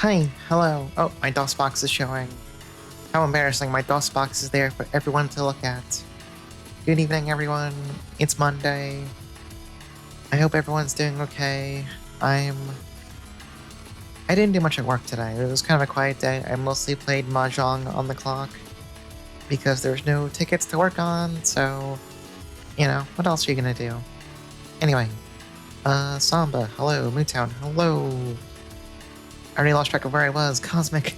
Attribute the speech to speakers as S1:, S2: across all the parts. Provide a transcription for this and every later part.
S1: Hi, hello. Oh, my DOSBox is showing. How embarrassing, my DOSBox is there for everyone to look at. Good evening, everyone. It's Monday. I hope everyone's doing okay. I didn't do much at work today. It was kind of a quiet day. I mostly played Mahjong on the clock because there's no tickets to work on, so, what else are you gonna do? Anyway, Samba, hello. Mootown, hello. I already lost track of where I was. Cosmic.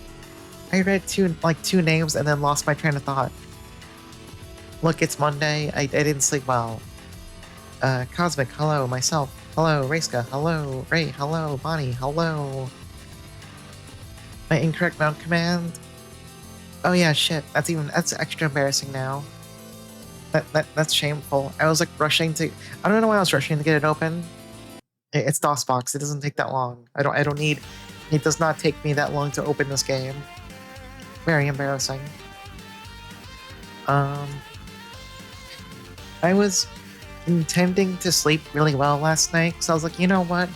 S1: I read two names and then lost my train of thought. Look, it's Monday. I didn't sleep well. Cosmic, hello. Myself, hello. Rayska, hello. Ray, hello. Bonnie, hello. My incorrect mount command. Oh yeah, shit. That's extra embarrassing now. That's shameful. I was like rushing to. I don't know why I was rushing to get it open. It's DOSBox. It doesn't take that long. I don't need. It does not take me that long to open this game. Very embarrassing. I was intending to sleep really well last night, so I was like, you know what?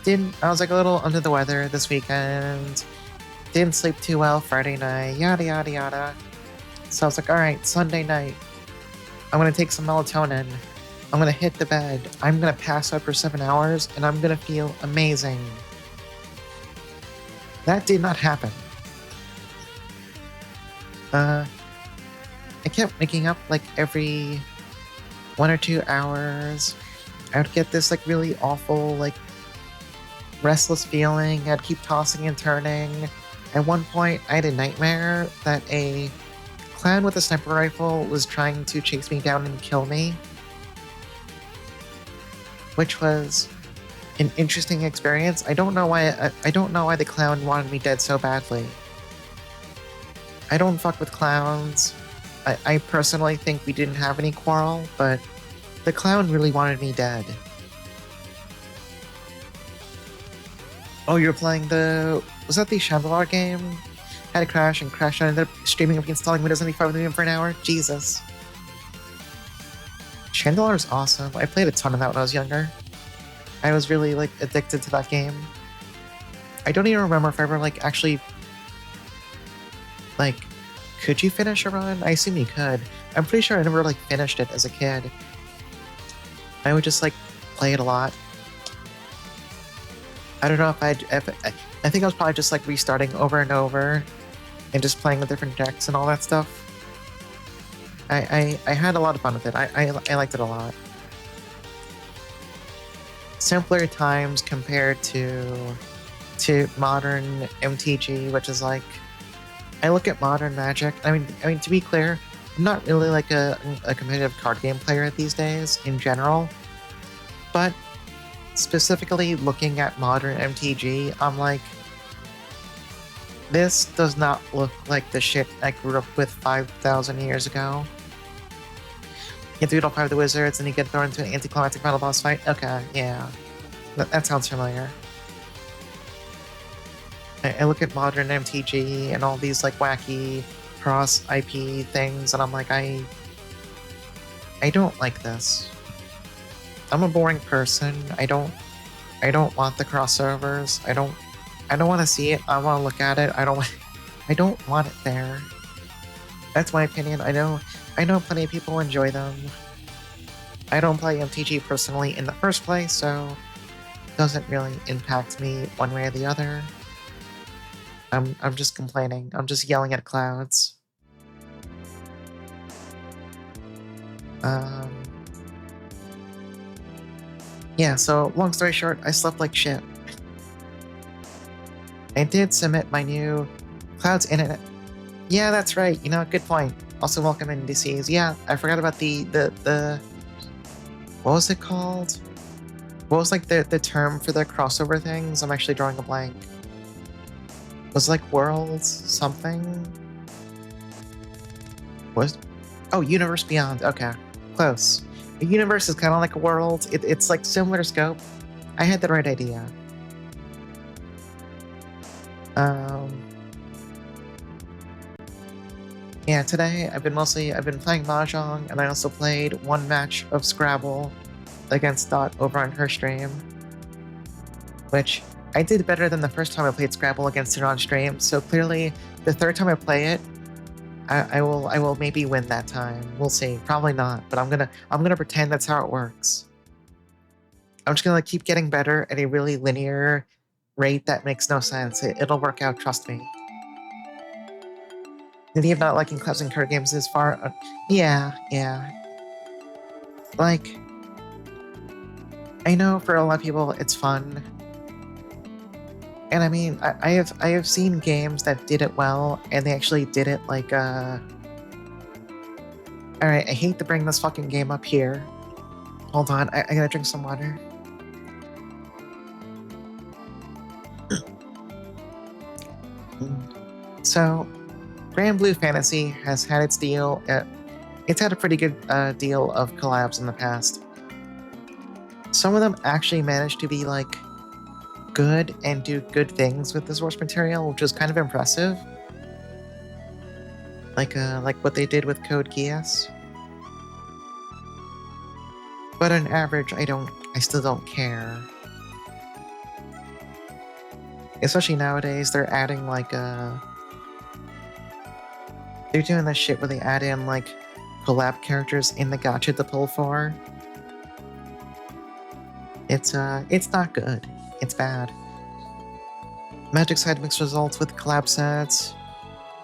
S1: I was like a little under the weather this weekend. Didn't sleep too well Friday night, yada yada yada. So I was like, alright, Sunday night. I'm gonna take some melatonin. I'm gonna hit the bed. I'm gonna pass out for 7 hours, and I'm gonna feel amazing. That did not happen. I kept waking up like every 1 or 2 hours. I would get this like really awful, like restless feeling. I'd keep tossing and turning. At one point, I had a nightmare that a clown with a sniper rifle was trying to chase me down and kill me, which was an interesting experience. I don't know why. I don't know why the clown wanted me dead so badly. I don't fuck with clowns. I personally think we didn't have any quarrel, but the clown really wanted me dead. Oh, you're playing was that the Chandelier game? Had a crash and crashed and ended up streaming up installing Windows 95 with me for an hour? Jesus. Chandelier is awesome. I played a ton of that when I was younger. I was really, like, addicted to that game. I don't even remember if I ever, like, actually... Like, could you finish a run? I assume you could. I'm pretty sure I never, like, finished it as a kid. I would just, like, play it a lot. I don't know if I think I was probably just, like, restarting over and over and just playing with different decks and all that stuff. I had a lot of fun with it. I liked it a lot. Simpler times compared to modern MTG, which is like, I look at modern Magic. I mean, to be clear, I'm not really like a competitive card game player these days in general, but specifically looking at modern MTG, I'm like, this does not look like the shit I grew up with 5,000 years ago. You have to beat all 5 of the wizards and you get thrown into an anticlimactic final boss fight? Okay, yeah. That sounds familiar. I look at modern MTG and all these like wacky cross-IP things, and I'm like, I don't like this. I'm a boring person. I don't want the crossovers. I don't want to see it. I want to look at it. I don't want it there. That's my opinion. I know plenty of people enjoy them. I don't play MTG personally in the first place, so it doesn't really impact me one way or the other. I'm just complaining. I'm just yelling at clouds. Yeah, so long story short, I slept like shit. I did submit my new Clouds Internet. Yeah, that's right. Good point. Also, welcome indices. Yeah, I forgot about the what was it called? What was like the term for the crossover things? I'm actually drawing a blank. Was it like Worlds something? Universe Beyond. Okay, close. A universe is kind of like a world. It's like similar scope. I had the right idea. Yeah, today I've been playing Mahjong, and I also played one match of Scrabble against Dot over on her stream, which I did better than the first time I played Scrabble against it on stream, so clearly the third time I play it, I will maybe win that time. We'll see. Probably not, but I'm gonna pretend that's how it works. I'm just gonna keep getting better at a really linear rate that makes no sense. It'll work out, trust me. The idea of not liking clubs and card games is far. Yeah. Like, I know for a lot of people it's fun. And I mean, I have seen games that did it well, and they actually did it like Alright, I hate to bring this fucking game up here. Hold on, I gotta drink some water. So, Grand Blue Fantasy has had its deal. It's had a pretty good deal of collabs in the past. Some of them actually managed to be like good and do good things with the source material, which was kind of impressive. Like what they did with Code Geass. But on average, I still don't care. Especially nowadays, they're adding like they're doing this shit where they add in like collab characters in the gacha to pull for. It's not good. It's bad. Magic side mixed results with collab sets,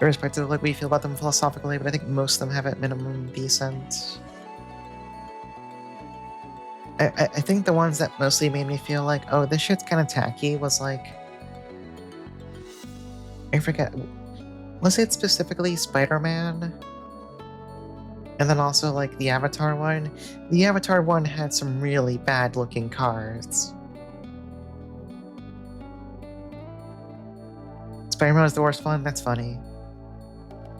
S1: irrespective of like what you feel about them philosophically, but I think most of them have at minimum decent. I think the ones that mostly made me feel like, oh, this shit's kind of tacky was like, I forget, was it specifically Spider-Man? And then also like the Avatar one? The Avatar one had some really bad looking cards. Spider-Man was the worst one? That's funny.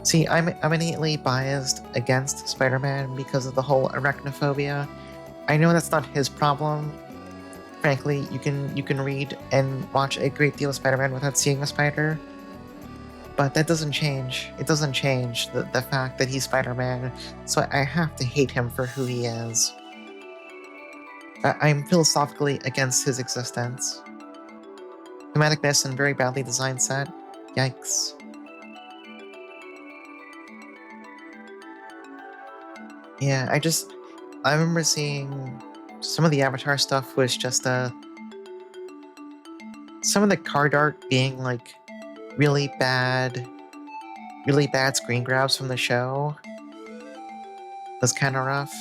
S1: See, I'm innately biased against Spider-Man because of the whole arachnophobia. I know that's not his problem. Frankly, you can read and watch a great deal of Spider-Man without seeing a spider. But that doesn't change. It doesn't change the fact that he's Spider-Man, so I have to hate him for who he is. I'm philosophically against his existence. Thematic miss and very badly designed set. Yikes. Yeah, I remember seeing some of the Avatar stuff was just some of the card art being like really bad screen grabs from the show was kind of rough.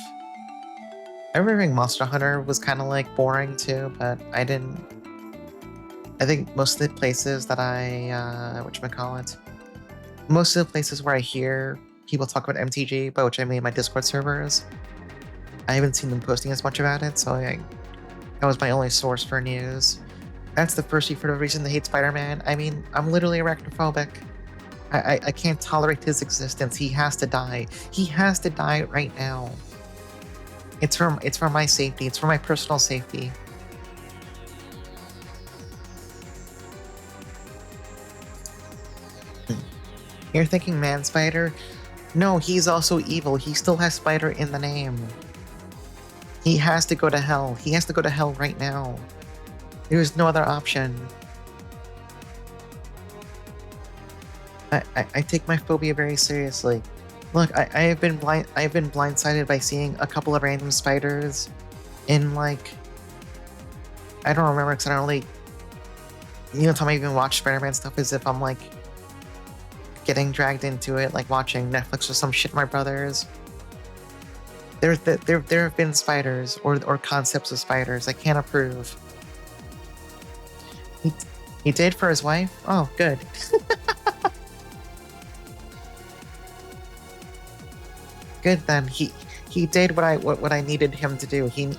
S1: I remember Monster Hunter was kind of like boring too, but I think most of the places that most of the places where I hear people talk about MTG, by which I mean my Discord servers, I haven't seen them posting as much about it, so that was my only source for news. That's the first reason they hate Spider-Man. I mean, I'm literally arachnophobic. I can't tolerate his existence. He has to die. He has to die right now. It's for my safety. It's for my personal safety. You're thinking Man Spider? No, he's also evil. He still has Spider in the name. He has to go to hell. He has to go to hell right now. There's no other option. I take my phobia very seriously. Look, I have been blindsided by seeing a couple of random spiders in like, I don't remember because I don't really, time I even watch Spider-Man stuff is if I'm like getting dragged into it, like watching Netflix or some shit. My brothers, there have been spiders or concepts of spiders I can't approve. He did for his wife? Oh, good. Good then. He did what I needed him to do. He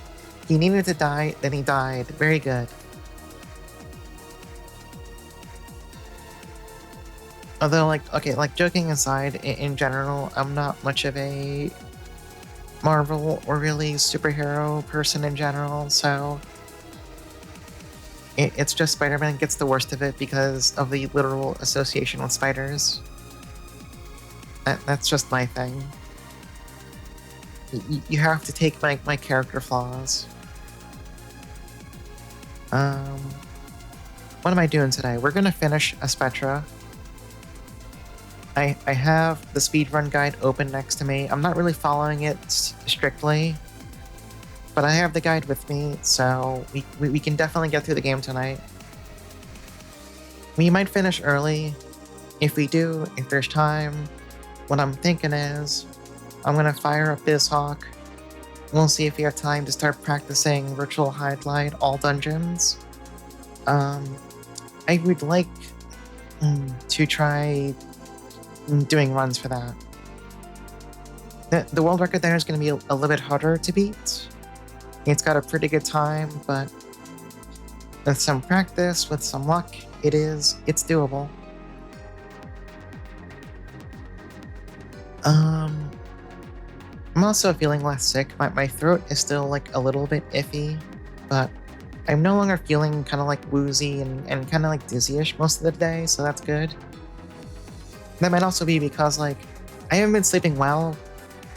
S1: needed to die, then he died. Very good. Although, like joking aside, in general, I'm not much of a Marvel or really superhero person in general, so it's just Spider-Man gets the worst of it because of the literal association with spiders. That's just my thing. You have to take my character flaws. What am I doing today? We're gonna finish Aspetra. I have the speedrun guide open next to me. I'm not really following it strictly, but I have the guide with me, so we can definitely get through the game tonight. We might finish early. If we do, if there's time, what I'm thinking is I'm gonna fire up BizHawk. We'll see if we have time to start practicing Virtual Highlight all dungeons. I would like to try doing runs for that. The world record there is going to be a little bit harder to beat. It's got a pretty good time, but with some practice, with some luck, it's doable. I'm also feeling less sick. My throat is still like a little bit iffy, but I'm no longer feeling kind of like woozy and kind of like dizzy-ish most of the day, so that's good. That might also be because like I haven't been sleeping well,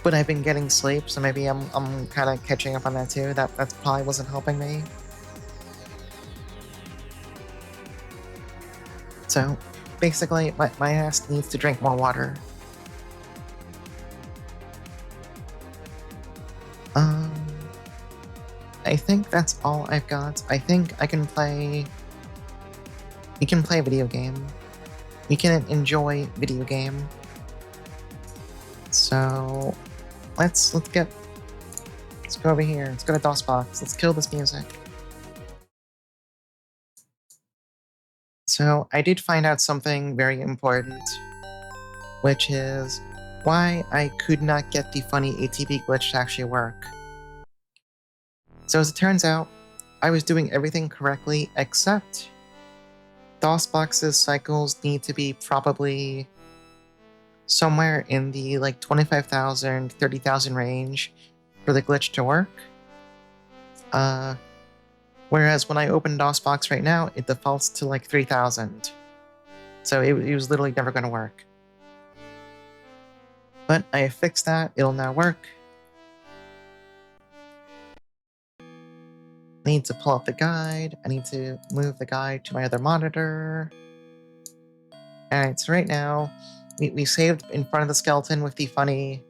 S1: but I've been getting sleep, so maybe I'm kind of catching up on that too. That probably wasn't helping me. So basically, my ass needs to drink more water. I think that's all I've got. I think I can play. We can play a video game. We can enjoy video game. So let's go over here. Let's go to DOSBox. Let's kill this music. So I did find out something very important, which is why I could not get the funny ATB glitch to actually work. So as it turns out, I was doing everything correctly except DOSBox's cycles need to be probably somewhere in the like 25,000, 30,000 range for the glitch to work. Whereas when I open DOSBox right now, it defaults to like 3,000. So it was literally never going to work. But I fixed that. It'll now work. I need to pull up the guide. I need to move the guide to my other monitor. Alright, so right now, we saved in front of the skeleton with the funny...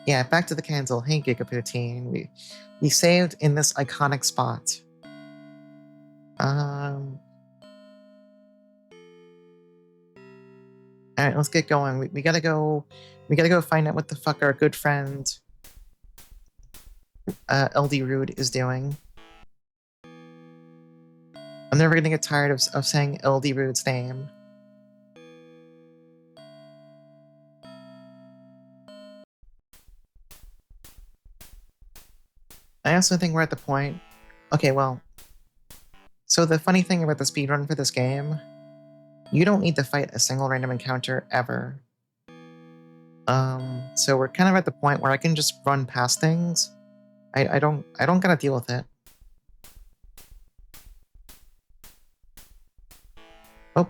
S1: Yeah, back to the candle. Hey, Gigapoutine. We saved in this iconic spot. Alright, let's get going. We gotta go find out what the fuck our good friend eldirood is doing. I'm never gonna get tired of saying eldirood's name. I also think we're at the point... Okay, well... So the funny thing about the speedrun for this game, you don't need to fight a single random encounter ever. So we're kind of at the point where I can just run past things. I don't gotta deal with it. Oh.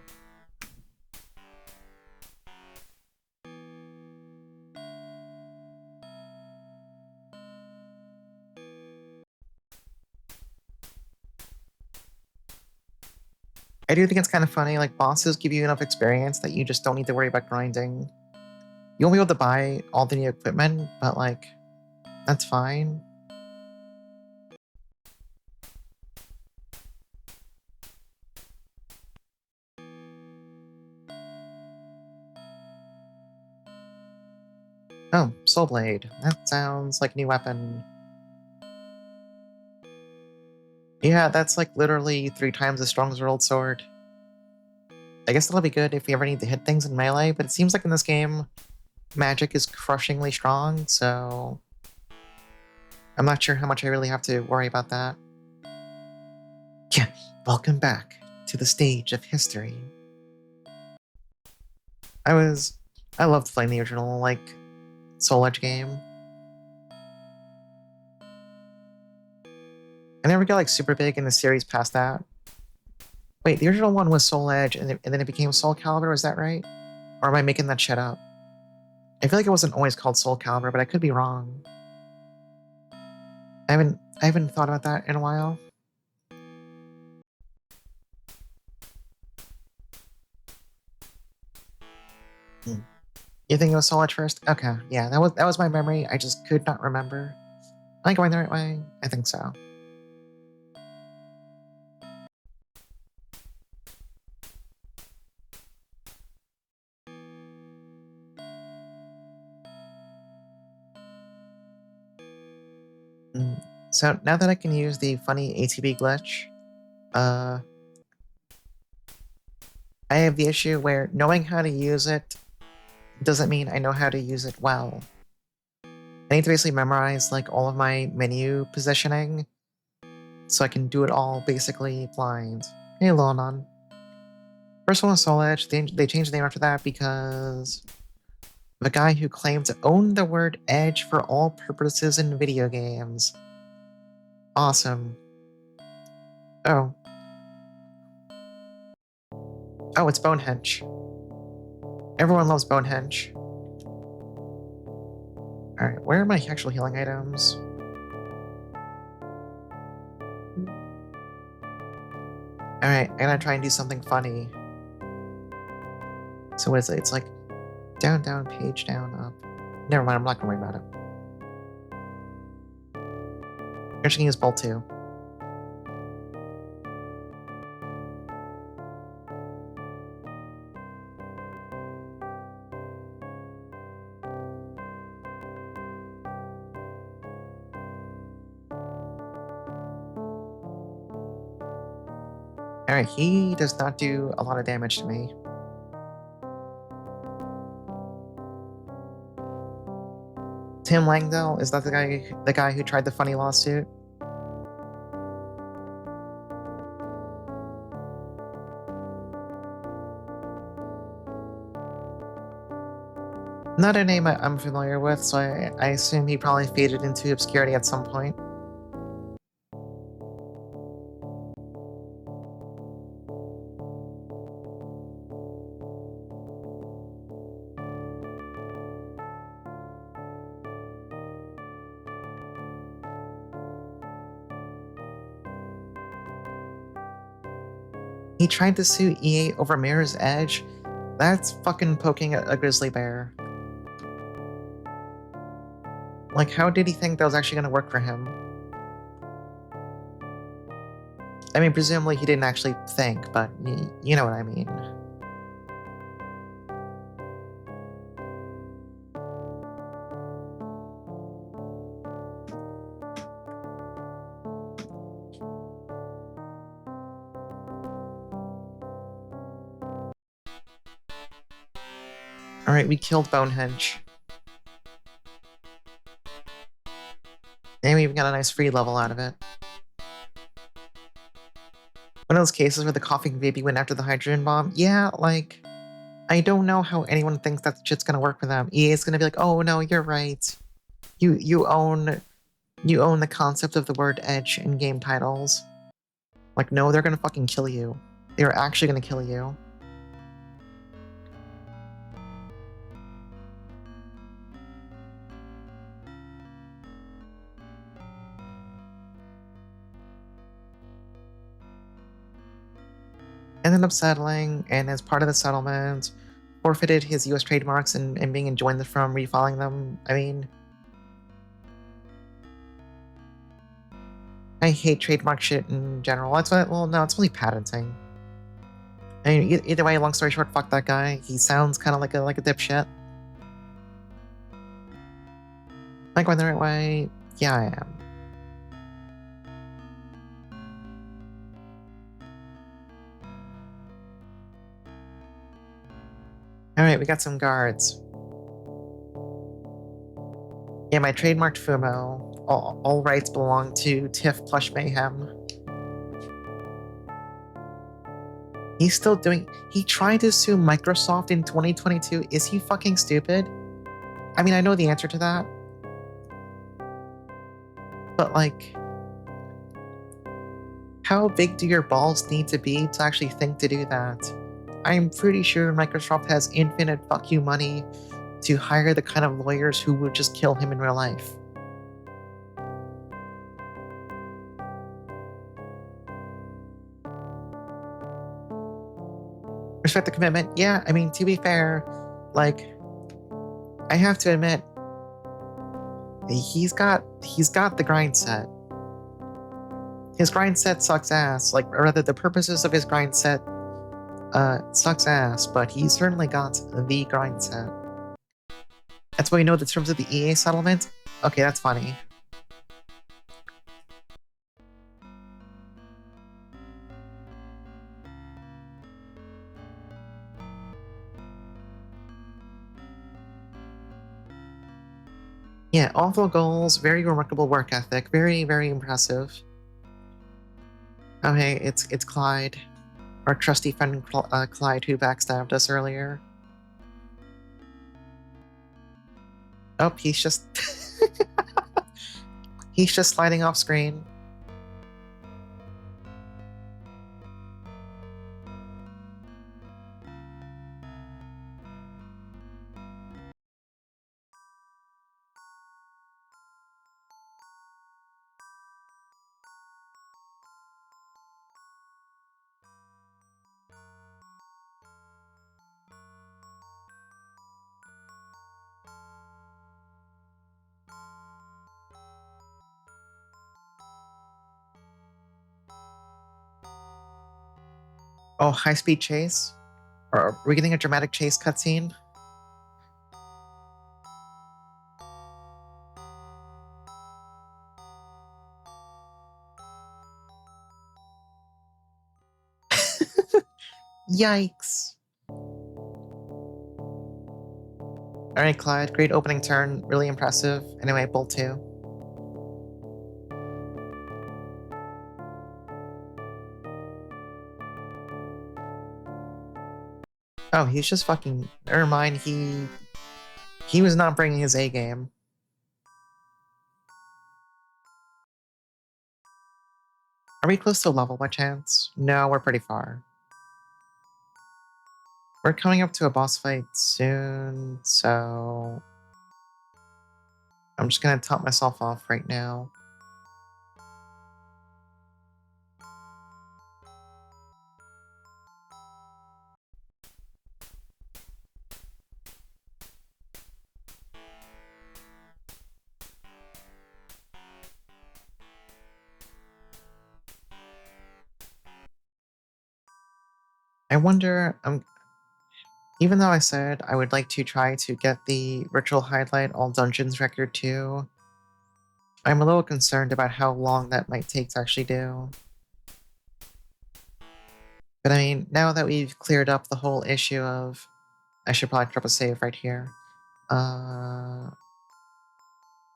S1: I do think it's kind of funny, like, bosses give you enough experience that you just don't need to worry about grinding. You won't be able to buy all the new equipment, but, like, that's fine. Oh, Soul Blade. That sounds like a new weapon. Yeah, that's like literally 3 times as strong as your old sword. I guess that'll be good if you ever need to hit things in melee, but it seems like in this game, magic is crushingly strong, so... I'm not sure how much I really have to worry about that. Yeah, welcome back to the stage of history. I loved playing the original, like, Soul Edge game. I never got, like, super big in the series past that. Wait, the original one was Soul Edge, and then it became Soul Calibur, is that right? Or am I making that shit up? I feel like it wasn't always called Soul Calibur, but I could be wrong. I haven't thought about that in a while. You think it was Soul Edge first? Okay, yeah, that was my memory. I just could not remember. Am I going the right way? I think so. So now that I can use the funny ATB glitch, I have the issue where knowing how to use it doesn't mean I know how to use it well. I need to basically memorize like all of my menu positioning so I can do it all basically blind. Hey, Lonan. First one was Soul Edge. They changed the name after that because the guy who claimed to own the word edge for all purposes in video games. Awesome. Oh. Oh, it's Bonehenge. Everyone loves Bonehenge. Alright, where are my actual healing items? Alright, I'm gonna try and do something funny. So what is it? It's like down, down, page down, up. Never mind, I'm not gonna worry about it. I'm just gonna use Bolt 2. Alright, he does not do a lot of damage to me. Tim Langdell, is that the guy who tried the funny lawsuit? Not a name I'm familiar with, so I assume he probably faded into obscurity at some point. He tried to sue EA over Mirror's Edge? That's fucking poking a grizzly bear. Like, how did he think that was actually gonna work for him? I mean, presumably he didn't actually think, but you know what I mean. Alright, we killed Bonehenge. And we even got a nice free level out of it. One of those cases where the coughing baby went after the hydrogen bomb? Yeah, like, I don't know how anyone thinks that shit's gonna work for them. EA is gonna be like, oh no, you're right. You own the concept of the word edge in game titles. Like, no, they're gonna fucking kill you. They're actually gonna kill you. Ended up settling, and as part of the settlement, forfeited his US trademarks and being enjoined from refiling them. I mean, I hate trademark shit in general. That's why, well, no, it's only patenting. I mean, either way, long story short, fuck that guy. He sounds kind of like a dipshit. Am I going the right way? Yeah, I am. Alright, we got some guards. Yeah, my trademarked Fumo. All rights belong to Tiff Plush Mayhem. He's still doing... He tried to sue Microsoft in 2022. Is he fucking stupid? I mean, I know the answer to that. But, like... How big do your balls need to be to actually think to do that? I'm pretty sure Microsoft has infinite fuck you money to hire the kind of lawyers who would just kill him in real life. Respect the commitment. Yeah, I mean, to be fair, like, I have to admit, he's got the grind set. His grind set sucks ass. Like, or rather, the purposes of his grind set sucks ass, but he certainly got the grind set. That's why we know the terms of the EA settlement. Okay, that's funny. Yeah, awful goals, very remarkable work ethic, very, very impressive. Oh hey, it's Clyde, our trusty friend Clyde who backstabbed us earlier. Oh, he's just he's just sliding off screen. Oh, high-speed chase? Or are we getting a dramatic chase cutscene? Yikes. Alright, Clyde, great opening turn, really impressive. Anyway, Bolt 2. Oh, he's just fucking... Never mind, he was not bringing his A game. Are we close to a level by chance? No, we're pretty far. We're coming up to a boss fight soon, so... I'm just gonna top myself off right now. I wonder, even though I said I would like to try to get the Ritual Highlight All Dungeons record too, I'm a little concerned about how long that might take to actually do. But I mean, now that we've cleared up the whole issue of... I should probably drop a save right here. Now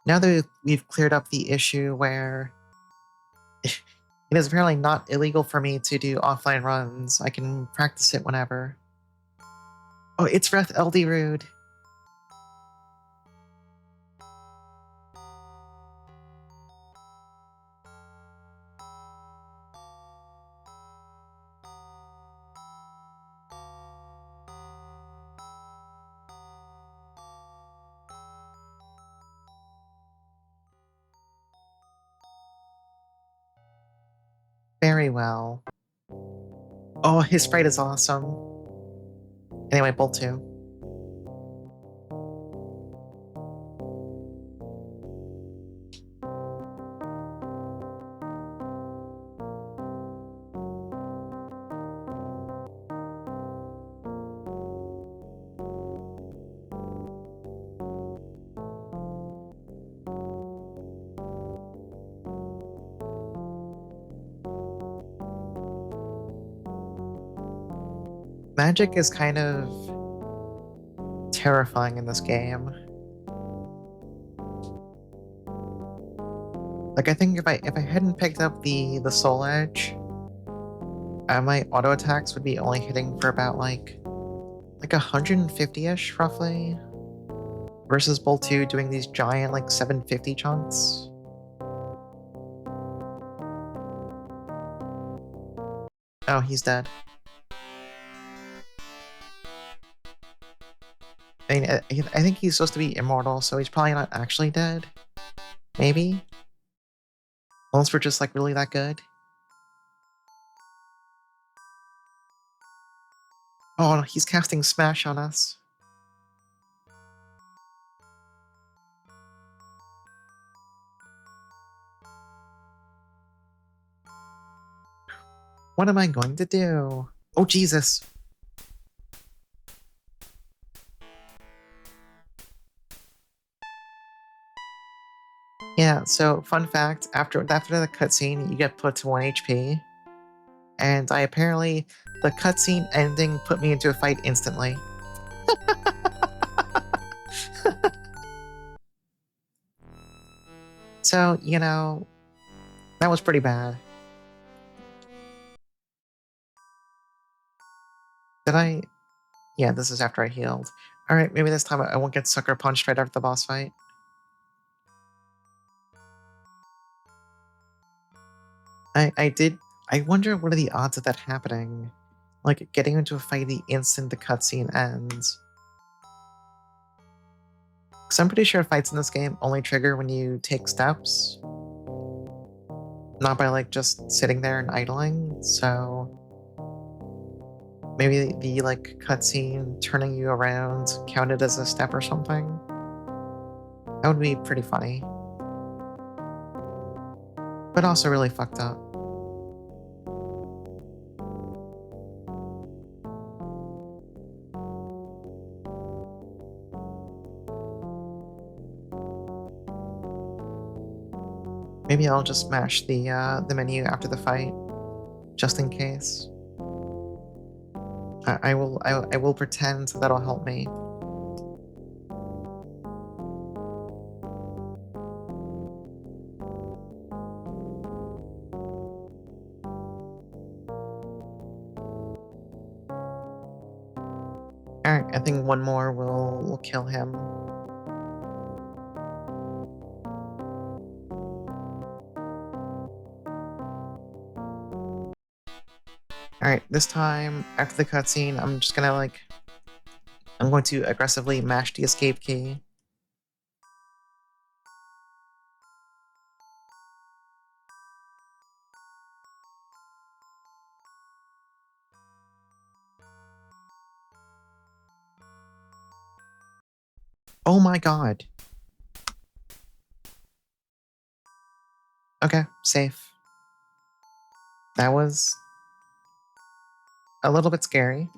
S1: that we've cleared up the issue where it is apparently not illegal for me to do offline runs, I can practice it whenever. Oh, it's Wrath eldirood. Very well. Oh, his sprite is awesome. Anyway, Bolt 2. Magic is kind of terrifying in this game. Like, I think if I hadn't picked up the Soul Edge, my auto attacks would be only hitting for about like 150-ish roughly, versus Bolt 2 doing these giant like 750 chunks. Oh, he's dead. I mean, I think he's supposed to be immortal, so he's probably not actually dead. Maybe? Unless we're just like really that good. Oh, no, he's casting Smash on us. What am I going to do? Oh, Jesus. Yeah, so fun fact, after the cutscene, you get put to 1 HP. And the cutscene ending put me into a fight instantly. So, you know, that was pretty bad. Did I? Yeah, this is after I healed. Alright, maybe this time I won't get sucker punched right after the boss fight. I wonder what are the odds of that happening? Like, getting into a fight the instant the cutscene ends. Because I'm pretty sure fights in this game only trigger when you take steps. Not by, like, just sitting there and idling, so... Maybe the like, cutscene turning you around counted as a step or something? That would be pretty funny. But also really fucked up. Maybe I'll just mash the menu after the fight, just in case. I will pretend that'll help me. Alright, I think one more will kill him. Alright, this time, after the cutscene, I'm just gonna like... I'm going to aggressively mash the escape key. Oh my god. Okay, safe. That was... a little bit scary.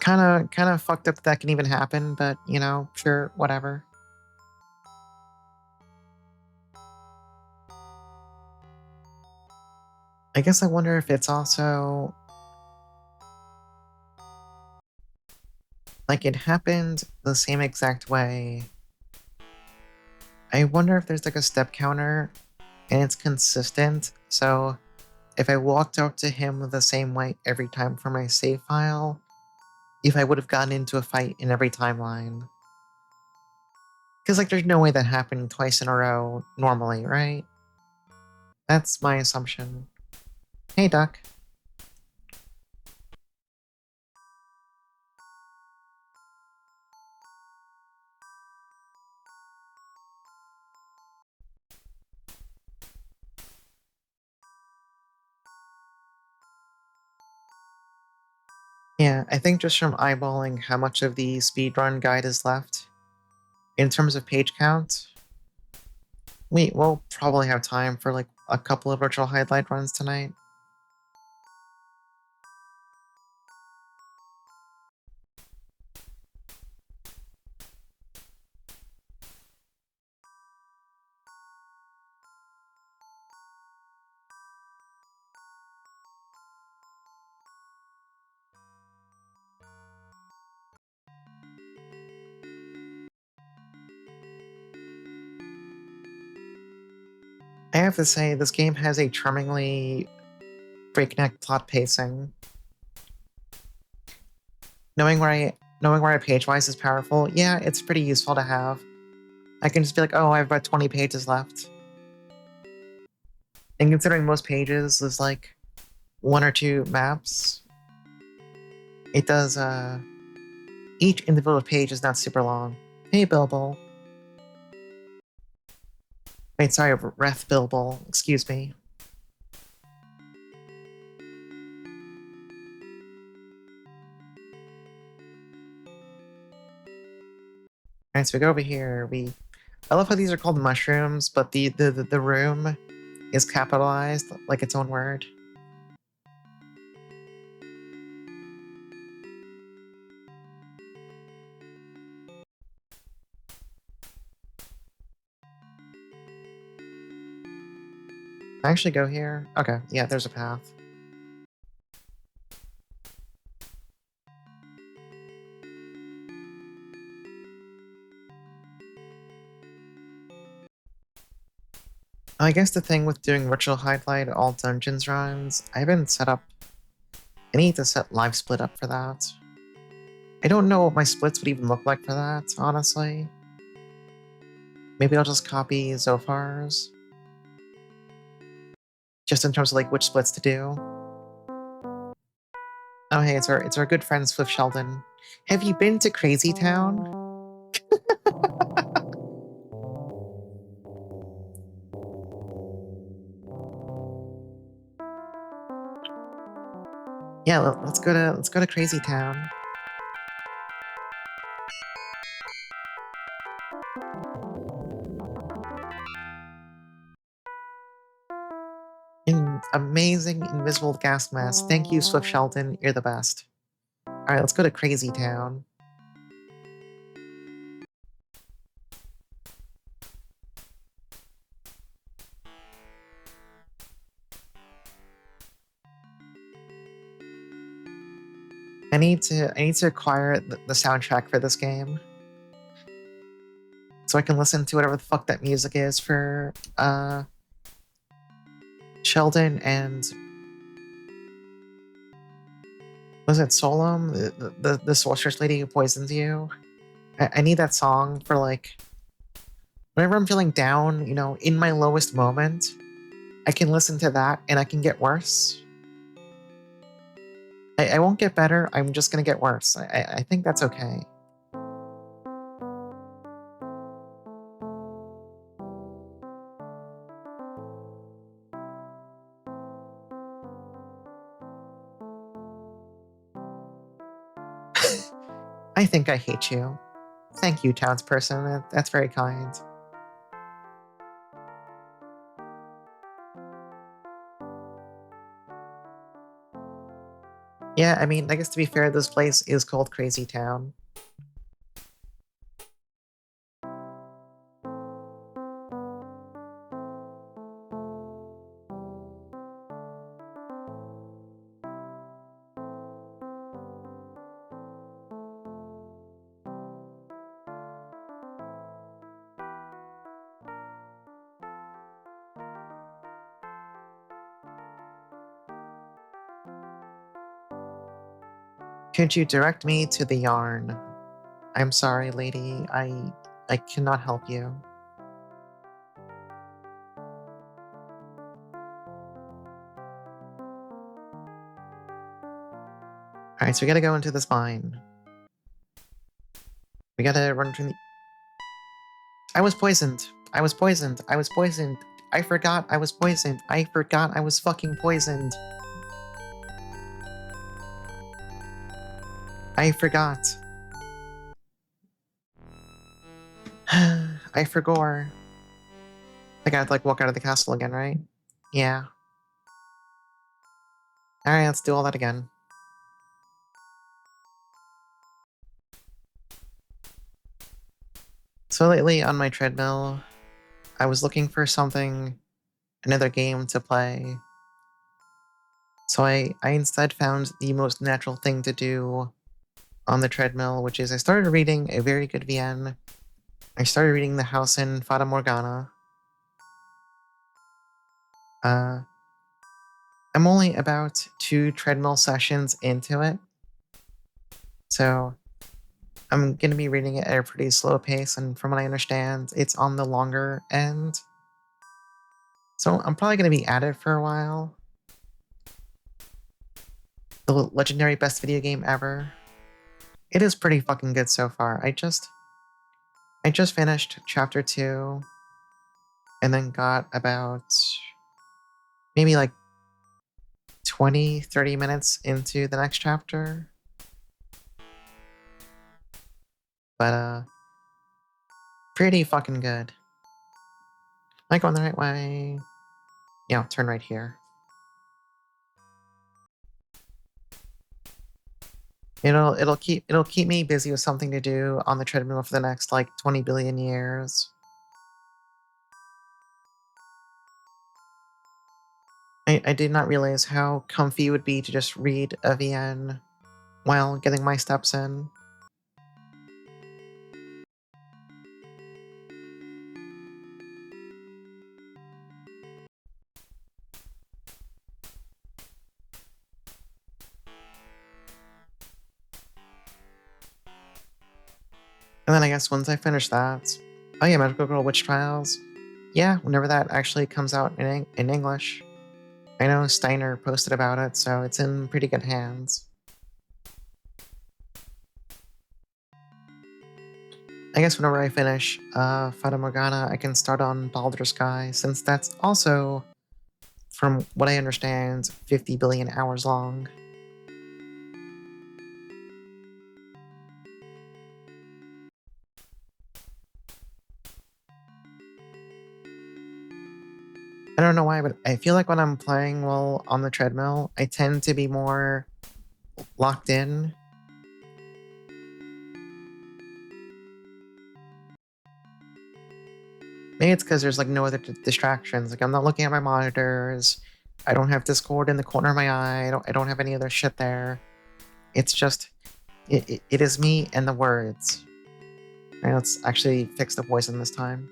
S1: Kinda fucked up that can even happen, but, you know, sure, whatever. I guess I wonder if it's also... like, it happened the same exact way. I wonder if there's like a step counter and it's consistent, so if I walked out to him the same way every time for my save file, if I would have gotten into a fight in every timeline. Because, like, there's no way that happened twice in a row normally, right? That's my assumption. Hey, Duck. Yeah, I think just from eyeballing how much of the speedrun guide is left, in terms of page count, we'll probably have time for, like, a couple of virtual highlight runs tonight. I have to say, this game has a charmingly breakneck plot pacing. Knowing where I page-wise is powerful, yeah, it's pretty useful to have. I can just be like, oh, I have about 20 pages left. And considering most pages is like 1 or 2 maps, it does, each individual page is not super long. Hey, Bilbo. Wait, sorry, Reth Bilbo, excuse me. Alright, so we go over here, we I love how these are called mushrooms, but the room is capitalized like its own word. Can I actually go here? Okay, yeah, there's a path. I guess the thing with doing virtual highlight all dungeons runs, I haven't set up. I need to set live split up for that. I don't know what my splits would even look like for that, honestly. Maybe I'll just copy Zophar's. Just in terms of like which splits to do. Oh hey, it's our good friend Swift Sheldon. Have you been to Crazy Town? Yeah, let's go to Crazy Town. Amazing invisible gas mask. Thank you, Swift Sheldon. You're the best. Alright, let's go to Crazy Town. I need to acquire the soundtrack for this game. So I can listen to whatever the fuck that music is for Sheldon and was it Solom? The sorceress lady who poisons you? I need that song for like whenever I'm feeling down, you know, in my lowest moment, I can listen to that and I can get worse. I won't get better, I'm just gonna get worse. I think that's okay. I think I hate you. Thank you, townsperson. That's very kind. Yeah, I mean, I guess to be fair, this place is called Crazy Town. Could you direct me to the yarn? I'm sorry, lady. I cannot help you. Alright, so we gotta go into this mine. We gotta run through the... I was poisoned. I was poisoned. I was poisoned. I forgot I was poisoned. I forgot I was fucking poisoned. I forgot. I forgot. I gotta like walk out of the castle again, right? Yeah. Alright, let's do all that again. So lately on my treadmill, I was looking for something, another game to play. So I instead found the most natural thing to do on the treadmill, which is I started reading a very good VN. I started reading The House in Fata Morgana. I'm only about 2 treadmill sessions into it, so I'm going to be reading it at a pretty slow pace, and from what I understand, it's on the longer end. So I'm probably going to be at it for a while. The legendary best video game ever. It is pretty fucking good so far. I just finished chapter 2 and then got about maybe like 20-30 minutes into the next chapter. But Pretty fucking good. Am I going the right way? Yeah, I'll turn right here. It'll keep me busy with something to do on the treadmill for the next like 20 billion years. I did not realize how comfy it would be to just read a VN while getting my steps in. And then I guess once I finish that, oh yeah, Medical Girl Witch Trials. Yeah, whenever that actually comes out in English. I know Steiner posted about it, so it's in pretty good hands. I guess whenever I finish Fata Morgana, I can start on Baldur's Sky, since that's also, from what I understand, 50 billion hours long. I don't know why, but I feel like when I'm playing while on the treadmill, I tend to be more locked in. Maybe it's because there's like no other distractions. Like I'm not looking at my monitors. I don't have Discord in the corner of my eye. I don't have any other shit there. It's just it is me and the words. Right, let's actually fix the poison this time.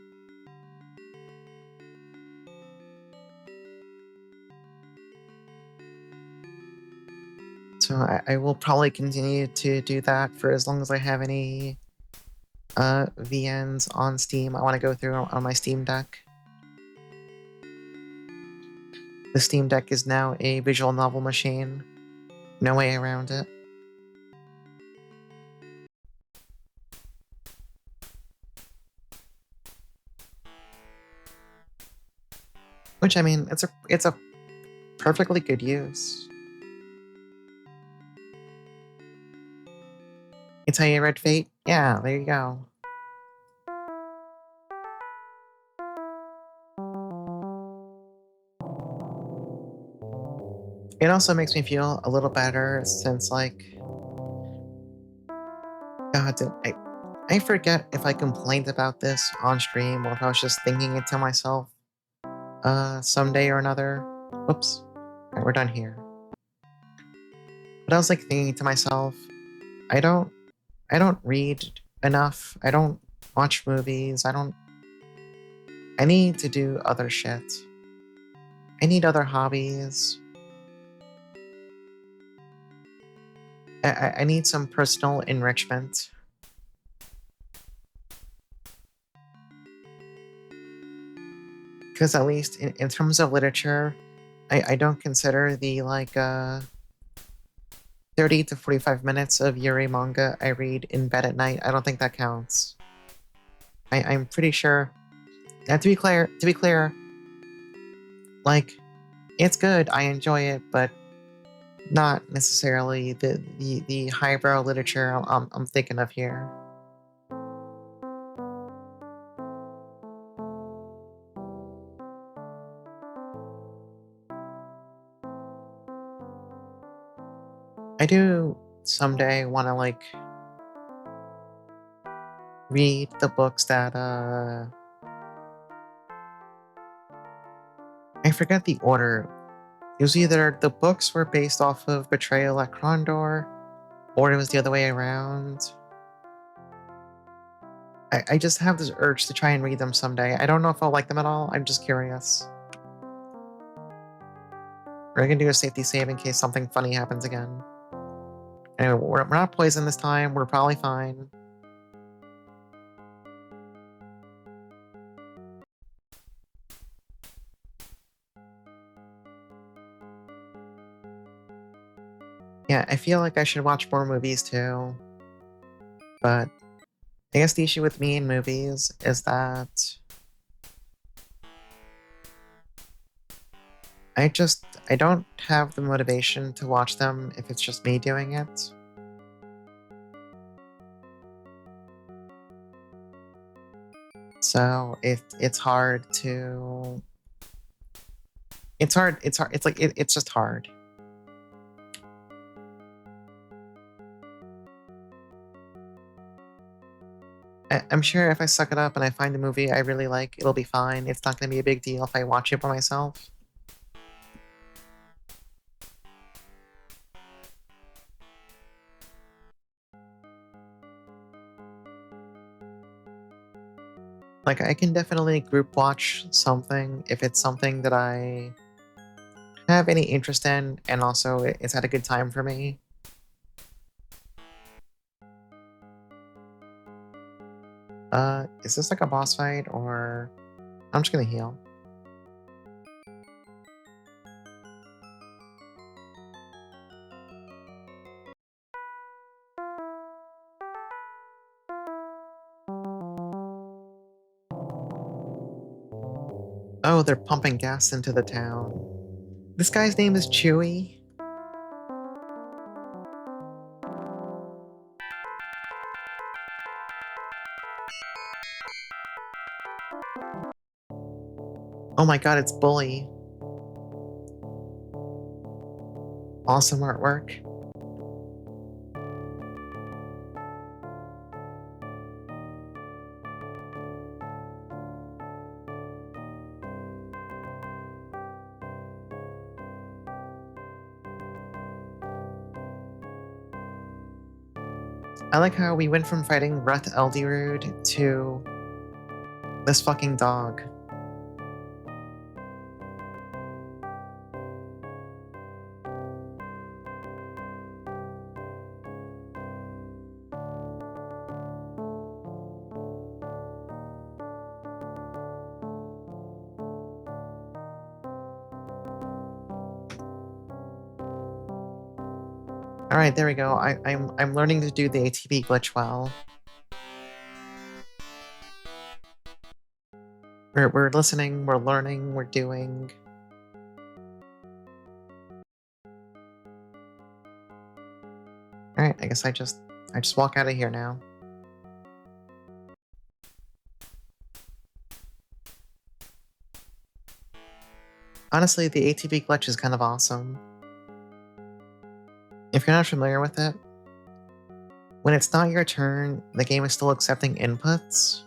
S1: So I will probably continue to do that for as long as I have any VNs on Steam I want to go through on my Steam Deck. The Steam Deck is now a visual novel machine. No way around it. Which, I mean, it's a perfectly good use. It's how you read Fate? Yeah, there you go. It also makes me feel a little better since, like, God, I forget if I complained about this on stream or if I was just thinking it to myself someday or another. Oops. Alright, we're done here. But I was like thinking to myself, I don't read enough. I don't watch movies. I need to do other shit. I need other hobbies. I need some personal enrichment. Because at least in terms of literature, I don't consider the like 30 to 45 minutes of Yuri manga I read in bed at night. I don't think that counts. I'm pretty sure. To be clear, like, it's good. I enjoy it, but not necessarily the highbrow literature I'm thinking of here. I do someday want to like read the books that I forget the order. It was either the books were based off of Betrayal at Krondor, or it was the other way around. I just have this urge to try and read them someday. I don't know if I'll like them at all. I'm just curious. We're gonna do a safety save in case something funny happens again. Anyway, we're not poisoned this time. We're probably fine. Yeah, I feel like I should watch more movies too. But I guess the issue with me in movies is that I don't have the motivation to watch them if it's just me doing it. So it's hard to... It's hard, it's like, it's just hard. I'm sure if I suck it up and I find a movie I really like, it'll be fine. It's not gonna be a big deal if I watch it by myself. Like, I can definitely group watch something if it's something that I have any interest in, and also it's had a good time for me. Is this like a boss fight, or... I'm just gonna heal. Oh, they're pumping gas into the town. This guy's name is Chewie. Oh my god, it's Bully. Awesome artwork. I like how we went from fighting Wrath Eldirood to this fucking dog. Alright, there we go. I'm learning to do the ATB glitch well. We're listening, we're learning, we're doing. Alright, I guess I just walk out of here now. Honestly, the ATB glitch is kind of awesome. If you're not familiar with it, when it's not your turn, the game is still accepting inputs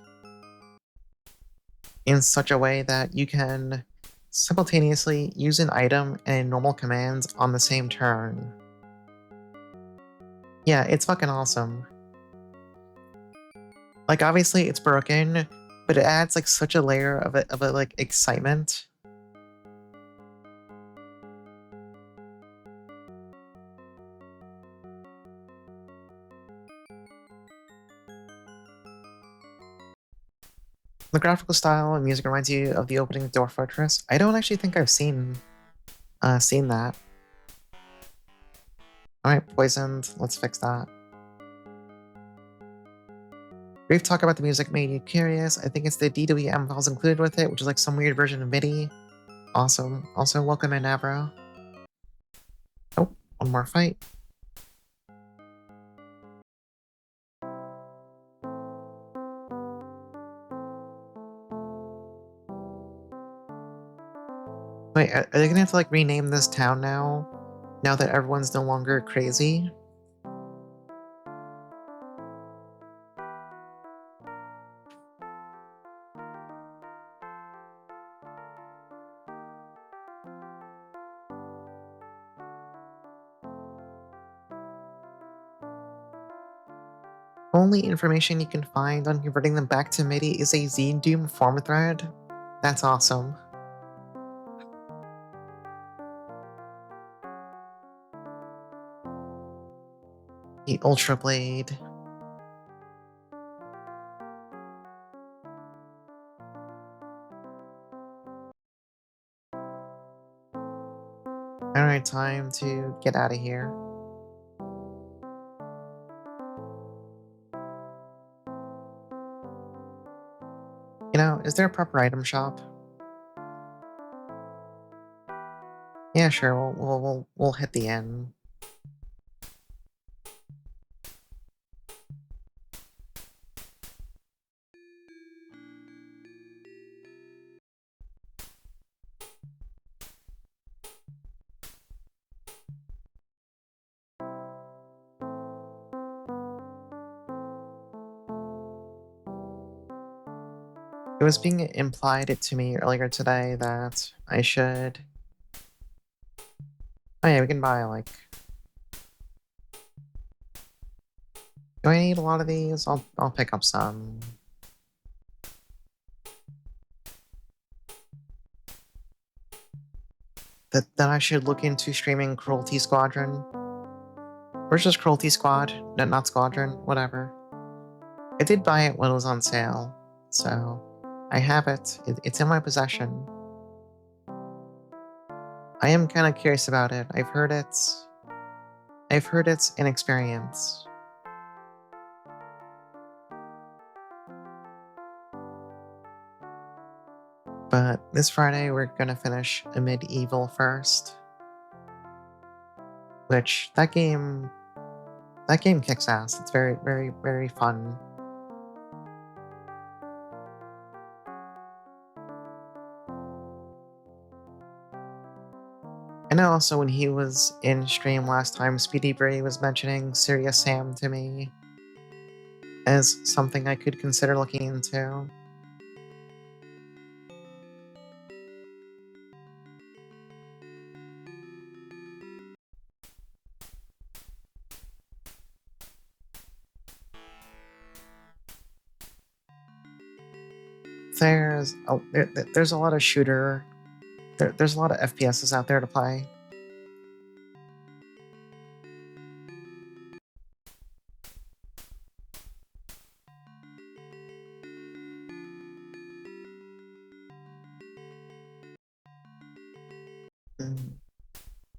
S1: in such a way that you can simultaneously use an item and normal commands on the same turn. Yeah, it's fucking awesome. Like, obviously it's broken, but it adds like such a layer of like excitement. The graphical style and music reminds you of the opening of Dwarf Fortress. I don't actually think I've seen that. Alright, poisoned. Let's fix that. Brief talk about the music made you curious. I think it's the DWM files included with it, which is like some weird version of MIDI. Awesome. Also, welcome in, Avro. Oh, one more fight. Wait, are they gonna have to like rename this town now? Now that everyone's no longer crazy? Only information you can find on converting them back to MIDI is a Z-Doom form thread? That's awesome. The Ultra Blade. Alright, time to get out of here. You know, is there a proper item shop? Yeah, sure, we'll hit the end. It was being implied to me earlier today that I should... Oh yeah, we can buy, like... Do I need a lot of these? I'll pick up some. That I should look into streaming Cruelty Squadron. Or just Cruelty Squad, not Squadron, whatever. I did buy it when it was on sale, so I have it. It's in my possession. I am kind of curious about it. I've heard it's an experience. But this Friday we're gonna finish a medieval first. Which that game kicks ass. It's very, very, very fun. I know also when he was in stream last time, Speedy Brady was mentioning Serious Sam to me as something I could consider looking into. There's a lot of shooter. There's a lot of FPSs out there to play.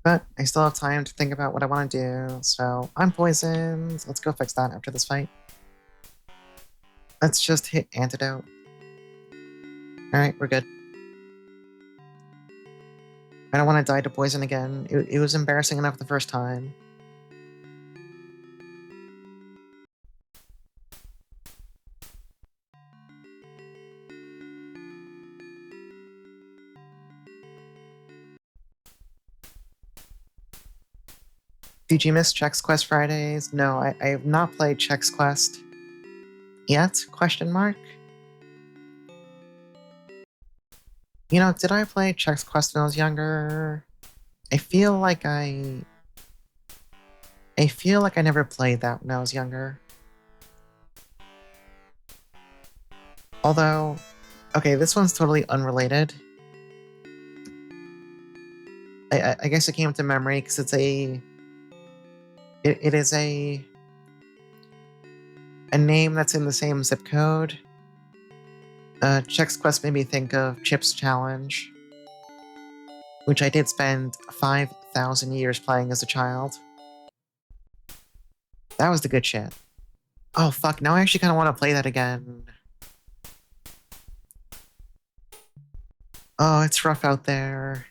S1: But I still have time to think about what I want to do, so I'm poisoned. Let's go fix that after this fight. Let's just hit antidote. Alright, we're good. I don't want to die to poison again. It was embarrassing enough the first time. Did you miss Chex Quest Fridays? No, I have not played Chex Quest yet? Question mark? You know, did I play Chex Quest when I was younger? I feel like I never played that when I was younger. Although, okay, this one's totally unrelated. I guess it came to memory because it's a... It is a name that's in the same zip code. Chex Quest made me think of Chip's Challenge, which I did spend 5,000 years playing as a child. That was the good shit. Oh fuck, now I actually kind of want to play that again. Oh, it's rough out there.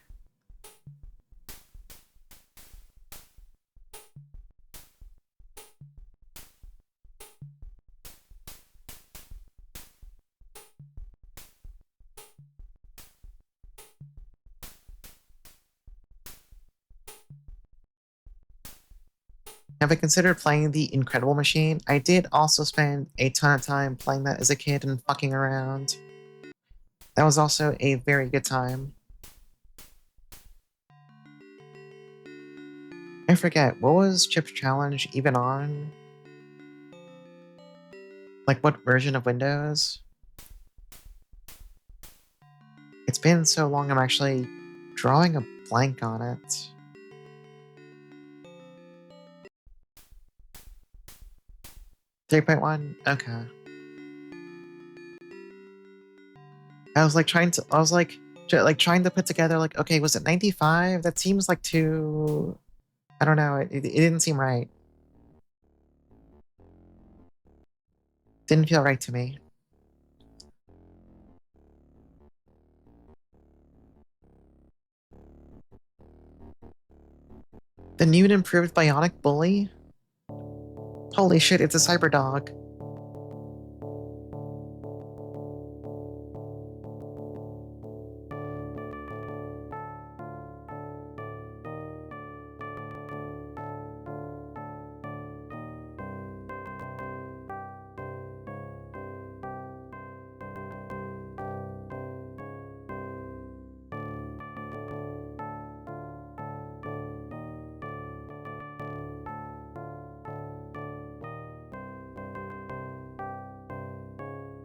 S1: Have I considered playing the Incredible Machine? I did also spend a ton of time playing that as a kid and fucking around. That was also a very good time. I forget, what was Chip's Challenge even on? Like, what version of Windows? It's been so long, I'm actually drawing a blank on it. .3.1? Okay. I was trying to put together, like, okay, was it 95? That seems like too... I don't know, it didn't seem right. Didn't feel right to me. The new and improved Bionic Bully? Holy shit, it's a cyber dog.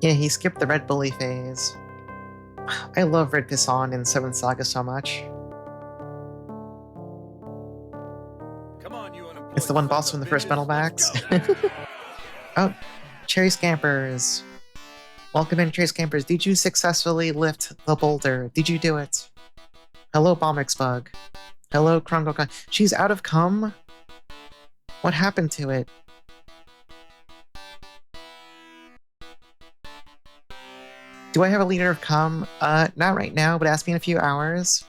S1: Yeah, he skipped the Red Bully phase. I love Red Pisson in 7th Saga so much.
S2: Come on, you unemployed
S1: It's the one
S2: sons
S1: boss
S2: of
S1: from the first
S2: bitches.
S1: Metal
S2: Let's
S1: Backs.
S2: go.
S1: Oh, Cherry Scampers. Welcome in, Cherry Scampers. Did you successfully lift the boulder? Did you do it? Hello, Bombix Bug. Hello, Krungoka. She's out of cum? What happened to it? Do I have a liter of cum? Not right now, but ask me in a few hours.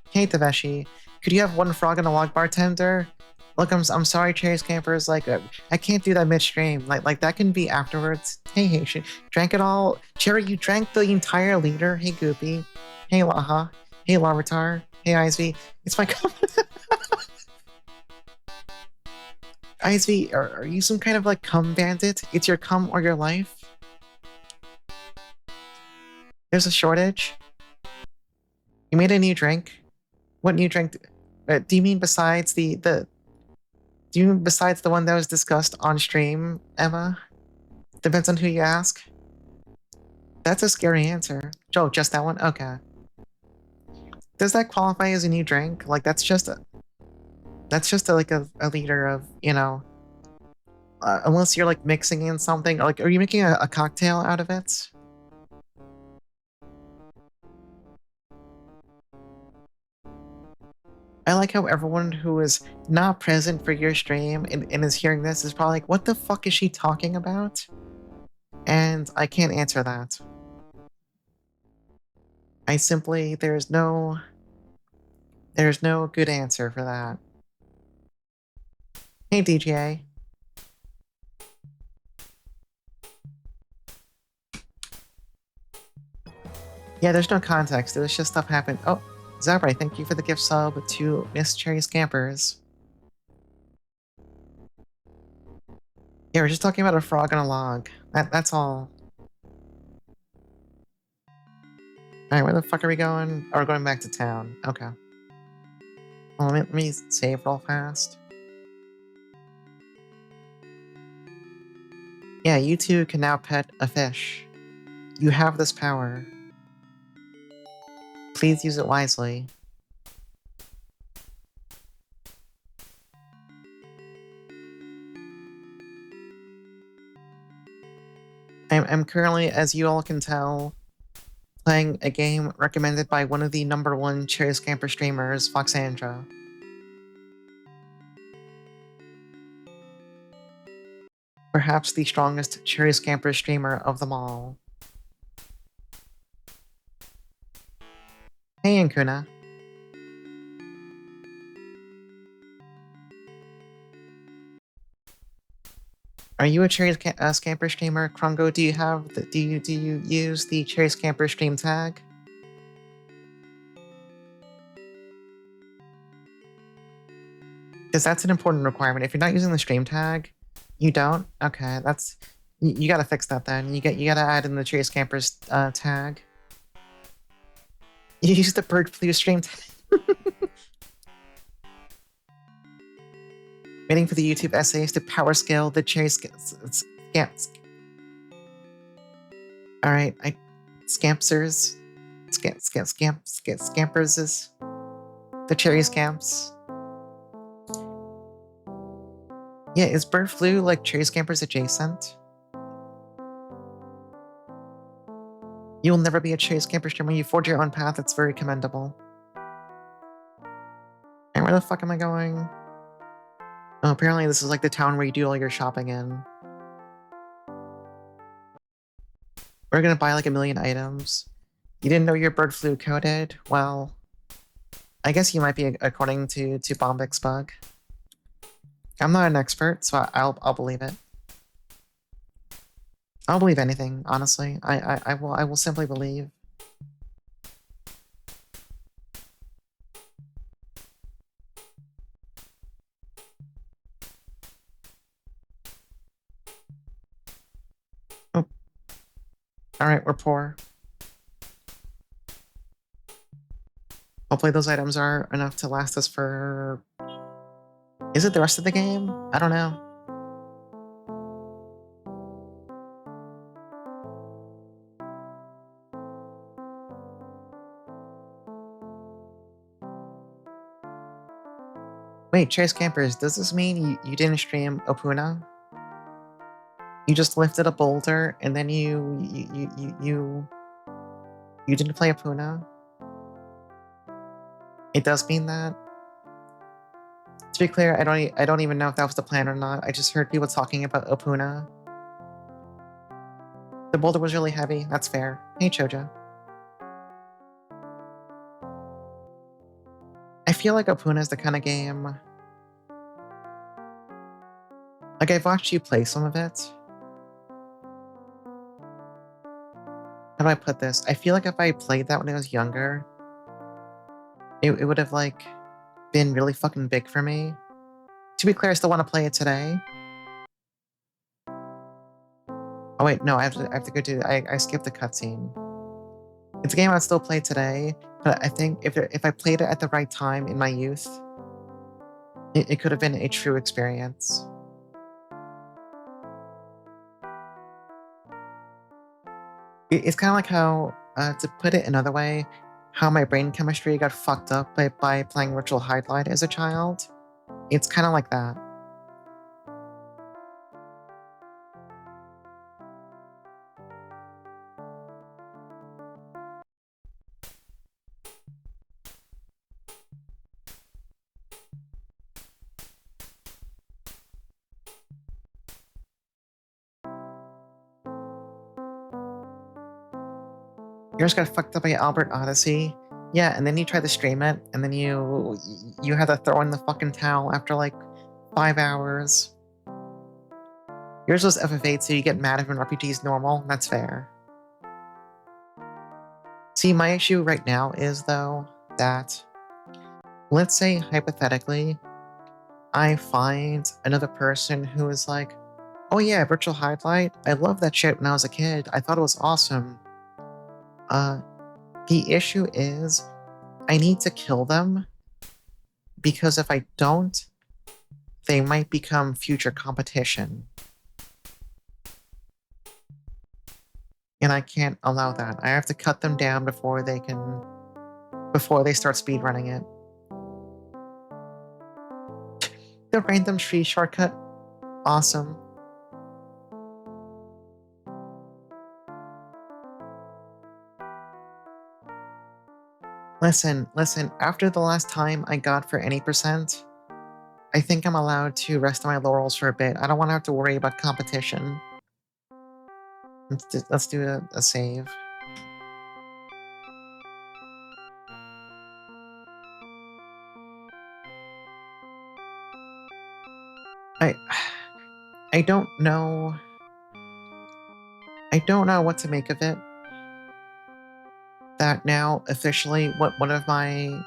S1: Hey, Taveshi. Could you have one frog in a log, bartender? Look, I'm sorry, Cherry Scampers. Like, I can't do that midstream. Like that can be afterwards. Hey, Haitian. Drank it all? Cherry, you drank the entire liter? Hey, Goopy. Hey, Laha. Hey, Larvitar. Hey, ISV. It's my cum. ISV, are you some kind of like cum bandit? It's your cum or your life? There's a shortage? You made a new drink? What new drink? Do you mean besides do you mean besides the one that was discussed on stream, Emma? Depends on who you ask. That's a scary answer. Joe, just that one? Okay. Does that qualify as a new drink? Like that's just like a liter of, you know, unless you're like mixing in something. Like, are you making a cocktail out of it? I like how everyone who is not present for your stream and is hearing this is probably like, what the fuck is she talking about? And I can't answer that. I simply, there's no good answer for that. Hey, DJ. Yeah, there's no context. It was just stuff happened. Oh, Zabra, thank you for the gift sub to Miss Cherry Scampers. Yeah, we're just talking about a frog on a log. That's all. Alright, where the fuck are we going? Oh, we're going back to town. Okay. Well, let me save real fast. Yeah, you too can now pet a fish. You have this power. Please use it wisely. I'm currently, as you all can tell, playing a game recommended by one of the #1 Cherry Scamper streamers, Foxandra. Perhaps the strongest Cherry Scamper streamer of them all. Hey, Ankuna. Are you a Cherry Scamper streamer? Krungo, do you have the, do you use the Cherry Scamper stream tag? Because that's an important requirement. If you're not using the stream tag, you don't? Okay, that's you gotta fix that then. You gotta add in the Cherry Scampers tag. You use the bird flu stream tag. Waiting for the YouTube essays to power scale the Cherry Scamps. Alright, Scampers is the Cherry Scamps. Yeah, is bird flu like Cherry Scampers adjacent? You will never be a Cherry Scamper streamer. You forge your own path. It's very commendable. And where the fuck am I going? Oh, apparently this is like the town where you do all your shopping in. We're gonna buy like 1,000,000 items. You didn't know your bird flu coded? Well, I guess you might be according to Bombix Bug. I'm not an expert, so I'll believe it. I'll believe anything, honestly. I will simply believe. Oh. Alright, we're poor. Hopefully those items are enough to last us for... Is it the rest of the game? I don't know. Wait, Chase Campers, does this mean you didn't stream Opuna? You just lifted a boulder and then you didn't play Opuna? It does mean that? To be clear, I don't even know if that was the plan or not. I just heard people talking about Opuna. The boulder was really heavy. That's fair. Hey, Choja. I feel like Opuna is the kind of game... Like, I've watched you play some of it. How do I put this? I feel like if I played that when I was younger, it would have, like, been really fucking big for me. To be clear, I still want to play it today. Oh wait, no, I have to go do... I skipped the cutscene. It's a game I'd still play today, but I think if I played it at the right time in my youth, it could have been a true experience. It's kind of like how, to put it another way, how my brain chemistry got fucked up by playing Virtual Highlight as a child. It's kind of like that. Yours got fucked up by Albert Odyssey. Yeah, and then you tried to stream it, and then you had to throw in the fucking towel after like 5 hours. Yours was FF8, so you get mad if an RPG is normal. That's fair. See, my issue right now is, though, that... Let's say, hypothetically, I find another person who is like, oh yeah, Virtual Highlight, I loved that shit when I was a kid. I thought it was awesome. The issue is, I need to kill them, because if I don't, they might become future competition. And I can't allow that. I have to cut them down before they start speedrunning it. The random tree shortcut. Awesome. Listen, after the last time I got for any percent, I think I'm allowed to rest on my laurels for a bit. I don't want to have to worry about competition. Let's do a save. I don't know... I don't know what to make of it. That now, officially, one of my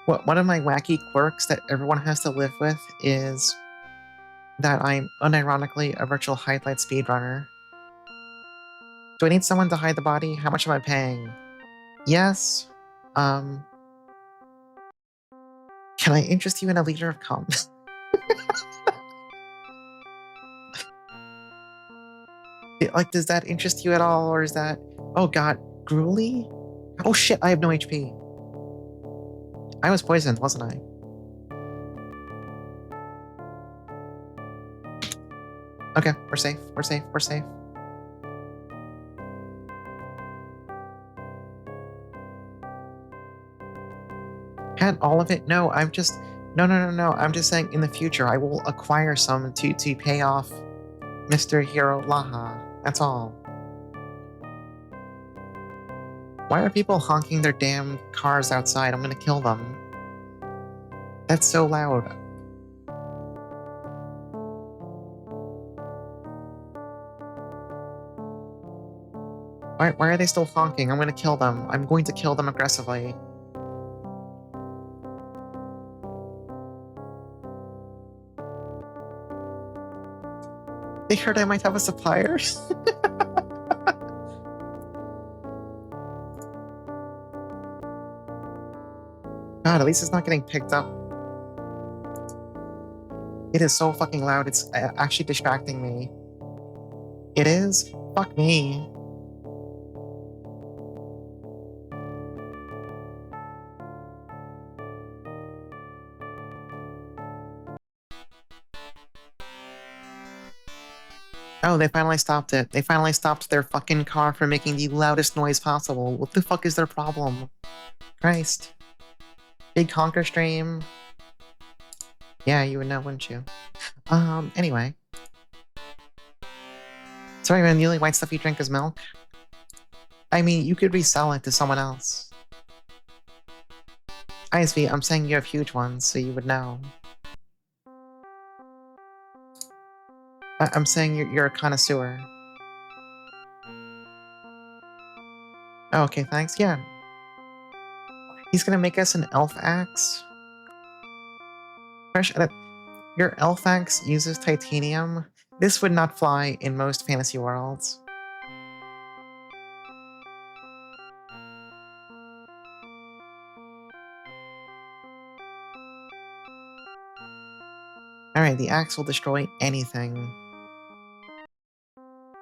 S1: wacky quirks that everyone has to live with is that I'm unironically a Virtual Highlight speedrunner. Do I need someone to hide the body? How much am I paying? Yes. Can I interest you in a leader of comms? Like, does that interest you at all, or is that... Oh god, Gruely? Oh shit, I have no HP. I was poisoned, wasn't I? Okay, we're safe, we're safe, we're safe. Had all of it? No, I'm just... No. I'm just saying in the future I will acquire some to pay off Mr. Hiro Laha. That's all. Why are people honking their damn cars outside? I'm gonna kill them. That's so loud. Why are they still honking? I'm gonna kill them. I'm going to kill them aggressively. They heard I might have a supplier? God, at least it's not getting picked up. It is so fucking loud, it's actually distracting me. It is? Fuck me. Oh, they finally stopped it. They finally stopped their fucking car from making the loudest noise possible. What the fuck is their problem? Christ. Big honker stream. Yeah, you would know, wouldn't you? Anyway. Sorry, man, the only white stuff you drink is milk? I mean, you could resell it to someone else. ISV, I'm saying you have huge ones, so you would know. I'm saying you're a connoisseur. Oh, okay, thanks. Yeah. He's gonna make us an elf axe. Fresh. Your elf axe uses titanium. This would not fly in most fantasy worlds. Alright, the axe will destroy anything.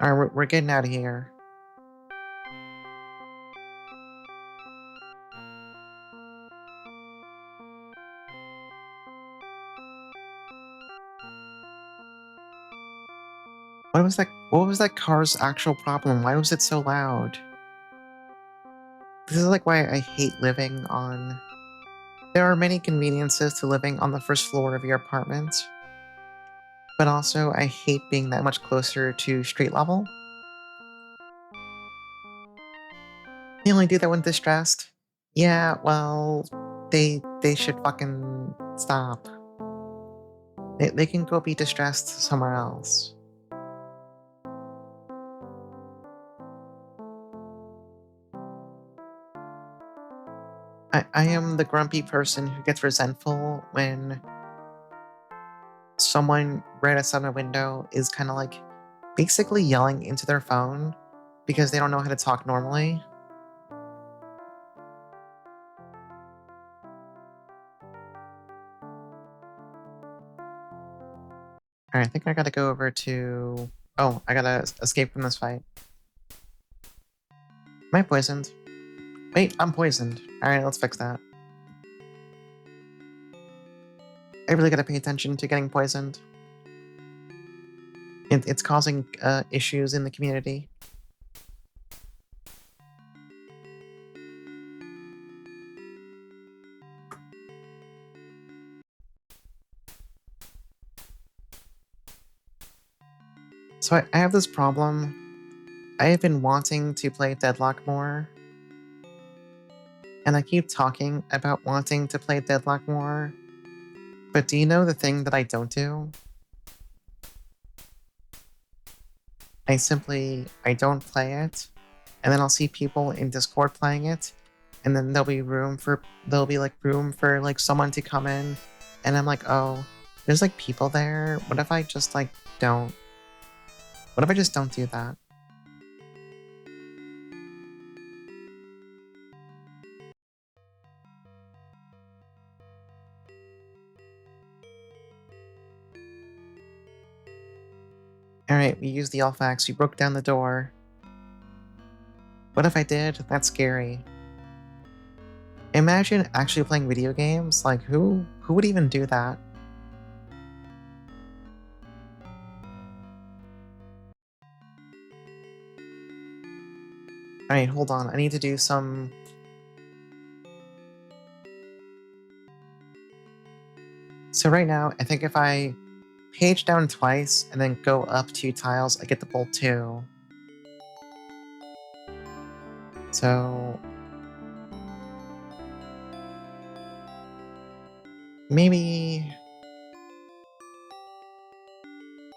S1: Alright, we're getting out of here. What was that car's actual problem? Why was it so loud? This is like why I hate living on... There are many conveniences to living on the first floor of your apartment. But also, I hate being that much closer to street level. They only do that when distressed. Yeah, well, they should fucking stop. They can go be distressed somewhere else. I am the grumpy person who gets resentful when someone right outside my window is kind of like basically yelling into their phone because they don't know how to talk normally. Alright, I think I gotta go over to... Oh, I gotta escape from this fight. Am I poisoned? Wait, I'm poisoned. Alright, let's fix that. I really gotta pay attention to getting poisoned. It's causing issues in the community. So I have this problem. I have been wanting to play Deadlock more. And I keep talking about wanting to play Deadlock more. But do you know the thing that I don't do? I don't play it. And then I'll see people in Discord playing it. And then there'll be room for like someone to come in. And I'm like, oh, there's like people there. What if I just like don't? What if I just don't do that? Alright, we used the Alphax, we broke down the door. What if I did? That's scary. Imagine actually playing video games. Like, who would even do that? Alright, hold on. I need to do some... So right now, I think if I page down twice and then go up 2 tiles, I get the bolt 2. So... maybe...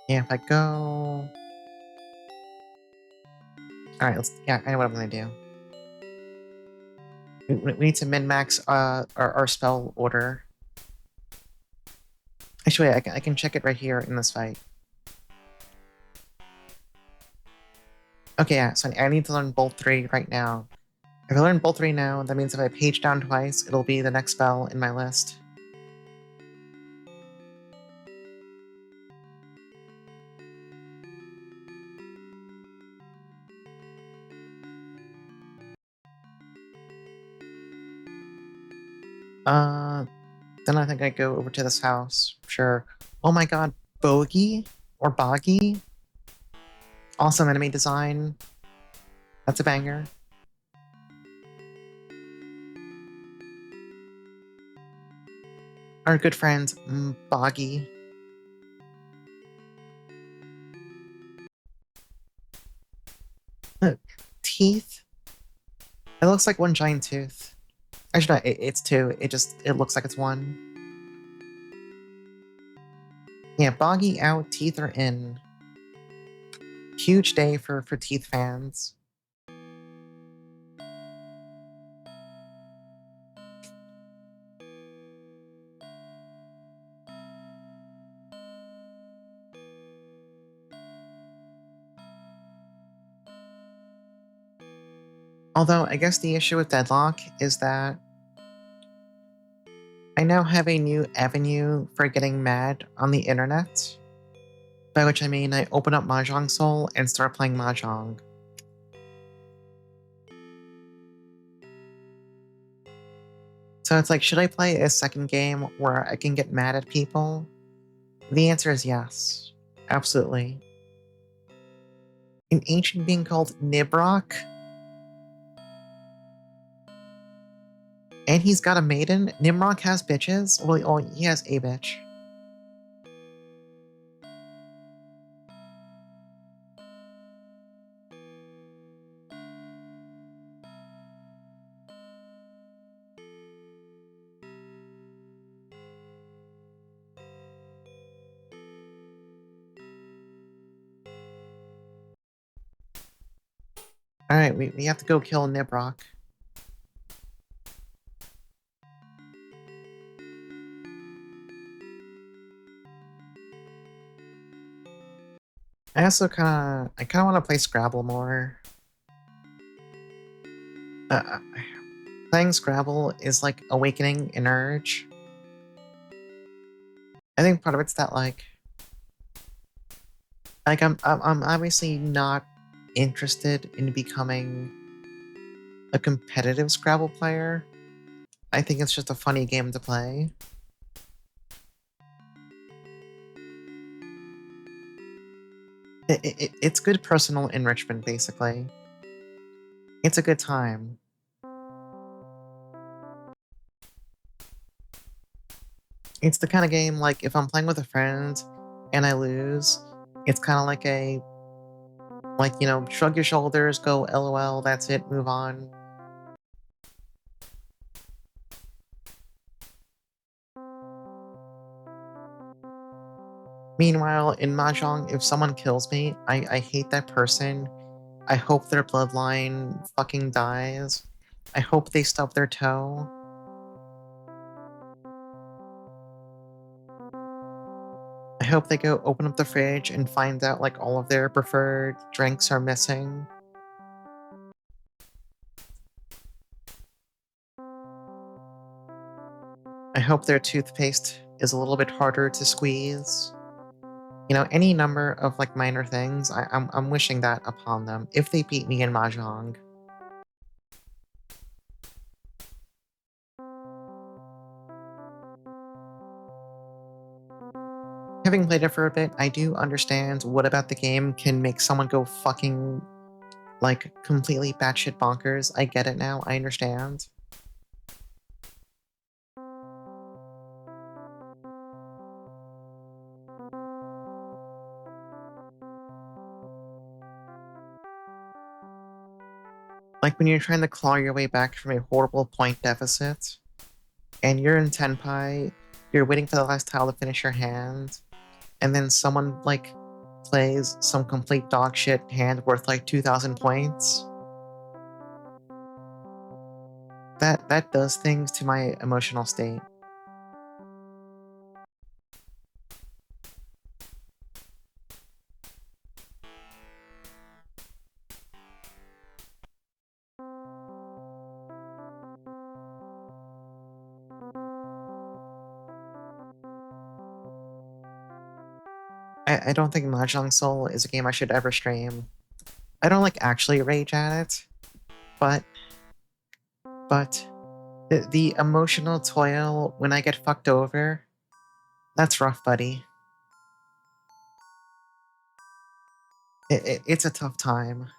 S1: Yeah, if I go... Alright, yeah, I know what I'm gonna do. We need to min-max our spell order. Actually, I can check it right here in this fight. Okay, yeah, so I need to learn Bolt 3 right now. If I learn Bolt 3 now, that means if I page down twice, it'll be the next spell in my list. Then I think I go over to this house. Sure. Oh my god, Bogey? Or Boggy? Awesome enemy design. That's a banger. Our good friend, Boggy. Teeth? It looks like one giant tooth. Actually, no, it's two. It looks like it's one. Yeah, Boggy out, teeth are in. Huge day for teeth fans. Although, I guess the issue with Deadlock is that I now have a new avenue for getting mad on the internet. By which I mean I open up Mahjong Soul and start playing Mahjong. So it's like, should I play a second game where I can get mad at people? The answer is yes. Absolutely. An ancient being called Nibrock? And he's got a maiden? Nimrock has bitches? Well, oh, he has a bitch. Alright, we have to go kill Nibrock. I also kinda wanna play Scrabble more. Playing Scrabble is like awakening an urge. I think part of it's that like I'm obviously not interested in becoming a competitive Scrabble player. I think it's just a funny game to play. It's good personal enrichment, basically. It's a good time. It's the kind of game, like, if I'm playing with a friend and I lose, it's kind of like a, like, you know, shrug your shoulders, go LOL, that's it, move on. Meanwhile, in Mahjong, if someone kills me, I hate that person. I hope their bloodline fucking dies. I hope they stub their toe. I hope they go open up the fridge and find out like all of their preferred drinks are missing. I hope their toothpaste is a little bit harder to squeeze. You know, any number of like minor things, I'm wishing that upon them if they beat me in Mahjong. Having played it for a bit, I do understand what about the game can make someone go fucking, like, completely batshit bonkers. I get it now, I understand. Like when you're trying to claw your way back from a horrible point deficit, and you're in Tenpai, you're waiting for the last tile to finish your hand, and then someone, like, plays some complete dog shit hand worth like 2,000 points. That does things to my emotional state. I don't think Mahjong Soul is a game I should ever stream. I don't like actually rage at it, but the emotional toil when I get fucked over, that's rough, buddy. It's a tough time.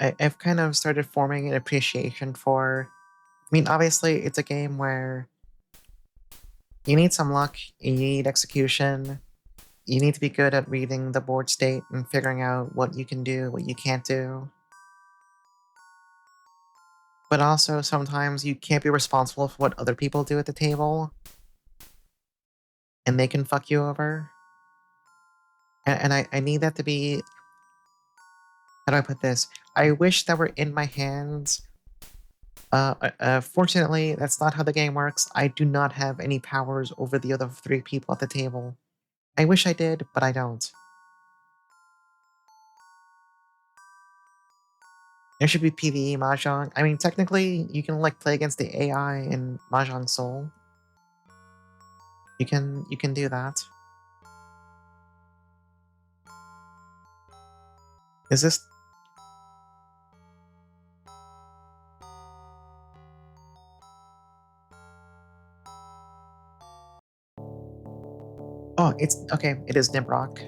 S1: I've kind of started forming an appreciation for. I mean, obviously, it's a game where you need some luck, you need execution, you need to be good at reading the board state and figuring out what you can do, what you can't do. But also, sometimes you can't be responsible for what other people do at the table, and they can fuck you over. And I need that to be. How do I put this? I wish that were in my hands. Fortunately, that's not how the game works. I do not have any powers over the other three people at the table. I wish I did, but I don't. There should be PvE Mahjong. I mean, technically, you can like play against the AI in Mahjong Soul. You can do that. Is this? Oh, it's okay. It is Nibrock.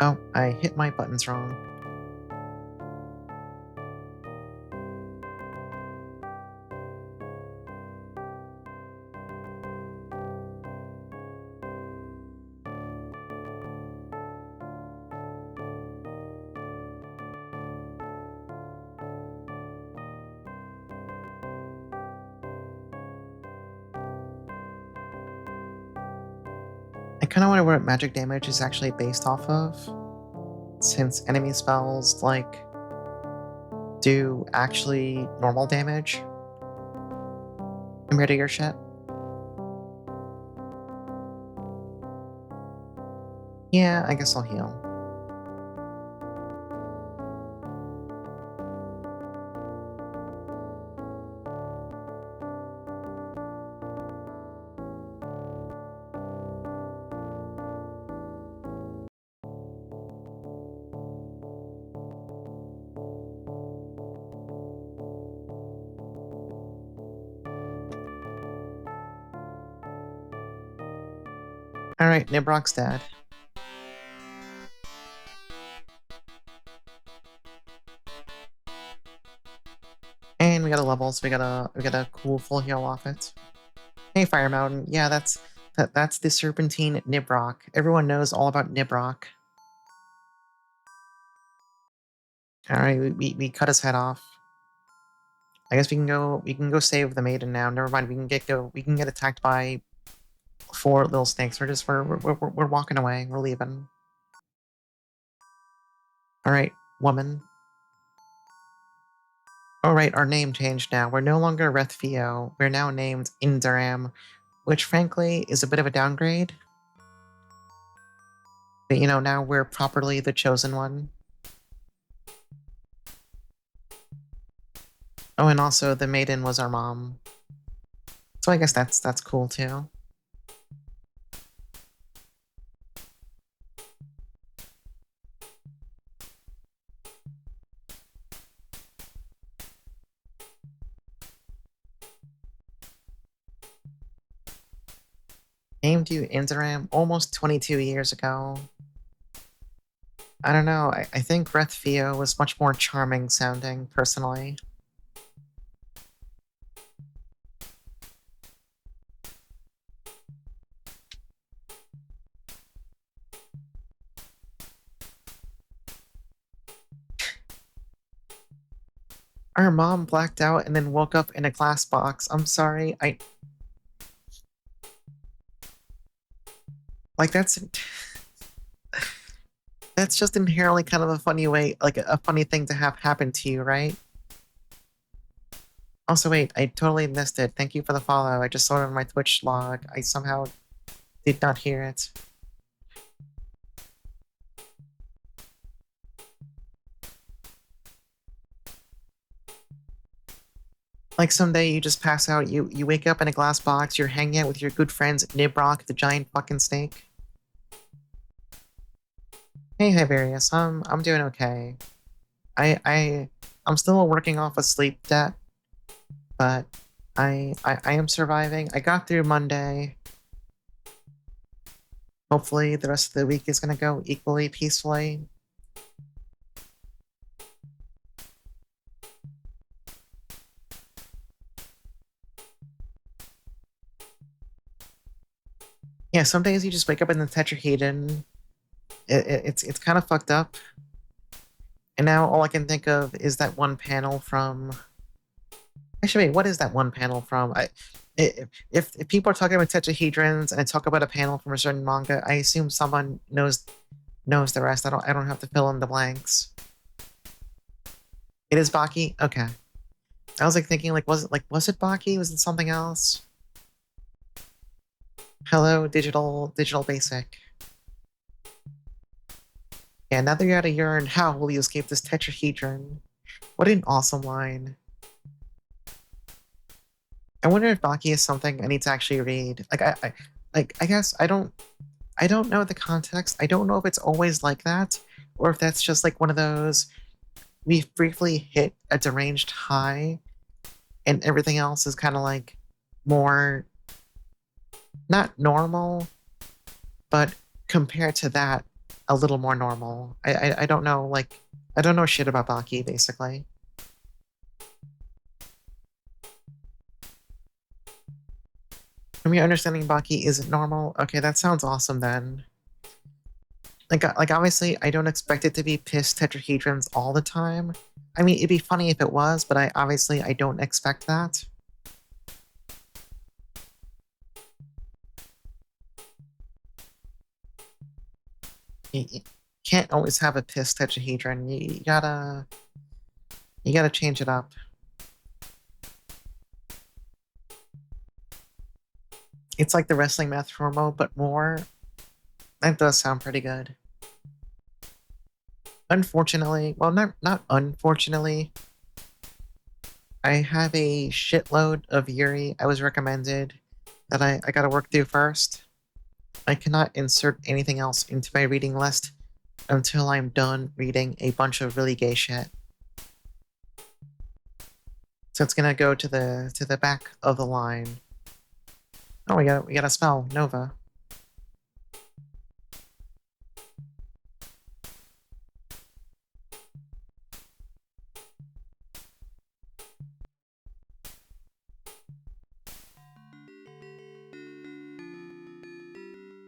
S1: Oh, I hit my buttons wrong. I kind of wonder what magic damage is actually based off of, since enemy spells like do actually normal damage compared to your shit. Yeah, I guess I'll heal. Alright, Nibrock's dead. And we got a level, so we got a cool full heal off it. Hey, Fire Mountain. Yeah, that's the Serpentine Nibrock. Everyone knows all about Nibrock. Alright, we cut his head off. I guess we can go save the maiden now. Never mind, we can get attacked by 4 little snakes. We're walking away. We're leaving. Alright, woman. Alright, our name changed now. We're no longer Rethfio. We're now named Indaram, which frankly is a bit of a downgrade. But now we're properly the chosen one. Oh, and also the maiden was our mom. So I guess that's cool too. Named you Indaram almost 22 years ago. I don't know, I think Rethfio was much more charming sounding, personally. Our mom blacked out and then woke up in a glass box. I'm sorry, like that's just inherently kind of a funny way, like a funny thing to have happen to you, right? Also, wait, I totally missed it. Thank you for the follow. I just saw it on my Twitch log. I somehow did not hear it. Like someday you just pass out, you wake up in a glass box, you're hanging out with your good friends Nibrock, the giant fucking snake. Hey Hiberius, I'm doing okay. I'm still working off a sleep debt, but I am surviving. I got through Monday. Hopefully the rest of the week is gonna go equally peacefully. Yeah, some days you just wake up in the tetrahedron. It's kind of fucked up. And now all I can think of is that one panel from. Actually, wait, what is that one panel from? If people are talking about tetrahedrons and I talk about a panel from a certain manga, I assume someone knows the rest. I don't have to fill in the blanks. It is Baki? Okay. I was like thinking was it Baki? Was it something else? Hello, digital basic. Yeah, now that you're out of urine, how will you escape this tetrahedron? What an awesome line. I wonder if Baki is something I need to actually read. I guess I don't know the context. I don't know if it's always like that, or if that's just like one of those we've briefly hit a deranged high and everything else is kind of like more not normal, but compared to that, a little more normal. I don't know, like I don't know shit about Baki basically. From your understanding, Baki isn't normal. Okay, that sounds awesome then. Like obviously, I don't expect it to be piss tetrahedrons all the time. I mean, it'd be funny if it was, but I don't expect that. You can't always have a piss tetrahedron. You gotta change it up. It's like the wrestling math promo, but more. That does sound pretty good. Unfortunately, well, not unfortunately, I have a shitload of Yuri I was recommended that I gotta work through first. I cannot insert anything else into my reading list until I'm done reading a bunch of really gay shit. So it's gonna go to the back of the line. Oh, we got a spell, Nova.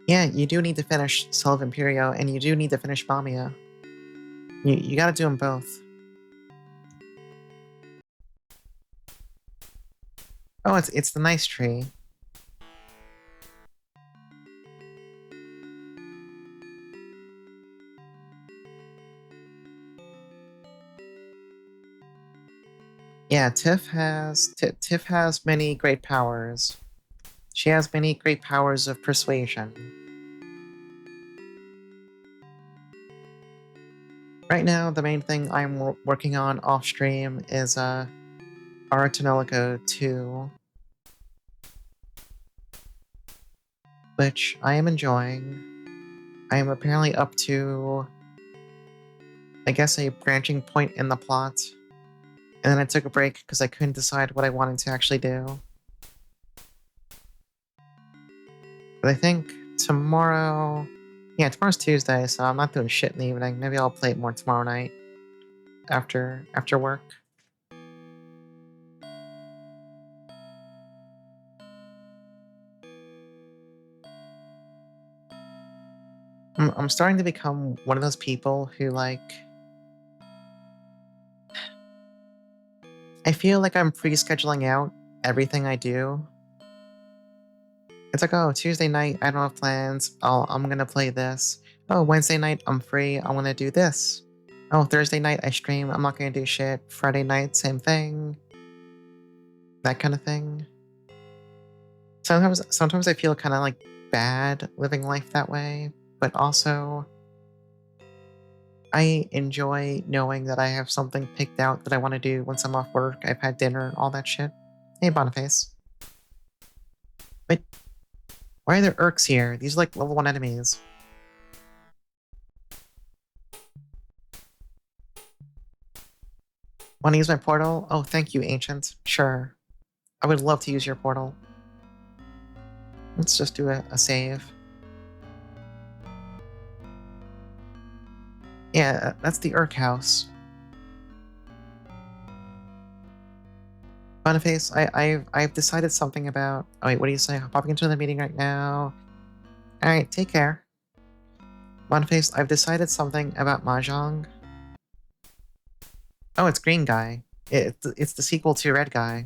S1: Yeah, you do need to finish Soul of Imperio, and you do need to finish Bamia. You gotta do them both. Oh, it's the nice tree. Yeah, Tiff has many great powers. She has many great powers of persuasion. Right now, the main thing I'm working on off stream is Aratonelico 2, which I am enjoying. I am apparently up to, I guess, a branching point in the plot. And then I took a break because I couldn't decide what I wanted to actually do. But I think tomorrow... Yeah, tomorrow's Tuesday, so I'm not doing shit in the evening. Maybe I'll play it more tomorrow night after work. I'm starting to become one of those people who, like... I feel like I'm pre-scheduling out everything I do. It's like, oh, Tuesday night, I don't have plans. I'm gonna play this. Oh, Wednesday night, I'm free. I want to do this. Oh, Thursday night, I stream. I'm not gonna do shit. Friday night, same thing. That kind of thing. Sometimes I feel kind of like bad living life that way, but also I enjoy knowing that I have something picked out that I want to do once I'm off work. I've had dinner, all that shit. Hey, Boniface. Wait, why are there Urks here? These are like level 1 enemies. Want to use my portal? Oh, thank you, Ancient. Sure. I would love to use your portal. Let's just do a save. Yeah, that's the Urk house. Boniface, I've decided something about... Oh, wait, what do you say? I'm popping into the meeting right now. Alright, take care. Boniface, I've decided something about Mahjong. Oh, it's Green Guy. It's the sequel to Red Guy.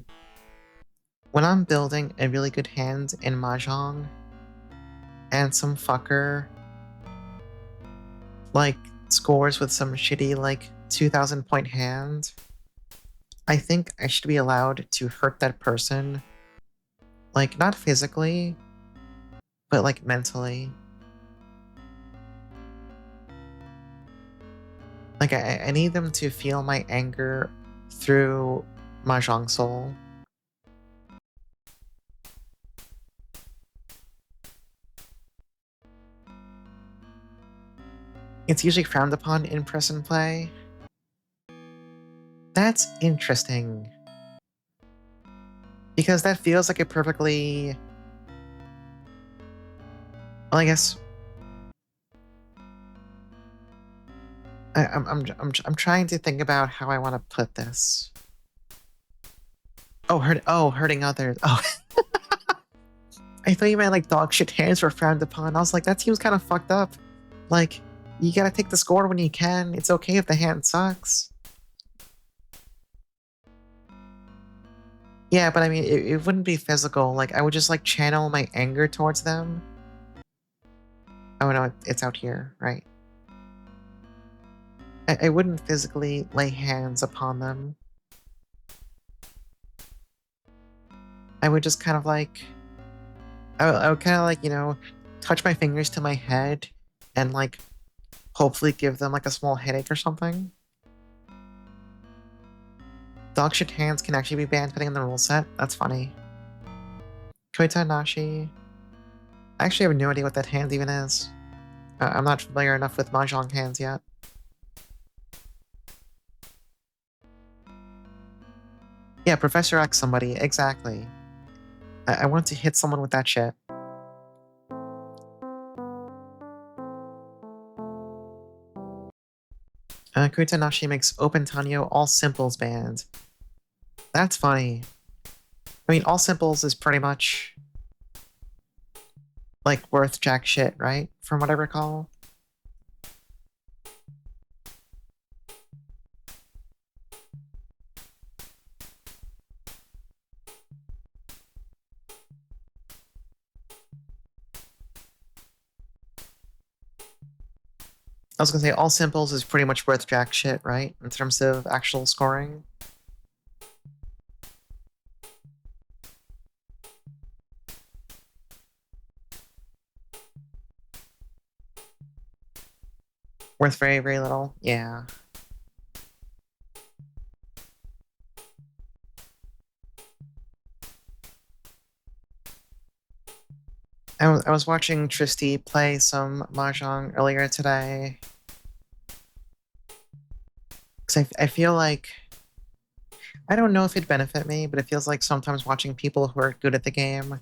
S1: When I'm building a really good hand in Mahjong, and some fucker, like, scores with some shitty, like, 2,000 point hand, I think I should be allowed to hurt that person. Like, not physically, but, like, mentally. Like, I need them to feel my anger through Mahjong Soul. It's usually frowned upon in person play. That's interesting. Because that feels like a perfectly... Well, I guess... I'm trying to think about how I want to put this. Oh, hurting others. Oh. I thought you meant like dog shit hands were frowned upon. I was like, that seems kind of fucked up. Like, you gotta take the score when you can. It's okay if the hand sucks. Yeah, but I mean, it wouldn't be physical. Like, I would just like channel my anger towards them. Oh no, it's out here, right? I wouldn't physically lay hands upon them. I would just kind of like... I would kind of like, you know, touch my fingers to my head and like hopefully give them like a small headache or something. Dog shit hands can actually be banned depending on the rule set. That's funny. Koita Nashi. I actually have no idea what that hand even is. I'm not familiar enough with Mahjong hands yet. Yeah, Professor X somebody, exactly. I want to hit someone with that shit. Koita Nashi makes Open Tanyo all simples banned. That's funny. I mean, all simples is pretty much like worth jack shit, right? From what I recall. I was gonna say all simples is pretty much worth jack shit, right? In terms of actual scoring. Worth very, very little. Yeah. I was watching Tristy play some Mahjong earlier today. Because I feel like... I don't know if it'd benefit me, but it feels like sometimes watching people who are good at the game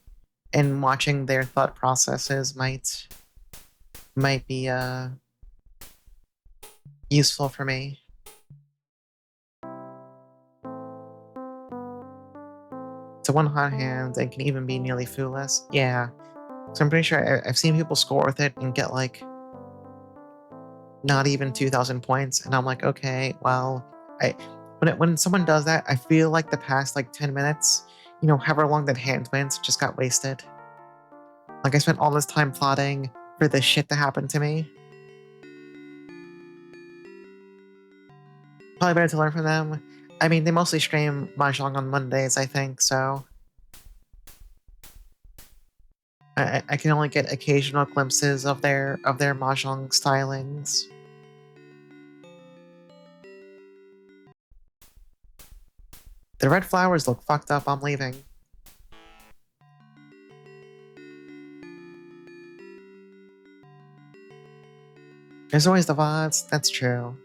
S1: and watching their thought processes might be useful for me. It's a one hot hand and can even be nearly fooless. Yeah. So I'm pretty sure I've seen people score with it and get like not even 2,000 points, and I'm like, okay, well, when someone does that, I feel like the past like 10 minutes, you know, however long that hand went, just got wasted. Like I spent all this time plotting for this shit to happen to me. Probably better to learn from them. I mean, they mostly stream Mahjong on Mondays, I think, so I can only get occasional glimpses of their Mahjong stylings. The red flowers look fucked up. I'm leaving. There's always the VODs. That's true.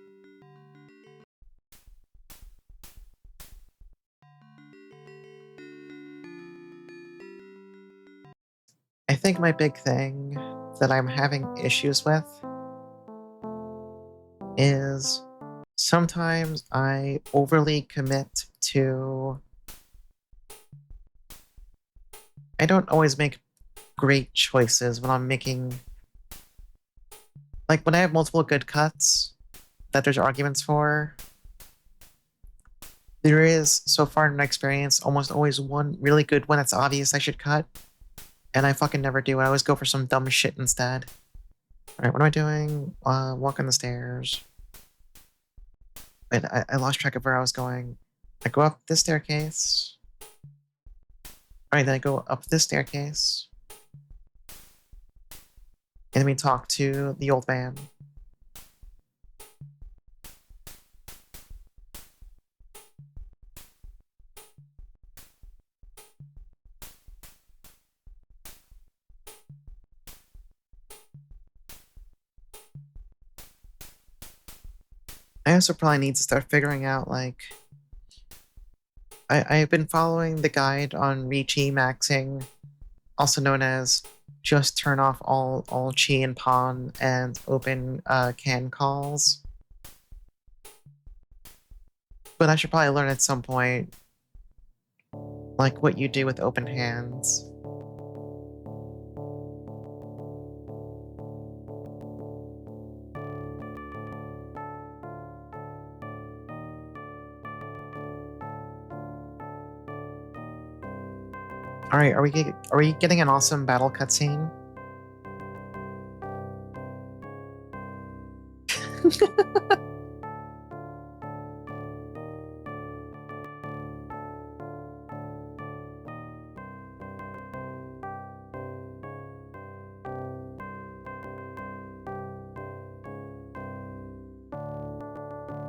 S1: I think my big thing that I'm having issues with is sometimes I overly commit to... I don't always make great choices when I'm making... Like, when I have multiple good cuts that there's arguments for, there is, so far in my experience, almost always one really good one that's obvious I should cut, and I fucking never do. I always go for some dumb shit instead. Alright, what am I doing? Walking the stairs. Wait, I lost track of where I was going. I go up this staircase. Alright, then I go up this staircase. And then we talk to the old man. I also probably need to start figuring out, like... I've been following the guide on Rechi maxing, also known as just turn off all chi and pawn and open can calls. But I should probably learn at some point, like, what you do with open hands. Alright, are we getting an awesome battle cutscene?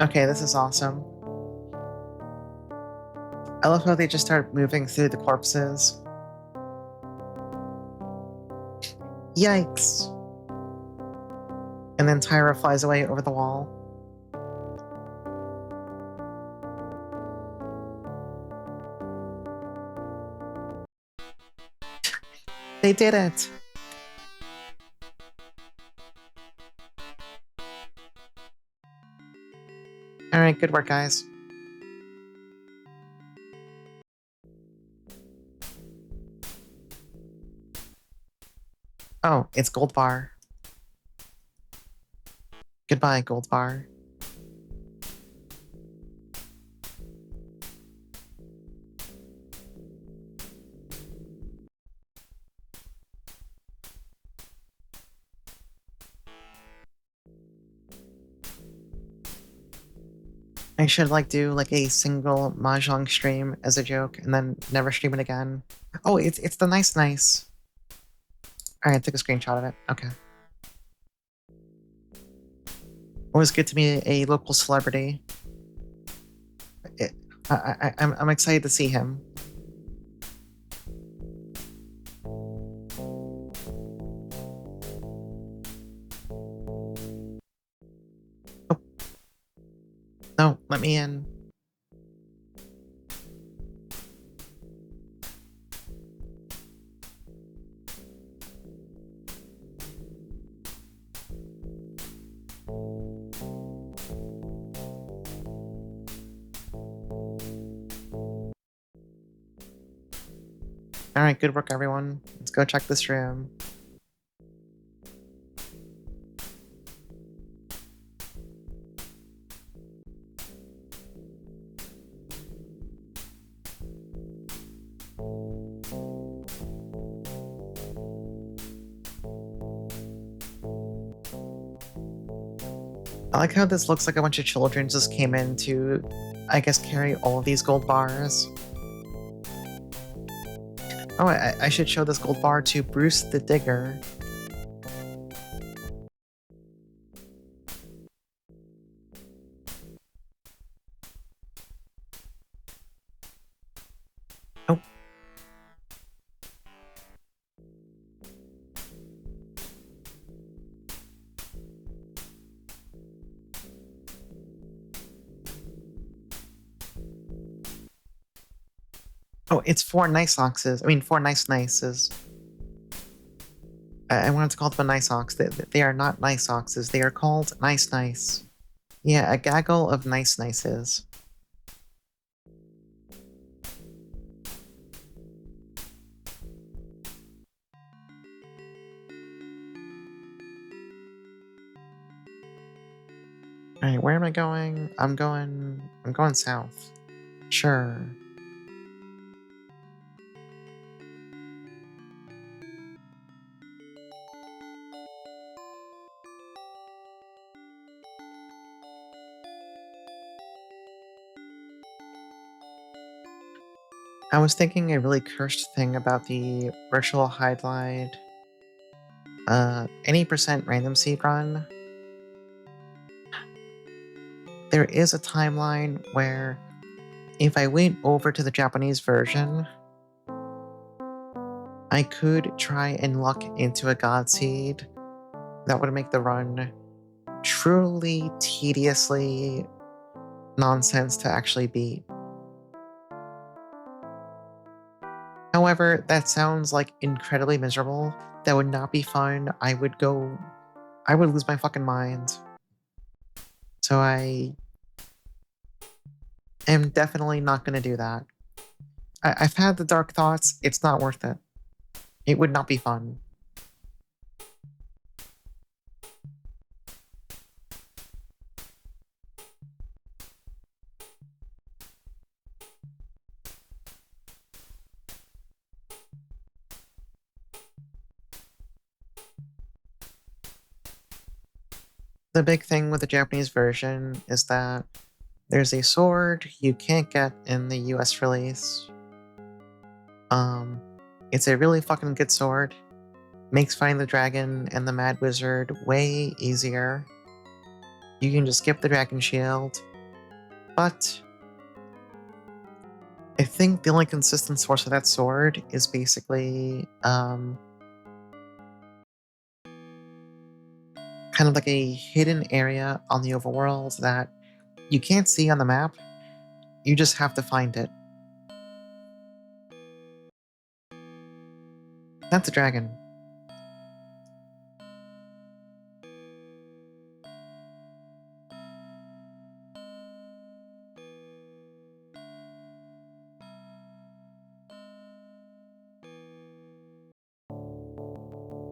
S1: Okay, this is awesome. I love how they just start moving through the corpses. Yikes! And then Tyra flies away over the wall. They did it! Alright, good work, guys. Oh, it's Gold Bar. Goodbye, Gold Bar. I should like do like a single mahjong stream as a joke and then never stream it again. Oh, it's the nice. Alright, I took a screenshot of it. Okay. Always good to meet a local celebrity. I'm excited to see him. Oh. No, let me in. Alright, good work, everyone. Let's go check this room. I like how this looks like a bunch of children just came in to, I guess, carry all of these gold bars. Oh, I should show this gold bar to Bruce the Digger. Oh, it's 4 nice oxes. I mean, 4 nices. I wanted to call them a nice ox. They are not nice oxes. They are called nice. Yeah, a gaggle of nices. Alright, where am I going? I'm going south. Sure. I was thinking a really cursed thing about the virtual highlight any percent random seed run. There is a timeline where if I went over to the Japanese version, I could try and luck into a god seed that would make the run truly tediously nonsense to actually beat. However, that sounds like incredibly miserable. That would not be fun. I would lose my fucking mind. So I am definitely not going to do that. I've had the dark thoughts. It's not worth it. It would not be fun. The big thing with the Japanese version is that there's a sword you can't get in the US release. It's a really fucking good sword. Makes fighting the dragon and the mad wizard way easier. You can just skip the dragon shield. But I think the only consistent source of that sword is basically kind of like a hidden area on the overworld that you can't see on the map. You just have to find it. That's a dragon.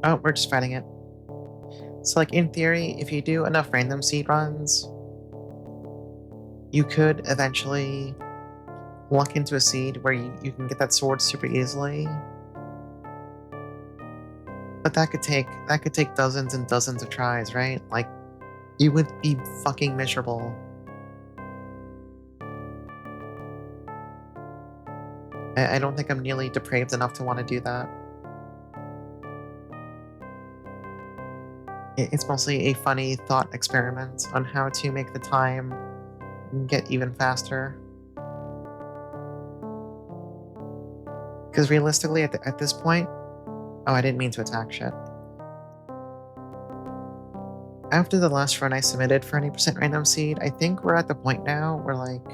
S1: Oh, we're just fighting it. So, like, in theory, if you do enough random seed runs, you could eventually luck into a seed where you can get that sword super easily. But that could take dozens and dozens of tries, right? Like, you would be fucking miserable. I don't think I'm nearly depraved enough to want to do that. It's mostly a funny thought experiment on how to make the time get even faster. Because realistically, at this point... Oh, I didn't mean to attack shit. After the last run I submitted for 90% random seed, I think we're at the point now where, like...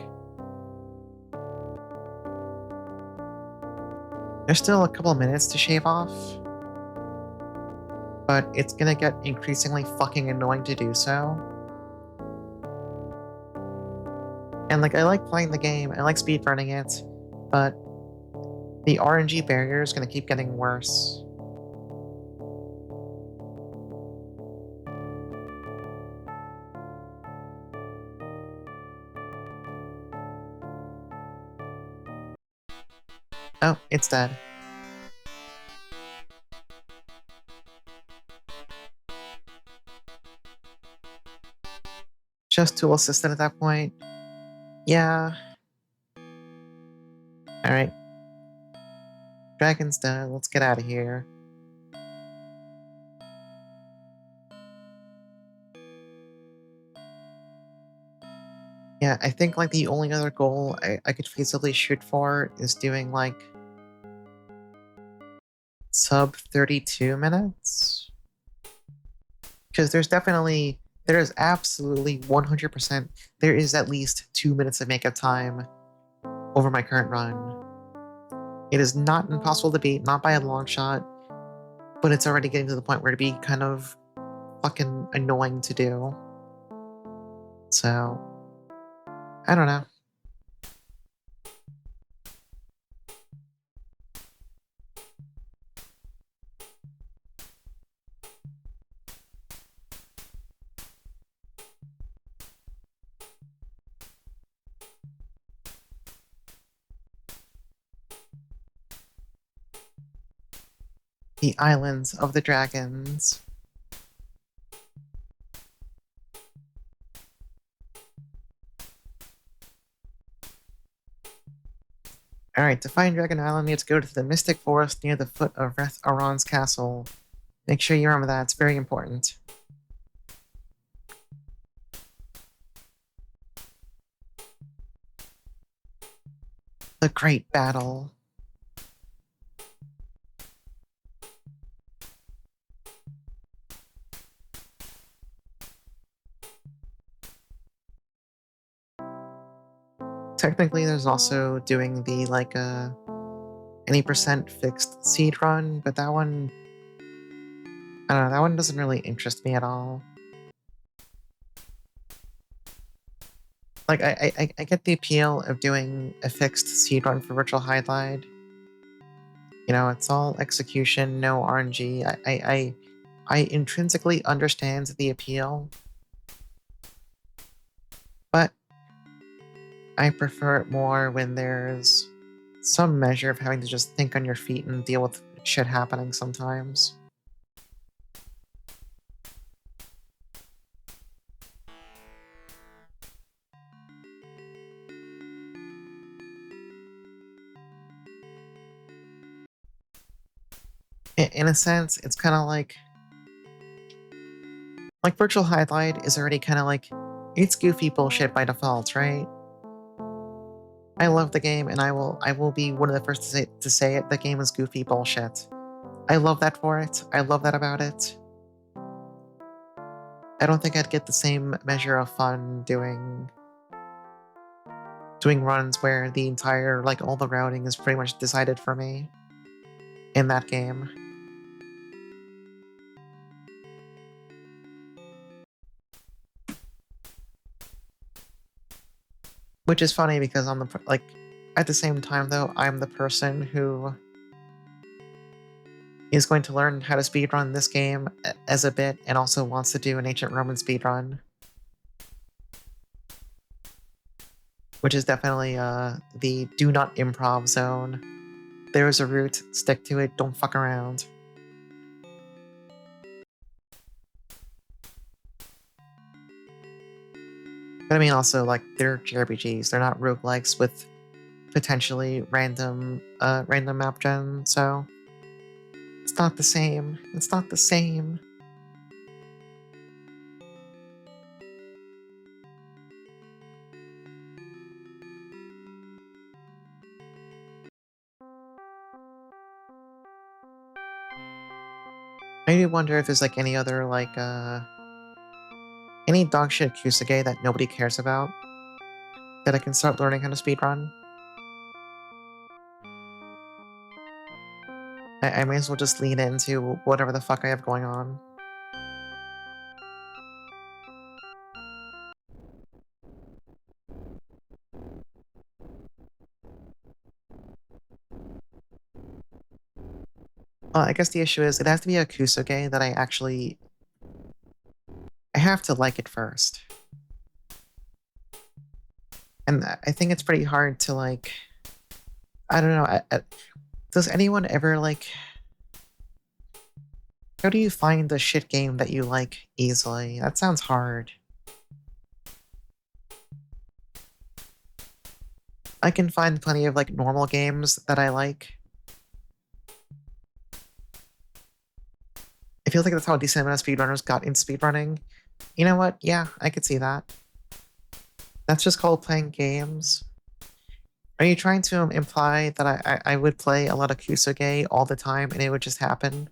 S1: There's still a couple of minutes to shave off. But it's gonna get increasingly fucking annoying to do so. And, like, I like playing the game, I like speedrunning it, but the RNG barrier is gonna keep getting worse. Oh, it's dead. Just tool assistant at that point. Yeah. Alright. Dragon's dead. Let's get out of here. Yeah, I think, like, the only other goal I could feasibly shoot for is doing, like, sub 32 minutes? Because there is absolutely 100%, there is at least 2 minutes of makeup time over my current run. It is not impossible to beat, not by a long shot, but it's already getting to the point where it'd be kind of fucking annoying to do. So, I don't know. The Islands of the Dragons. Alright, to find Dragon Island, you have to go to the Mystic Forest near the foot of Reth Aron's castle. Make sure you remember that, it's very important. The Great Battle. Technically, there's also doing the, like, any percent fixed seed run, but that one... I don't know, that one doesn't really interest me at all. Like, I get the appeal of doing a fixed seed run for Virtual Highlight. You know, it's all execution, no RNG. I intrinsically understand the appeal, but I prefer it more when there's some measure of having to just think on your feet and deal with shit happening sometimes. In a sense, it's kind of like Virtual Highlight is already kind of like, it's goofy bullshit by default, right? I love the game, and I will be one of the first to say it. The game is goofy bullshit. I love that for it. I love that about it. I don't think I'd get the same measure of fun doing runs where the entire, like, all the routing is pretty much decided for me in that game. Which is funny because I'm the, like, at the same time though, I'm the person who is going to learn how to speedrun this game as a bit and also wants to do an Ancient Roman speedrun. Which is definitely the do not improv zone. There is a route, stick to it, don't fuck around. But I mean also, like, they're JRPGs, they're not roguelikes with potentially random map gen, so it's not the same. It's not the same. I do wonder if there's, like, any other, like, any dogshit Kusage that nobody cares about that I can start learning how to speedrun. I may as well just lean into whatever the fuck I have going on. Well, I guess the issue is it has to be a Kusage that I have to like it first. And I think it's pretty hard to, like... I don't know. Does anyone ever, like... How do you find a shit game that you like easily? That sounds hard. I can find plenty of, like, normal games that I like. I feel like that's how a decent amount of speedrunners got into speedrunning. You know what? Yeah, I could see that. That's just called playing games. Are you trying to imply that I would play a lot of Kusage all the time and it would just happen?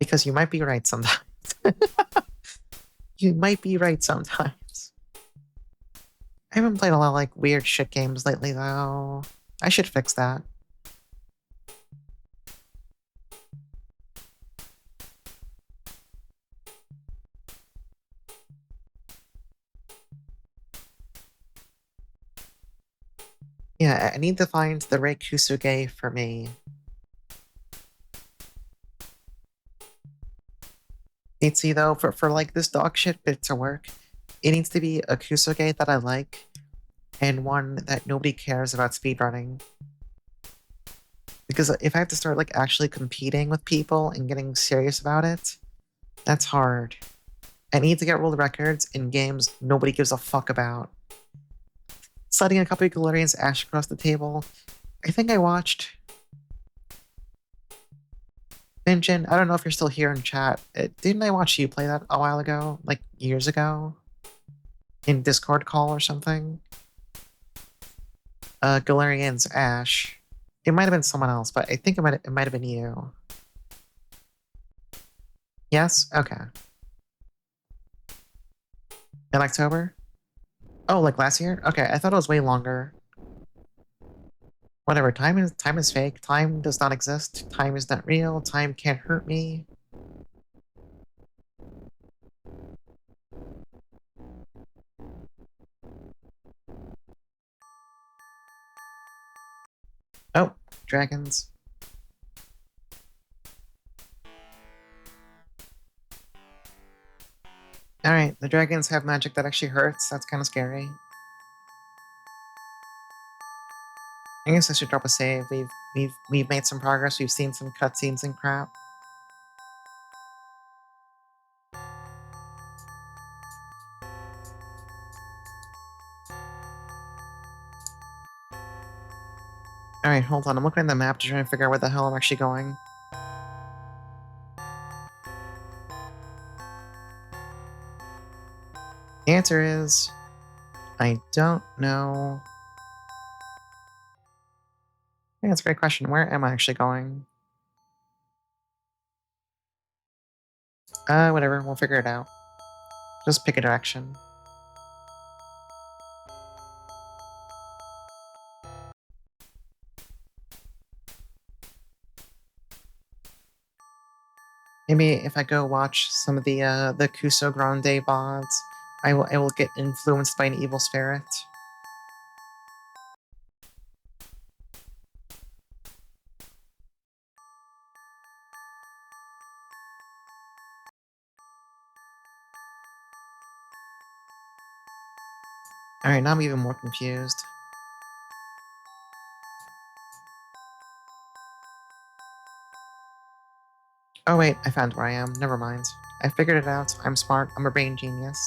S1: Because you might be right sometimes. You might be right sometimes. I haven't played a lot of, like, weird shit games lately, though. I should fix that. Yeah, I need to find the right Kusuge for me. See though, for like this dog shit bit to work, it needs to be a Kusuge that I like, and one that nobody cares about speedrunning. Because if I have to start like actually competing with people and getting serious about it, that's hard. I need to get world records in games nobody gives a fuck about. Sliding a couple of Galarians Ash across the table. I think I watched Benjin. I don't know if you're still here in chat. Didn't I watch you play that a while ago? Like years ago? In Discord call or something? Galarian's Ash. It might have been someone else, but I think it might have been you. Yes? Okay. In October? Oh, like last year? Okay, I thought it was way longer. Whatever, time is fake. Time does not exist. Time is not real. Time can't hurt me. Oh, dragons. Alright, the dragons have magic that actually hurts. That's kind of scary. I guess I should drop a save. We've made some progress. We've seen some cutscenes and crap. Alright, hold on. I'm looking at the map to try and figure out where the hell I'm actually going. The answer is I don't know. Yeah, that's a great question. Where am I actually going? Whatever. We'll figure it out. Just pick a direction. Maybe if I go watch some of the Kuso Grande VODs, I will get influenced by an evil spirit. Alright, now I'm even more confused. Oh wait, I found where I am. Never mind. I figured it out. I'm smart. I'm a brain genius.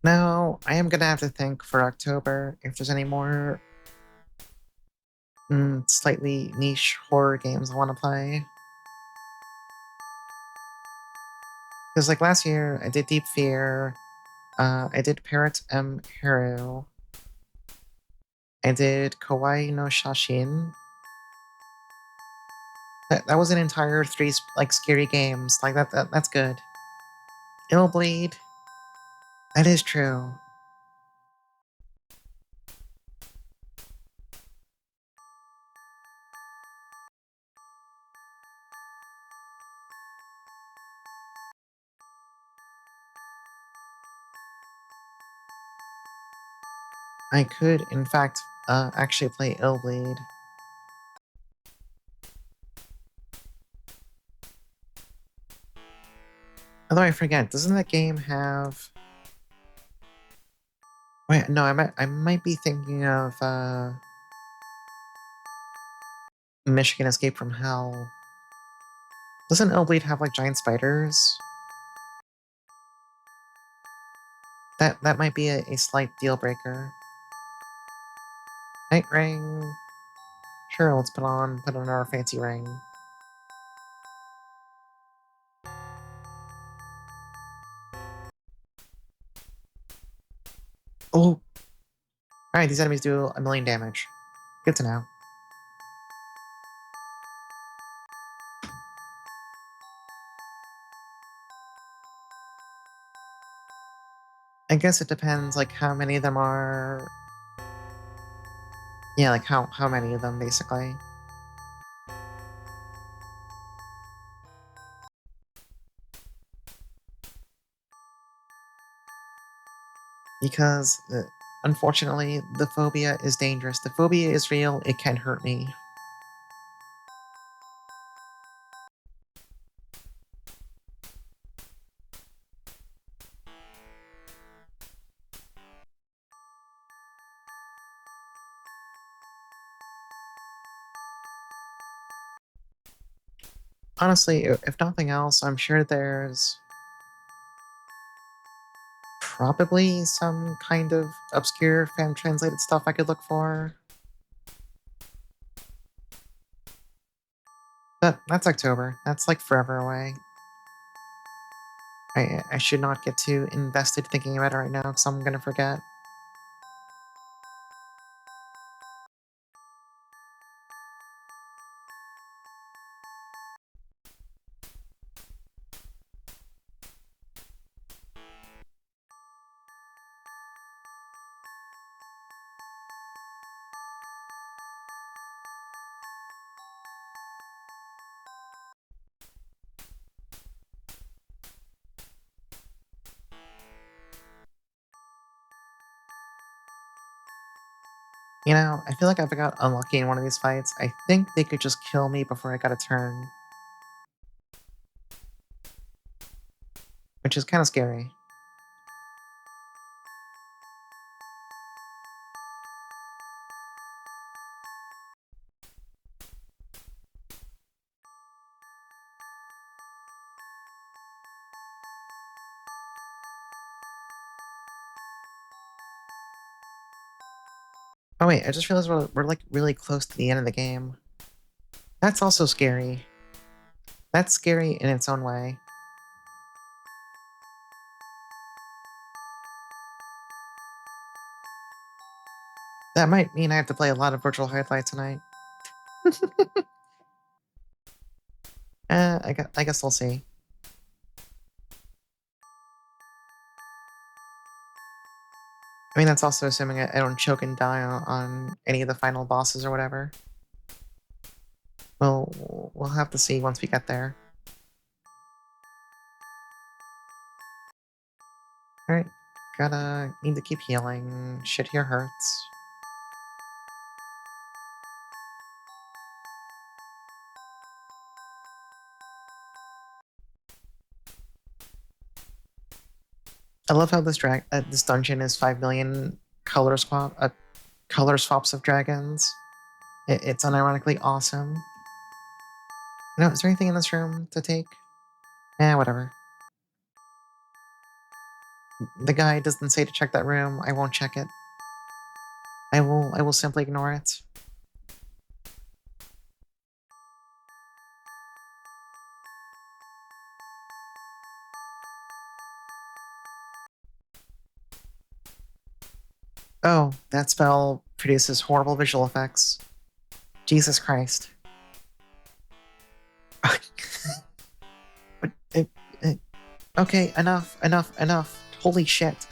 S1: Now, I am gonna have to think for October if there's any more slightly niche horror games I want to play. Because like last year, I did Deep Fear, I did Parrot M. Hero, I did Kawaii no Shashin. That was an entire 3 like scary games. Like that's good. Illbleed. That is true. I could, in fact, actually play Illbleed. Although I forget, doesn't that game have... Wait, no, I might be thinking of Michigan Escape from Hell. Doesn't Illbleed have like giant spiders? That might be a slight deal breaker. Night ring. Sure, let's put on our fancy ring. Oh! Alright, these enemies do 1,000,000 damage. Good to know. I guess it depends, like, how many of them are... Yeah, like, how many of them, basically. Because, unfortunately, the phobia is dangerous. The phobia is real, it can hurt me. Honestly, if nothing else, I'm sure there's probably some kind of obscure fan-translated stuff I could look for. But that's October. That's like forever away. I should not get too invested thinking about it right now because I'm gonna forget. You know, I feel like if I got unlucky in one of these fights, I think they could just kill me before I got a turn. Which is kind of scary. Oh wait, I just realized we're like really close to the end of the game. That's also scary. That's scary in its own way. That might mean I have to play a lot of Virtual Highlight tonight. I guess we'll see. I mean, that's also assuming I don't choke and die on any of the final bosses or whatever. We'll have to see once we get there. Alright, need to keep healing. Shit here hurts. I love how this dungeon is 5,000,000 color swaps of dragons. It's unironically awesome. You know, is there anything in this room to take? Whatever. The guy doesn't say to check that room. I won't check it. I will simply ignore it. Oh, that spell produces horrible visual effects. Jesus Christ. But, okay, enough. Holy shit.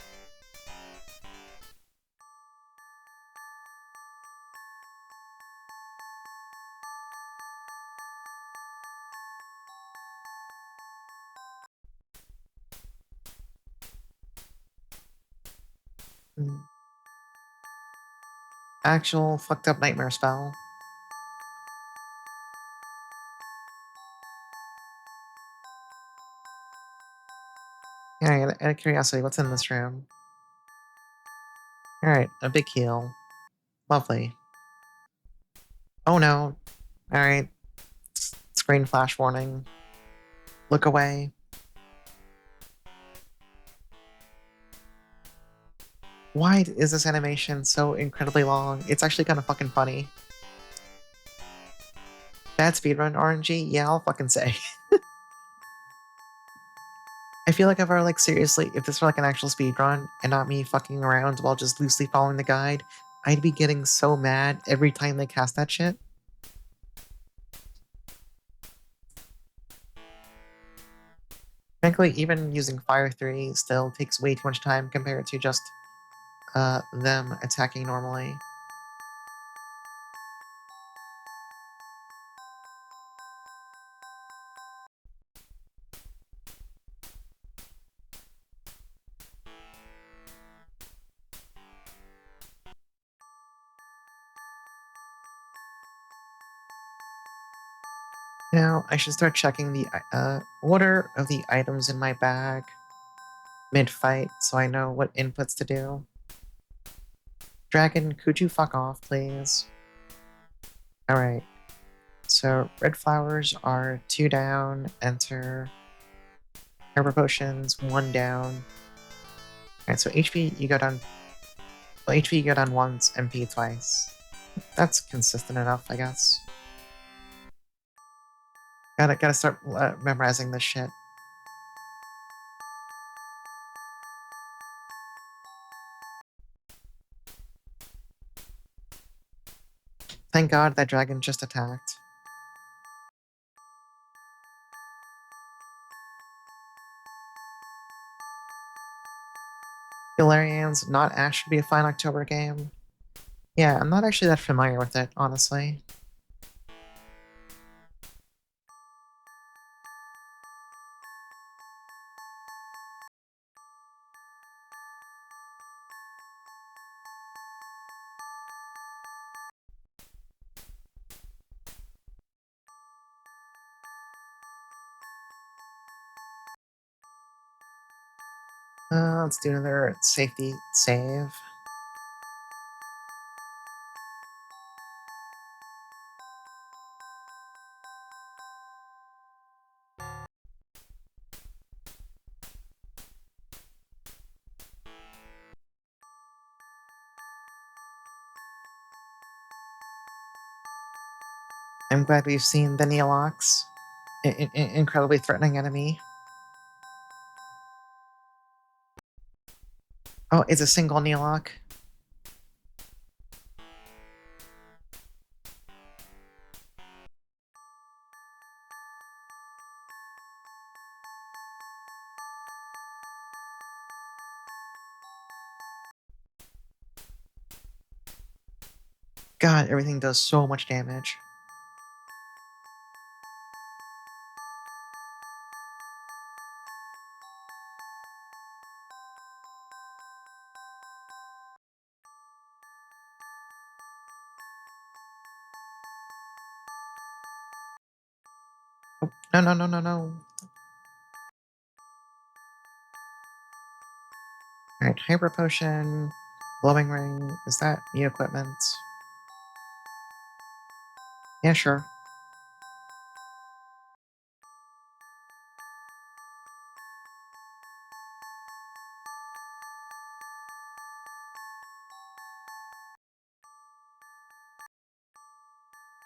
S1: Actual fucked up nightmare spell. Yeah, out of curiosity, what's in this room? Alright, a big heal. Lovely. Oh no. Alright. Screen flash warning. Look away. Why is this animation so incredibly long? It's actually kind of fucking funny. Bad speedrun RNG? Yeah, I'll fucking say. I feel like if I were like seriously, if this were like an actual speedrun and not me fucking around while just loosely following the guide, I'd be getting so mad every time they cast that shit. Frankly, even using Fire 3 still takes way too much time compared to just them attacking normally. Now, I should start checking the order of the items in my bag mid-fight so I know what inputs to do. Dragon, could you fuck off, please? Alright. So, red flowers are 2 down, enter. Hyper potions, 1 down. Alright, so HP you go down. Well, HP you go down once, MP twice. That's consistent enough, I guess. Gotta start memorizing this shit. Thank God that dragon just attacked. Galarians, not Ash should be a fine October game. Yeah, I'm not actually that familiar with it, honestly. Let's do another safety save. I'm glad we've seen the Neolox. Incredibly threatening enemy. Oh, it's a single Neoloc. God, everything does so much damage. Oh, no, no, no, no, no. Alright, Hyper Potion, Glowing Ring. Is that new equipment? Yeah, sure.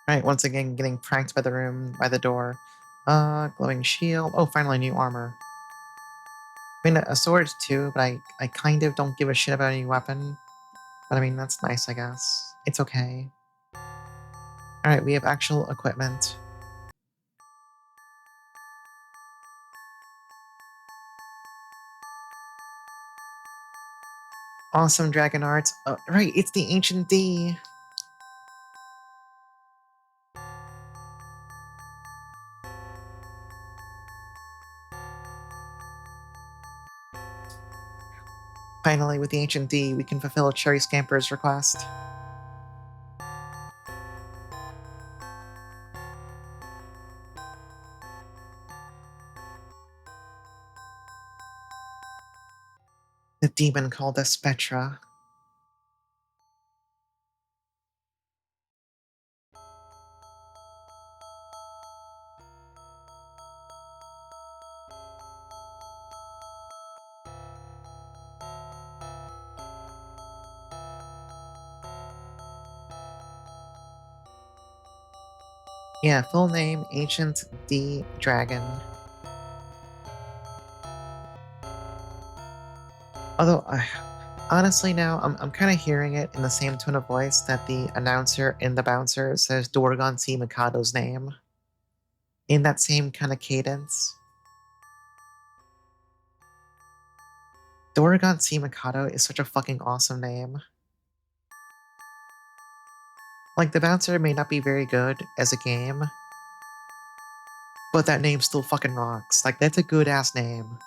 S1: Alright, once again, getting pranked by the room, by the door. Glowing Shield. Oh, finally, new armor. I mean, a sword too, but I kind of don't give a shit about any weapon. But I mean, that's nice, I guess. It's okay. Alright, we have actual equipment. Awesome Dragon Art. Right, it's the Ancient D. Finally, with the Ancient D, we can fulfill Cherry Scamper's request. The demon called Aspetra. Yeah, full name, Ancient D Dragon. Although, honestly now, I'm kind of hearing it in the same tone of voice that the announcer in The Bouncer says Dorgon C. Mikado's name. In that same kind of cadence. Dorgon C. Mikado is such a fucking awesome name. Like, The Bouncer may not be very good as a game, but that name still fucking rocks. Like, that's a good-ass name.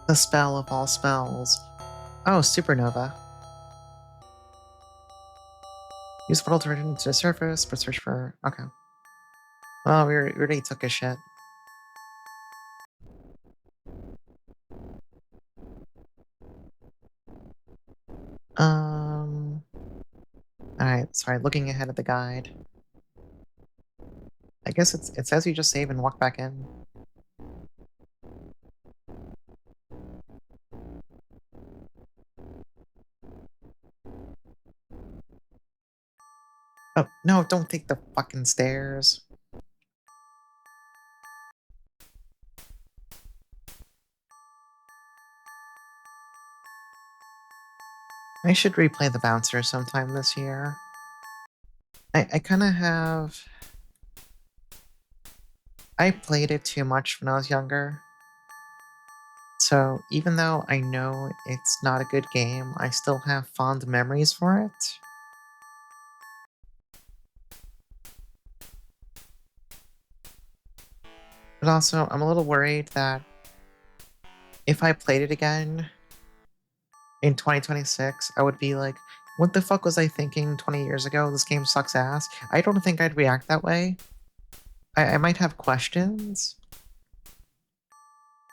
S1: The spell of all spells. Oh, Supernova. Use portal to return to the surface, but search for... Okay. Well, we already took a shit. Alright, sorry, looking ahead at the guide. I guess it says you just save and walk back in. Oh, no, don't take the fucking stairs. I should replay The Bouncer sometime this year. I kind of have... I played it too much when I was younger. So even though I know it's not a good game, I still have fond memories for it. But also, I'm a little worried that if I played it again in 2026, I would be like, what the fuck was I thinking 20 years ago? This game sucks ass. I don't think I'd react that way. I might have questions.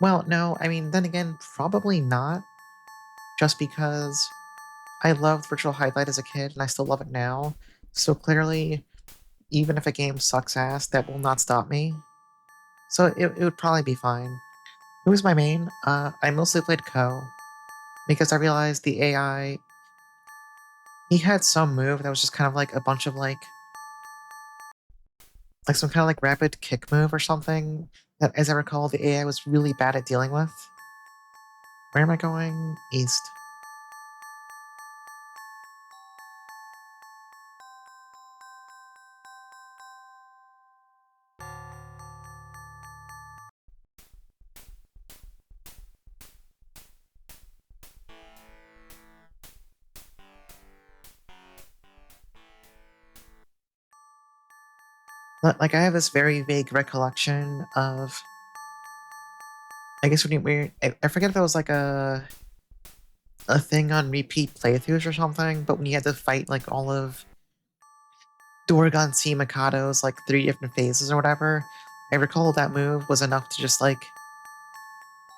S1: Well, no, I mean, then again, probably not. Just because I loved Virtual Highlight as a kid and I still love it now. So clearly, even if a game sucks ass, that will not stop me. So it would probably be fine. Who was my main? I mostly played Ko. Because I realized the AI... He had some move that was just kind of like a bunch of like some kind of like rapid kick move or something that, as I recall, the AI was really bad at dealing with. Where am I going? East. Like, I have this very vague recollection of... I guess when you... I forget if it was like a thing on repeat playthroughs or something, but when you had to fight like all of Dorgon C. Mikado's like 3 different phases or whatever, I recall that move was enough to just like...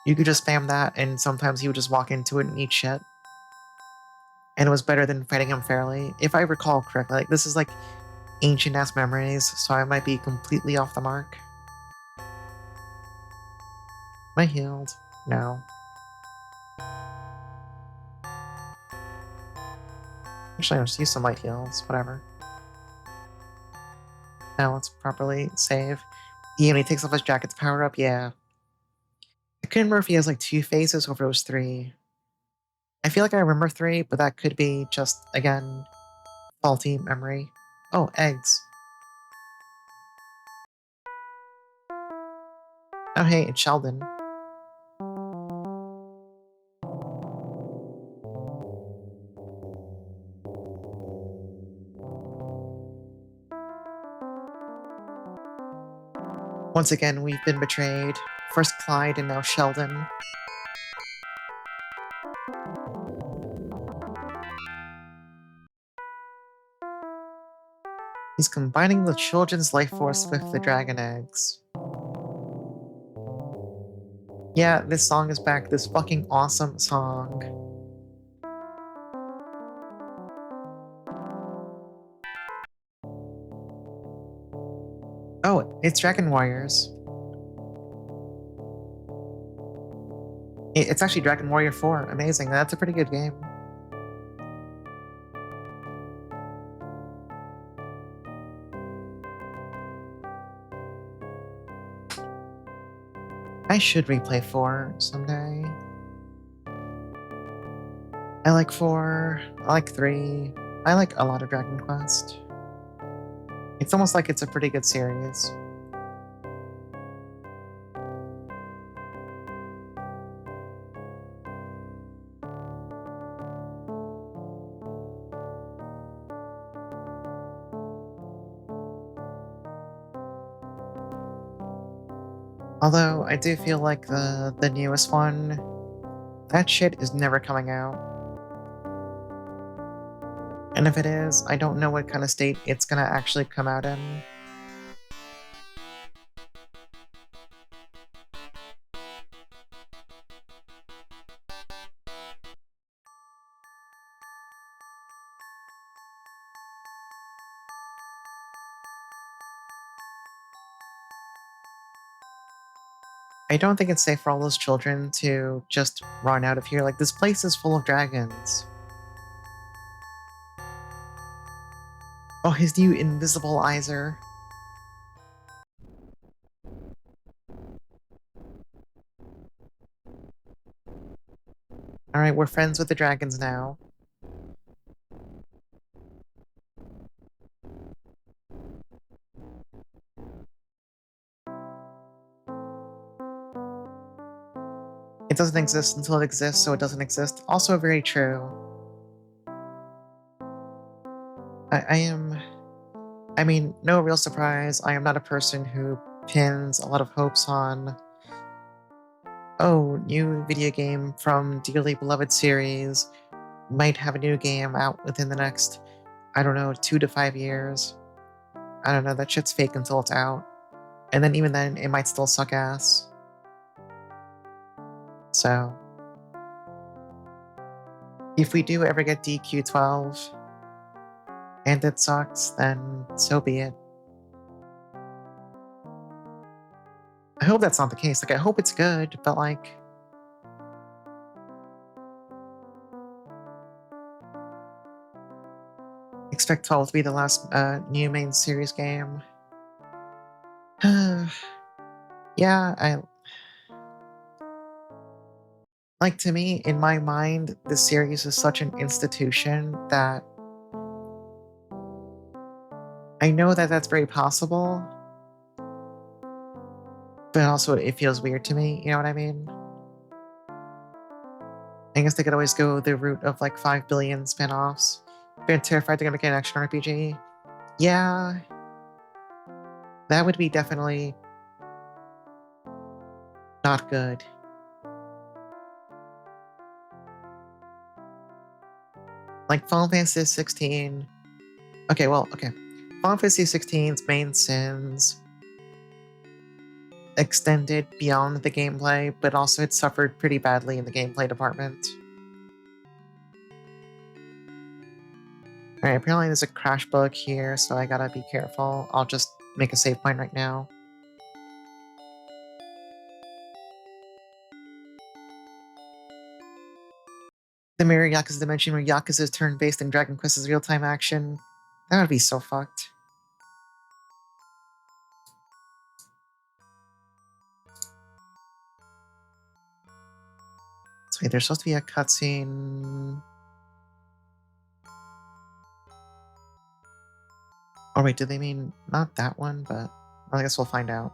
S1: You could just spam that, and sometimes he would just walk into it and eat shit. And it was better than fighting him fairly. If I recall correctly, like, this is like ancient-ass memories, so I might be completely off the mark. Am I healed? No. Actually, I'll just use some light heals, whatever. Now let's properly save. Yeah, when he takes off his jacket to power up, yeah. I couldn't remember if he has like 2 phases or if it was 3. I feel like I remember 3, but that could be just, again, faulty memory. Oh, eggs. Oh, hey, it's Sheldon. Once again, we've been betrayed. First Clyde and now Sheldon. He's combining the children's life force with the dragon eggs. Yeah, this song is back. This fucking awesome song. Oh, it's Dragon Warriors. It's actually Dragon Warrior 4. Amazing. That's a pretty good game. I should replay 4 someday. I like 4. I like 3. I like a lot of Dragon Quest. It's almost like it's a pretty good series. Although, I do feel like the newest one, that shit is never coming out. And if it is, I don't know what kind of state it's gonna actually come out in. I don't think it's safe for all those children to just run out of here. Like, this place is full of dragons. Oh, his new invisibilizer. Alright, we're friends with the dragons now. It doesn't exist until it exists, so it doesn't exist. Also very true. I mean, no real surprise, I am not a person who pins a lot of hopes on, oh, new video game from dearly beloved series, might have a new game out within the next, I don't know, 2 to 5 years. I don't know, that shit's fake until it's out. And then even then, it might still suck ass. So, if we do ever get DQ12, and it sucks, then so be it. I hope that's not the case. Like, I hope it's good, but like... expect 12 to be the last new main series game. Yeah, like, to me, in my mind, this series is such an institution that I know that that's very possible, but also it feels weird to me, you know what I mean? I guess they could always go the route of like 5 billion spin-offs. Been terrified they're gonna get an action RPG. Yeah, that would be definitely not good. Like Final Fantasy 16. Okay, well, okay. Final Fantasy 16's main sins extended beyond the gameplay, but also it suffered pretty badly in the gameplay department. Alright, apparently there's a crash bug here, so I gotta be careful. I'll just make a save point right now. The Mirror Yakuza Dimension where Yakuza is turn-based and Dragon Quest is real-time action. That would be so fucked. So wait, there's supposed to be a cutscene... Oh wait, do they mean not that one, but I guess we'll find out.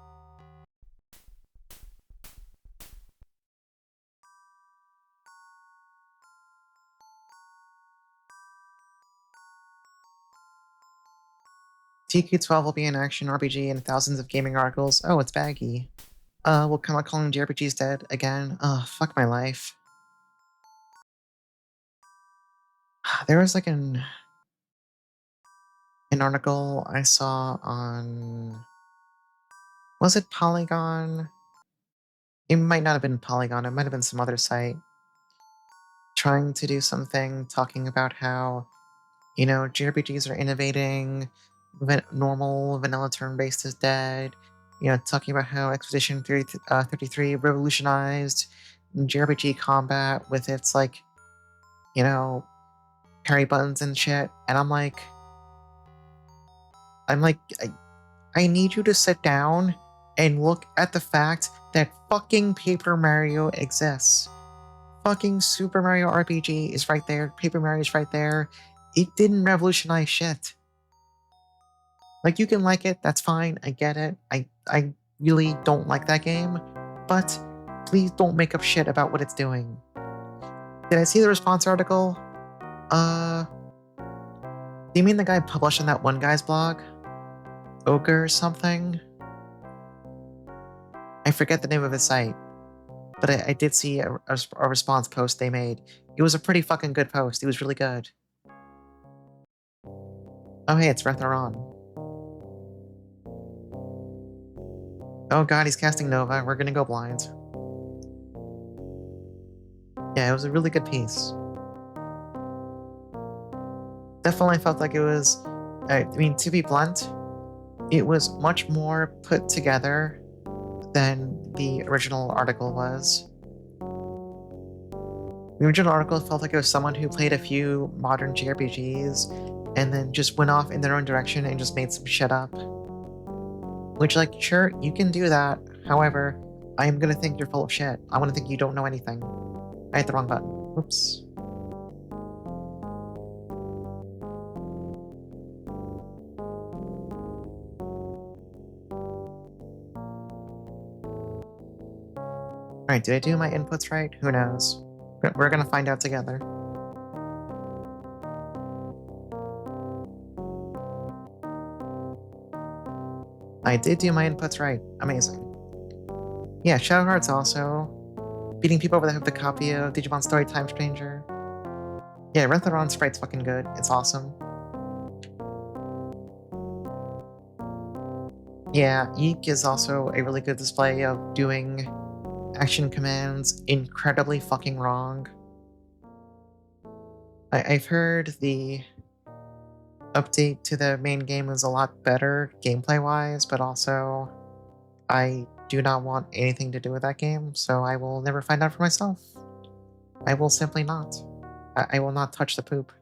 S1: TQ12 will be an action RPG and thousands of gaming articles. Oh, it's baggy. Well, come on, calling JRPGs dead again. Fuck my life. There was like an article I saw on, was it Polygon? It might not have been Polygon, it might have been some other site, trying to do something talking about how, you know, JRPGs are innovating, normal vanilla turn-based is dead, you know, talking about how Expedition 33 revolutionized JRPG combat with its, like, you know, parry buttons and shit, and I'm like, I need you to sit down and look at the fact that fucking Paper Mario exists. Fucking Super Mario RPG is right there. Paper Mario is right there. It didn't revolutionize shit. Like, you can like it, that's fine, I get it. I really don't like that game, but please don't make up shit about what it's doing. Did I see the response article? Do you mean the guy published on that one guy's blog? Ogre or something? I forget the name of his site, but I did see a response post they made. It was a pretty fucking good post. It was really good. Oh hey, it's Retharon. Oh god, he's casting Nova. We're gonna go blind. Yeah, it was a really good piece. Definitely felt like it was, I mean, to be blunt, it was much more put together than the original article was. The original article felt like it was someone who played a few modern JRPGs and then just went off in their own direction and just made some shit up. Which, like, sure, you can do that. However, I am gonna think you're full of shit. I wanna think you don't know anything. I hit the wrong button. Oops. Alright, did I do my inputs right? Who knows? We're gonna find out together. I did do my inputs right. Amazing. Yeah, Shadow Hearts also. Beating people over that have the copy of Digimon Story Time Stranger. Yeah, Retharon Sprite's fucking good. It's awesome. Yeah, Eek is also a really good display of doing action commands incredibly fucking wrong. I've heard the update to the main game is a lot better gameplay-wise, but also I do not want anything to do with that game, so I will never find out for myself. I will simply not. I will not touch the poop.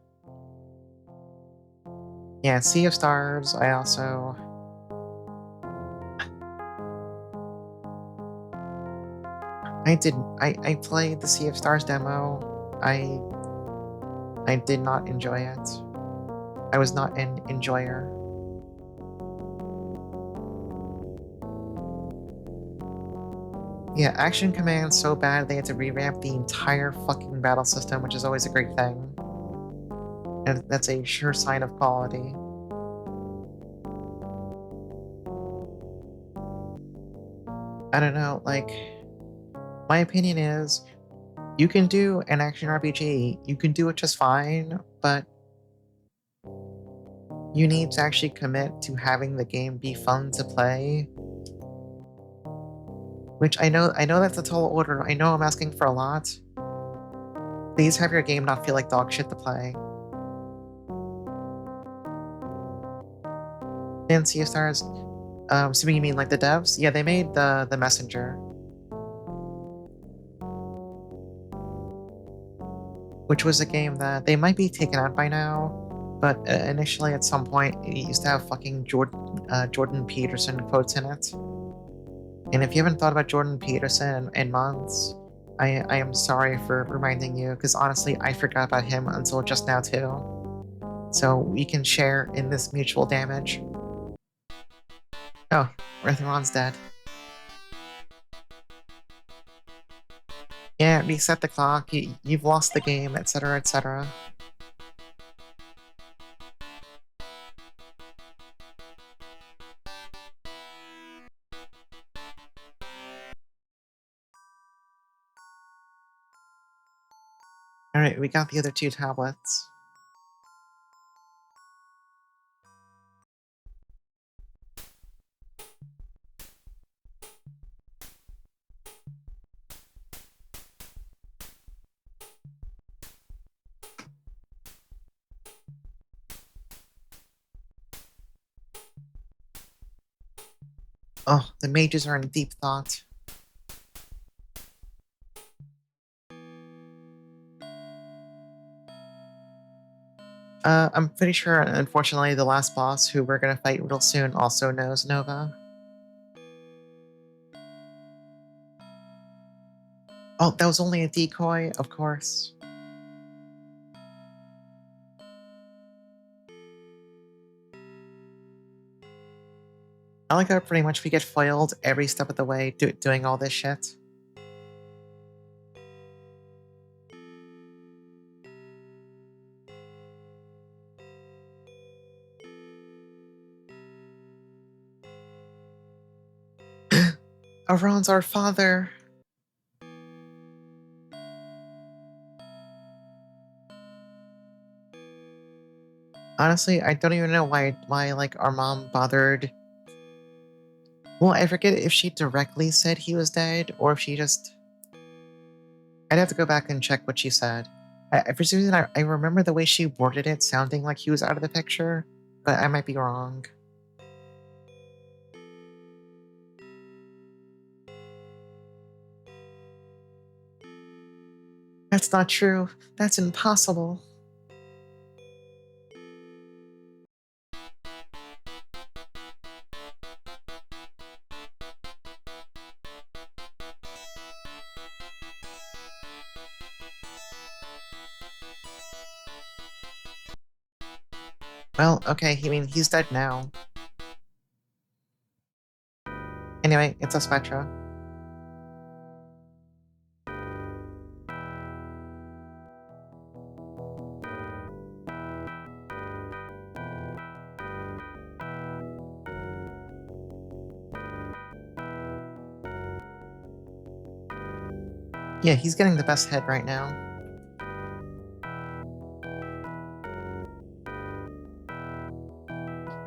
S1: Yeah, Sea of Stars, I also... I played the Sea of Stars demo. I did not enjoy it. I was not an enjoyer. Yeah, Action Command's so bad they had to revamp the entire fucking battle system, which is always a great thing. And that's a sure sign of quality. I don't know, like, my opinion is, you can do an action RPG, you can do it just fine, but you need to actually commit to having the game be fun to play. Which I know that's a tall order, I know I'm asking for a lot. Please have your game not feel like dog shit to play. And Sea of Stars, assuming you mean like the devs? Yeah, they made the Messenger. Which was a game that they might be taken out by now, but initially at some point it used to have fucking Jordan Peterson quotes in it. And if you haven't thought about Jordan Peterson in months, I am sorry for reminding you, because honestly I forgot about him until just now too. So we can share in this mutual damage. Oh, Retharon's dead. Yeah, reset the clock, you've lost the game, etc., etc. Alright, we got the other 2 tablets. Oh, the mages are in deep thought. I'm pretty sure, unfortunately, the last boss who we're gonna fight real soon also knows Nova. Oh, that was only a decoy, of course. I like how pretty much we get foiled every step of the way doing all this shit. Aron's our father! Honestly, I don't even know why like our mom bothered. Well, I forget if she directly said he was dead or if she just. I'd have to go back and check what she said. For some reason, I remember the way she worded it sounding like he was out of the picture, but I might be wrong. That's not true. That's impossible. Well, okay, I mean, he's dead now. Anyway, it's Aspetra. Yeah, he's getting the best head right now.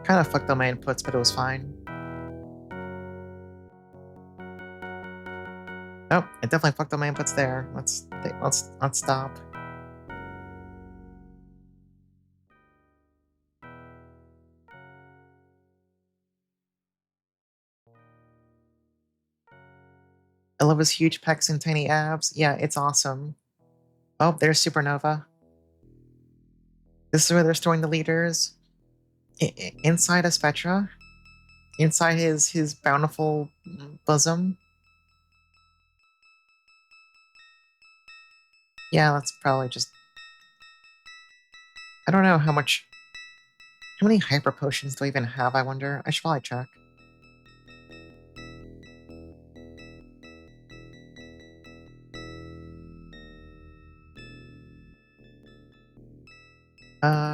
S1: Kind of fucked up my inputs, but it was fine. Oh, it definitely fucked up my inputs there. Let's stop. I love his huge pecs and tiny abs. Yeah, it's awesome. Oh, there's Supernova. This is where they're storing the leaders. Inside Aspetra. Inside his bountiful bosom. Yeah, that's probably just. I don't know how many hyper potions do I even have, I wonder? I should probably check.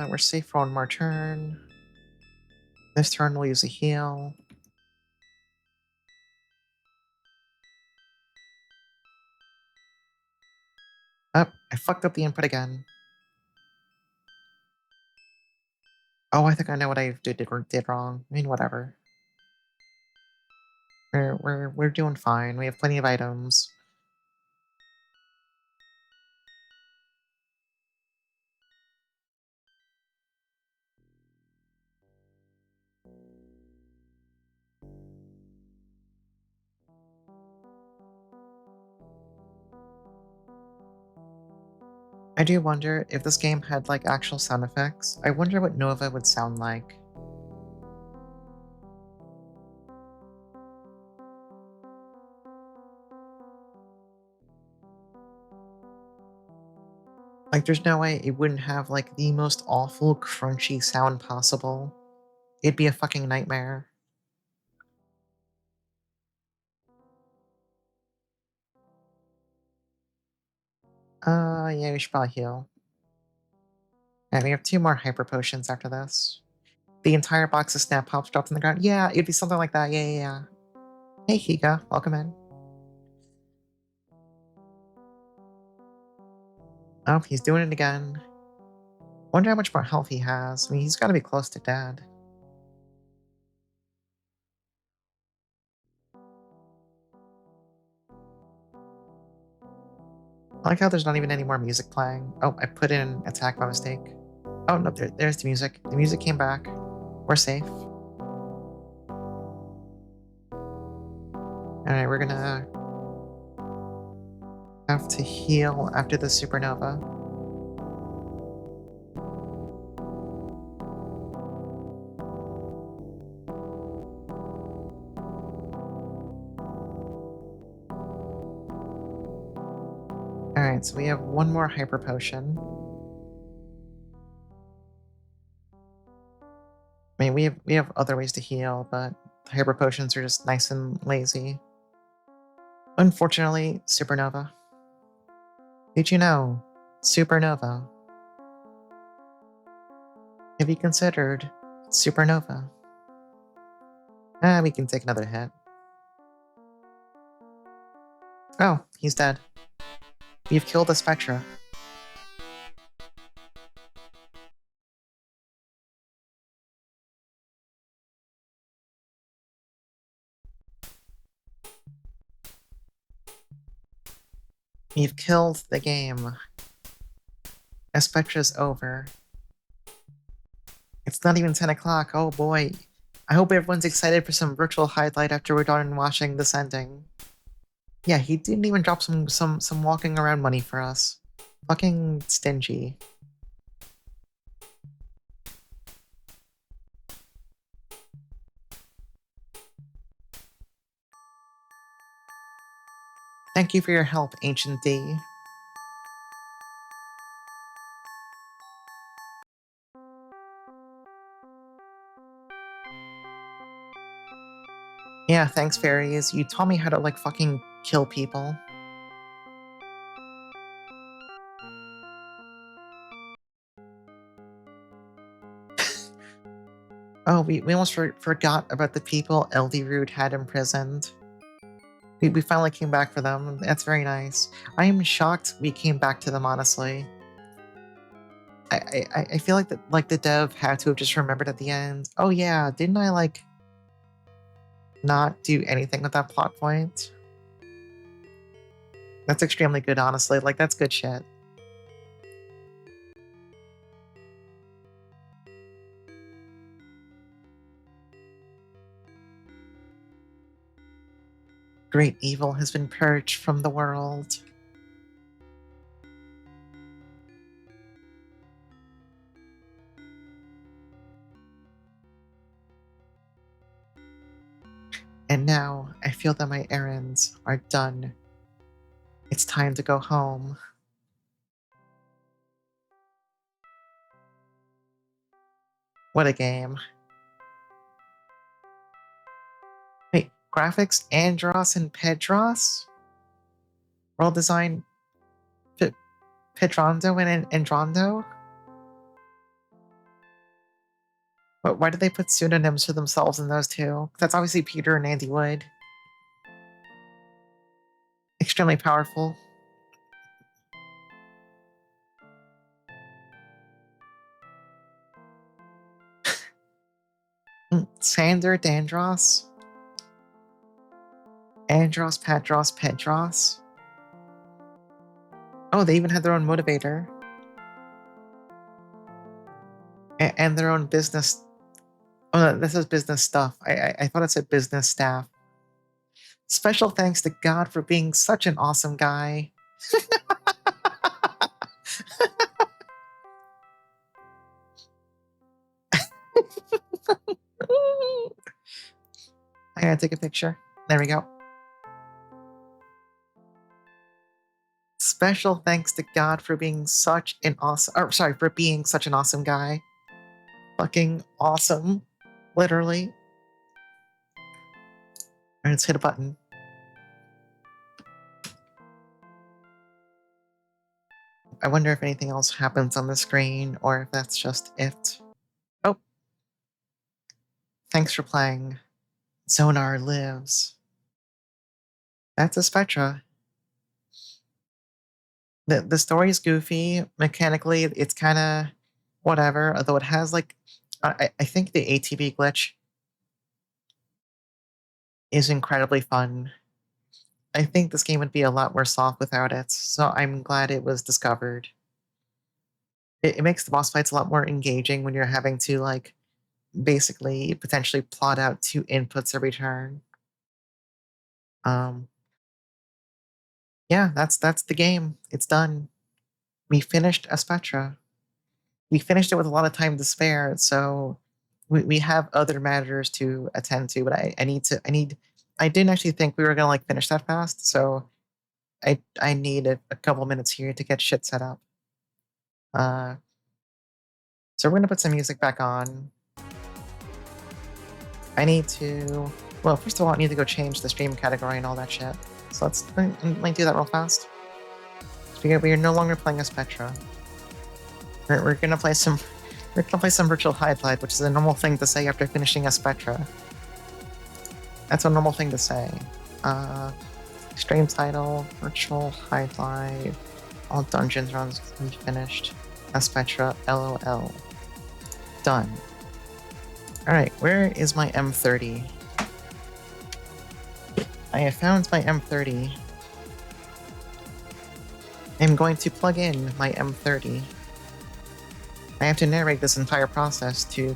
S1: We're safe for one more turn. This turn we'll use a heal. Oh, I fucked up the input again. Oh, I think I know what I did wrong. I mean, whatever. We're doing fine. We have plenty of items. I do wonder if this game had like actual sound effects. I wonder what Nova would sound like. Like, there's no way it wouldn't have like the most awful, crunchy sound possible. It'd be a fucking nightmare. Yeah, we should probably heal. And we have 2 more hyper potions after this. The entire box of snap pops dropped on the ground. Yeah, it'd be something like that. Yeah. Hey, Higa, welcome in. Oh, he's doing it again. Wonder how much more health he has. I mean, he's got to be close to dead. I like how there's not even any more music playing. Oh, I put in attack by mistake. Oh, no, there's the music. The music came back. We're safe. Alright, we're gonna have to heal after the supernova. Alright, so we have one more hyper potion. I mean, we have other ways to heal, but the hyper potions are just nice and lazy. Unfortunately, supernova. Did you know? Supernova. Have you considered supernova? We can take another hit. Oh, he's dead. You've killed Aspetra. You've killed the game. Aspetra's over. It's not even 10 o'clock. Oh boy. I hope everyone's excited for some virtual highlight after we're done watching this ending. Yeah, he didn't even drop some walking around money for us. Fucking stingy. Thank you for your help, Ancient D. Yeah, thanks, fairies. You taught me how to, like, fucking kill people. Oh, we almost forgot about the people Eldirood had imprisoned. We finally came back for them. That's very nice. I am shocked we came back to them, honestly. I feel like the dev had to have just remembered at the end. Oh yeah, didn't I like not do anything with that plot point? That's extremely good, honestly. Like, that's good shit. Great evil has been purged from the world. And now I feel that my errands are done. It's time to go home. What a game. Wait, graphics, Andros and Pedros? World design, Pedrondo and Androndo? But why did they put pseudonyms for themselves in those two? That's obviously Peter and Andy Wood. Extremely powerful. Sander Dandros? Andros, Padros, Pedros? Oh, they even had their own motivator. And their own business. Oh, no, this is business stuff. I thought it said business staff. Special thanks to God for being such an awesome guy. I gotta take a picture. There we go. Special thanks to God for being such an awesome, or sorry, for being such an awesome guy. Fucking awesome. Literally. Alright, let's hit a button. I wonder if anything else happens on the screen, or if that's just it. Oh. Thanks for playing. Zonar lives. That's Aspetra. The story is goofy. Mechanically, it's kind of whatever. Although it has like, I think the ATV glitch is incredibly fun. I think this game would be a lot worse off without it. So I'm glad it was discovered. It makes the boss fights a lot more engaging when you're having to like basically potentially plot out 2 inputs every turn. Um, yeah, that's the game. It's done. We finished Aspetra. We finished it with a lot of time to spare, so we have other matters to attend to. But I didn't actually think we were gonna like finish that fast, so I need a couple minutes here to get shit set up. Uh, so we're gonna put some music back on. I need to. Well, first of all, I need to go change the stream category and all that shit. So let me do that real fast. We are no longer playing Aspetra. We're gonna play some. We're gonna play some virtual highlight, which is a normal thing to say after finishing Aspetra. That's a normal thing to say. Stream title, virtual highlight, all dungeons runs finished. Aspetra, LOL. Done. Alright, where is my M30? I have found my M30. I'm going to plug in my M30. I have to narrate this entire process to...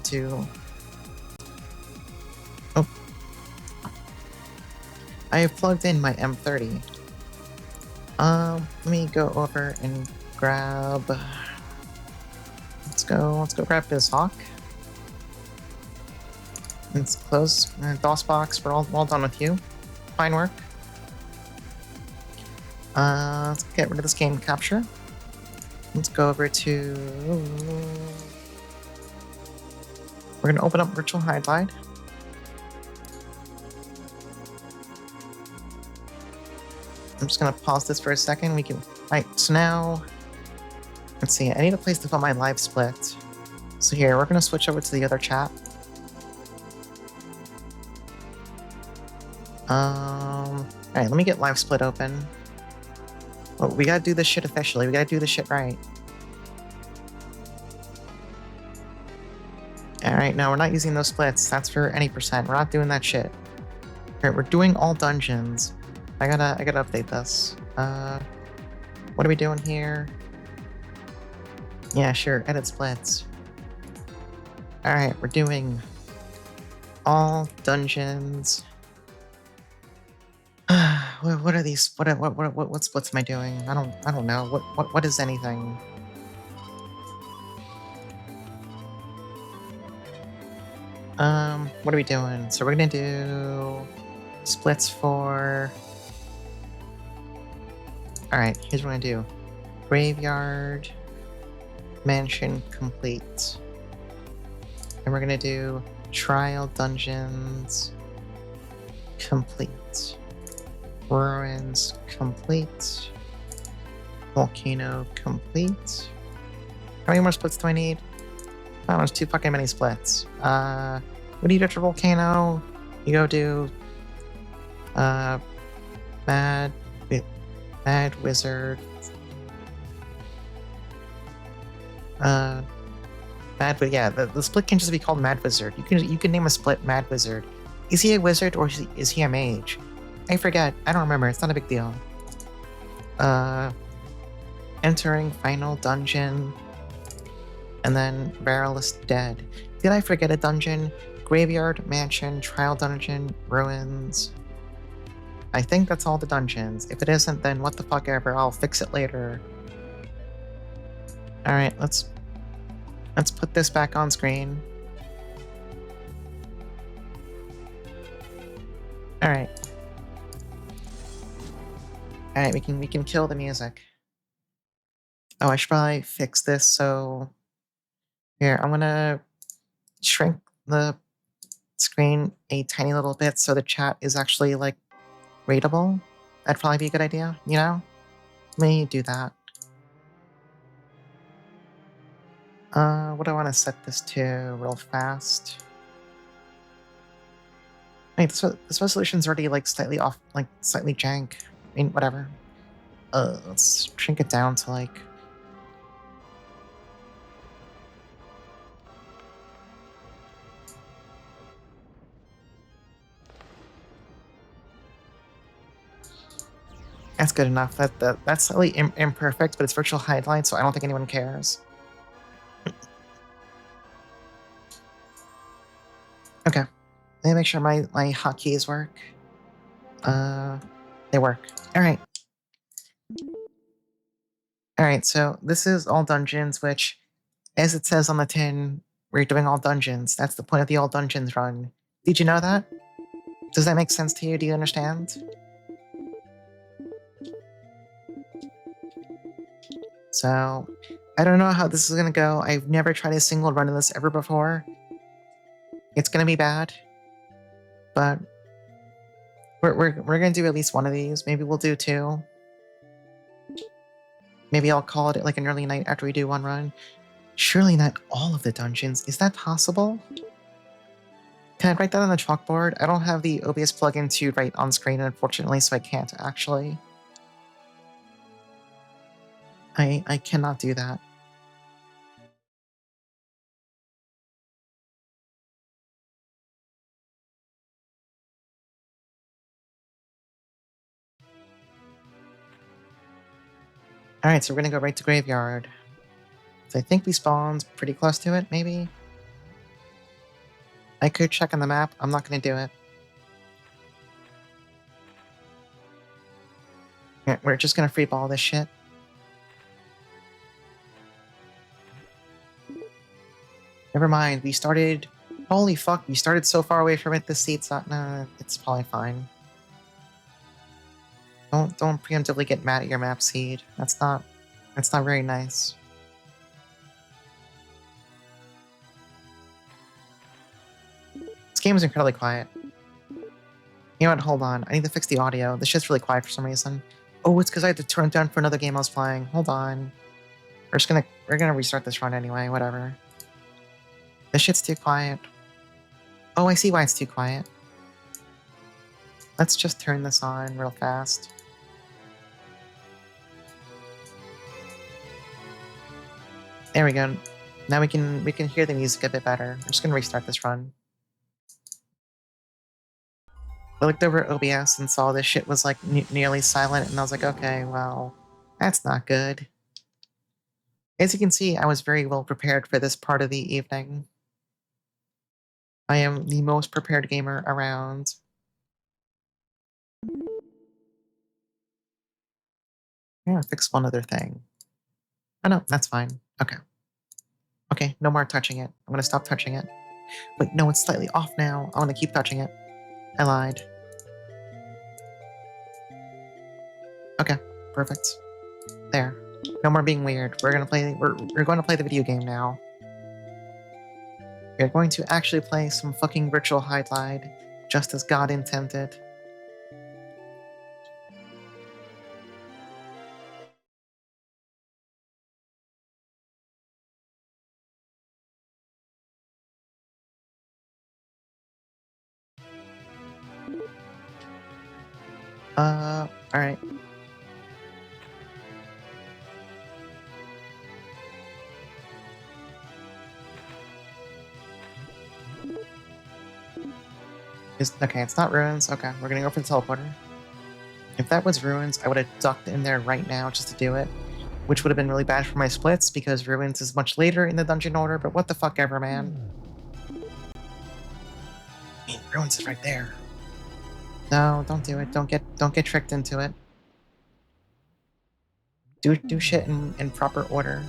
S1: Oh. I have plugged in my M30. Let me go over and grab... Let's go grab BizHawk. Let's close DOSBox. We're all done with you. Fine work. Let's get rid of this game capture. Let's go over to... We're gonna open up virtual highlight. I'm just gonna pause this for a second. We can... Alright, so now... Let's see, I need a place to put my live split. So here, we're gonna switch over to the other chat. Alright, let me get live split open. Oh, we gotta do this shit officially. We gotta do this shit right. Alright, no, we're not using those splits. That's for any percent. We're not doing that shit. Alright, we're doing all dungeons. I gotta update this. What are we doing here? Yeah, sure, edit splits. Alright, we're doing all dungeons. What are these? What splits am I doing? I don't know. What is anything? What are we doing? So we're gonna do splits for... Alright, here's what I'm gonna do. Graveyard, mansion complete. And we're gonna do trial dungeons complete. Ruins complete. Volcano complete. How many more splits do I need? Oh, there's too fucking many splits. What do you do after Volcano? You go do... Mad Wizard. Yeah, the split can just be called Mad Wizard. You can name a split Mad Wizard. Is he a wizard or is he a mage? I forget. I don't remember. It's not a big deal. Entering final dungeon. And then Barrelist Dead. Did I forget a dungeon? Graveyard, mansion, trial dungeon, ruins. I think that's all the dungeons. If it isn't, then what the fuck ever. I'll fix it later. Alright, let's put this back on screen. Alright. Alright, we can kill the music. Oh, I should probably fix this, so... Here, I'm gonna shrink the screen a tiny little bit so the chat is actually, like, readable. That'd probably be a good idea, you know? Let me do that. What do I want to set this to real fast? Wait, this resolution's already, like, slightly off, like, slightly jank. I mean, whatever. Let's shrink it down to like... That's good enough. That's slightly imperfect, but it's virtual highlight, so I don't think anyone cares. Okay. Let me make sure my hotkeys work. They work. Alright. Alright, so this is all dungeons, which, as it says on the tin, we're doing all dungeons. That's the point of the all dungeons run. Did you know that? Does that make sense to you? Do you understand? So, I don't know how this is gonna go. I've never tried a single run of this ever before. It's gonna be bad. But we're gonna do at least one of these. Maybe we'll do two. Maybe I'll call it like an early night after we do one run. Surely not all of the dungeons. Is that possible? Can I write that on the chalkboard? I don't have the OBS plugin to write on screen, unfortunately, so I can't actually. I cannot do that. Alright, so we're gonna go right to Graveyard. So I think we spawned pretty close to it, maybe? I could check on the map. I'm not gonna do it. Yeah, we're just gonna free ball this shit. Never mind, we started... Holy fuck, we started so far away from it, the seat's not... Nah, it's probably fine. Don't preemptively get mad at your map seed. That's not very nice. This game is incredibly quiet. You know what, hold on. I need to fix the audio. This shit's really quiet for some reason. Oh, it's because I had to turn it down for another game I was playing. Hold on. We're gonna restart this run anyway, whatever. This shit's too quiet. Oh, I see why it's too quiet. Let's just turn this on real fast. There we go. Now we can hear the music a bit better. I'm just gonna restart this run. I looked over at OBS and saw this shit was like nearly silent, and I was like, okay, well, that's not good. As you can see, I was very well prepared for this part of the evening. I am the most prepared gamer around. Yeah, fix one other thing. Oh no, that's fine. Okay. Okay, no more touching it. I'm gonna stop touching it. Wait, no, it's slightly off now. I wanna keep touching it. I lied. Okay, perfect. There. No more being weird. We're going to play the video game now. We're going to actually play some fucking virtual highlight, just as God intended. Alright. Okay, it's not ruins. Okay, we're gonna go for the teleporter. If that was ruins, I would have ducked in there right now just to do it, which would have been really bad for my splits because ruins is much later in the dungeon order, but what the fuck ever, man. I mean, ruins is right there. No, don't do it. Don't get tricked into it. Do shit in proper order.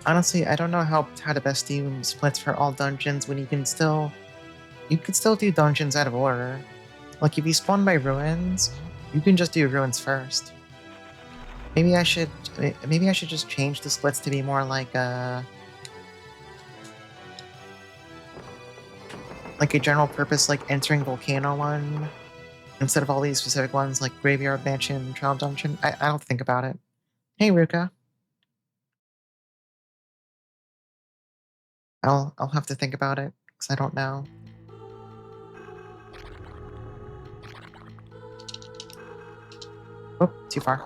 S1: Honestly, I don't know how to best do splits for all dungeons when you can still do dungeons out of order. Like if you spawn by ruins, you can just do ruins first. Maybe I should just change the splits to be more like a general purpose, like entering volcano one, instead of all these specific ones like graveyard mansion, trial dungeon. I don't think about it. Hey Ruka. I'll have to think about it because I don't know. Oh, too far.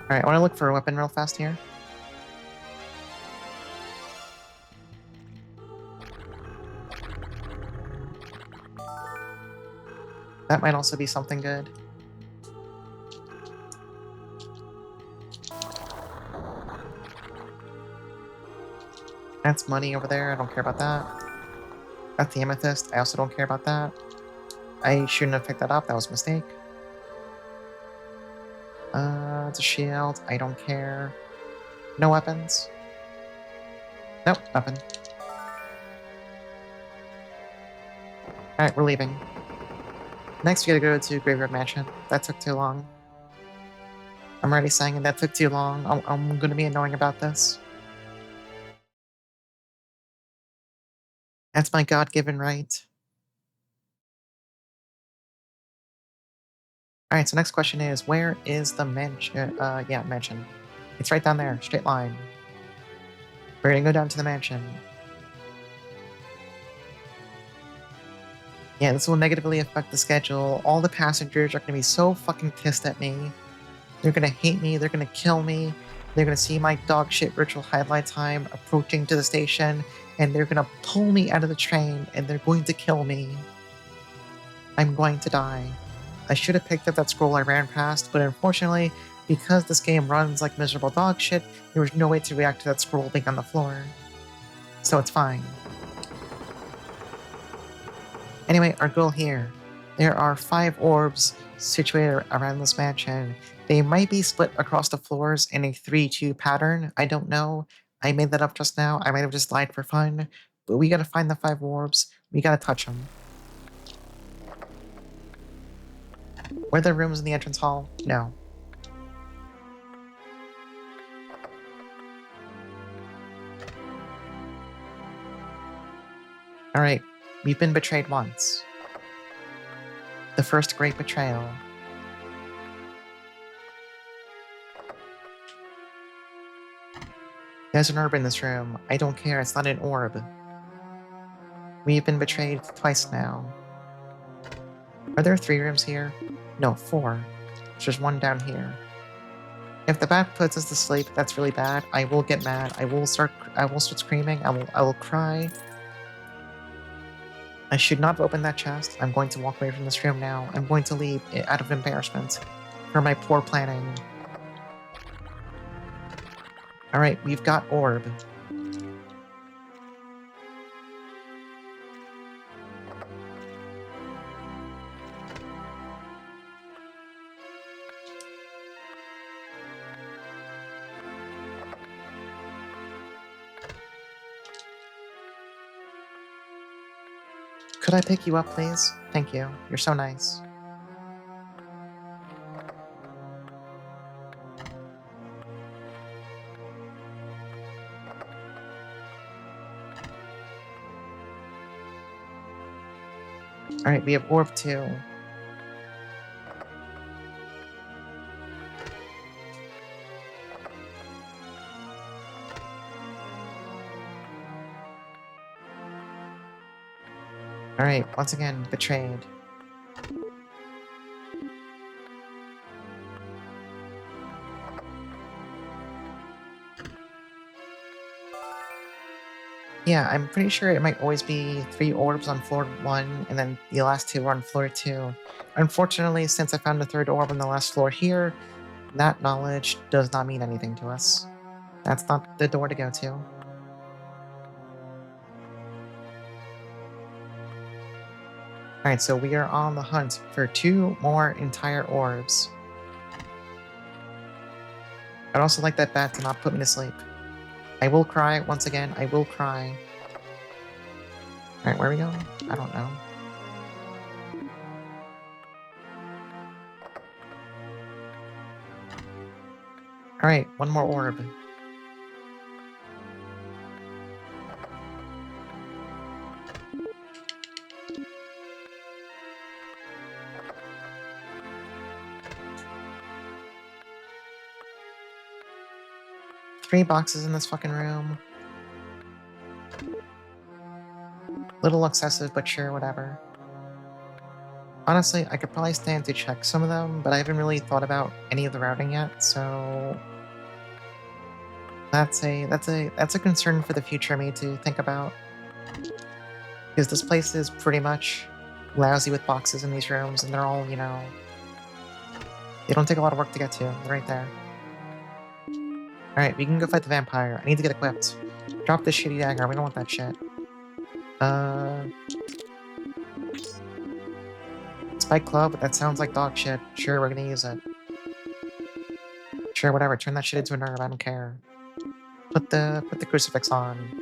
S1: Alright, I want to look for a weapon real fast here. That might also be something good. That's money over there. I don't care about that. That's the amethyst. I also don't care about that. I shouldn't have picked that up. That was a mistake. It's a shield. I don't care. No weapons. Nope, nothing. Alright, we're leaving. Next, we gotta go to Graveyard Mansion. That took too long. I'm already saying that took too long. I'm gonna be annoying about this. That's my God-given right. Alright, so next question is, where is the mansion? Yeah, mansion. It's right down there, straight line. We're gonna go down to the mansion. Yeah, this will negatively affect the schedule. All the passengers are gonna be so fucking pissed at me. They're gonna hate me, they're gonna kill me. They're gonna see my dog shit virtual highlight time approaching to the station, and they're gonna pull me out of the train, and they're going to kill me. I'm going to die. I should have picked up that scroll I ran past, but unfortunately, because this game runs like miserable dog shit, there was no way to react to that scroll being on the floor. So it's fine. Anyway, our goal here. There are 5 orbs situated around this mansion. They might be split across the floors in a 3-2 pattern. I don't know. I made that up just now. I might have just lied for fun. But we gotta find the 5 orbs. We gotta touch them. Were there rooms in the entrance hall? No. Alright, we've been betrayed once. The first great betrayal. There's an orb in this room. I don't care, it's not an orb. We've been betrayed twice now. Are there 3 rooms here? No, 4. There's one down here. If the bat puts us to sleep, that's really bad. I will get mad. I will start screaming. I will cry. I should not have opened that chest. I'm going to walk away from this room now. I'm going to leave out of embarrassment for my poor planning. Alright, we've got orb. Could I pick you up, please? Thank you. You're so nice. Alright, we have orb 2. Alright, once again, betrayed. Yeah, I'm pretty sure it might always be 3 orbs on floor 1, and then the last 2 are on floor 2. Unfortunately, since I found the 3rd orb on the last floor here, that knowledge does not mean anything to us. That's not the door to go to. Alright, so we are on the hunt for 2 more entire orbs. I'd also like that bat to not put me to sleep. I will cry once again. I will cry. Alright, where are we going? I don't know. Alright, one more orb. Three boxes in this fucking room. Little excessive, but sure, whatever. Honestly, I could probably stand to check some of them, but I haven't really thought about any of the routing yet, so that's a concern for the future me to think about. Because this place is pretty much lousy with boxes in these rooms, and they're all, you know, they don't take a lot of work to get to. They're right there. Alright, we can go fight the vampire. I need to get equipped. Drop this shitty dagger. We don't want that shit. Spike Club? That sounds like dog shit. Sure, we're gonna use it. Sure, whatever. Turn that shit into a nerve. I don't care. Put the crucifix on.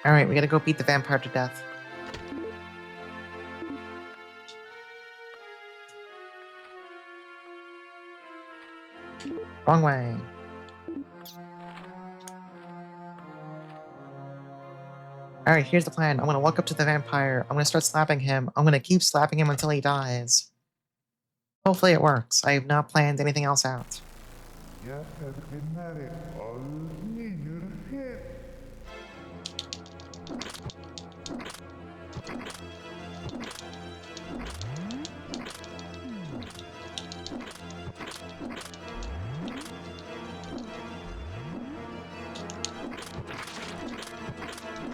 S1: Alright, we gotta go beat the vampire to death. Wrong way. Alright, here's the plan. I'm gonna walk up to the vampire. I'm gonna start slapping him. I'm gonna keep slapping him until he dies. Hopefully it works. I have not planned anything else out.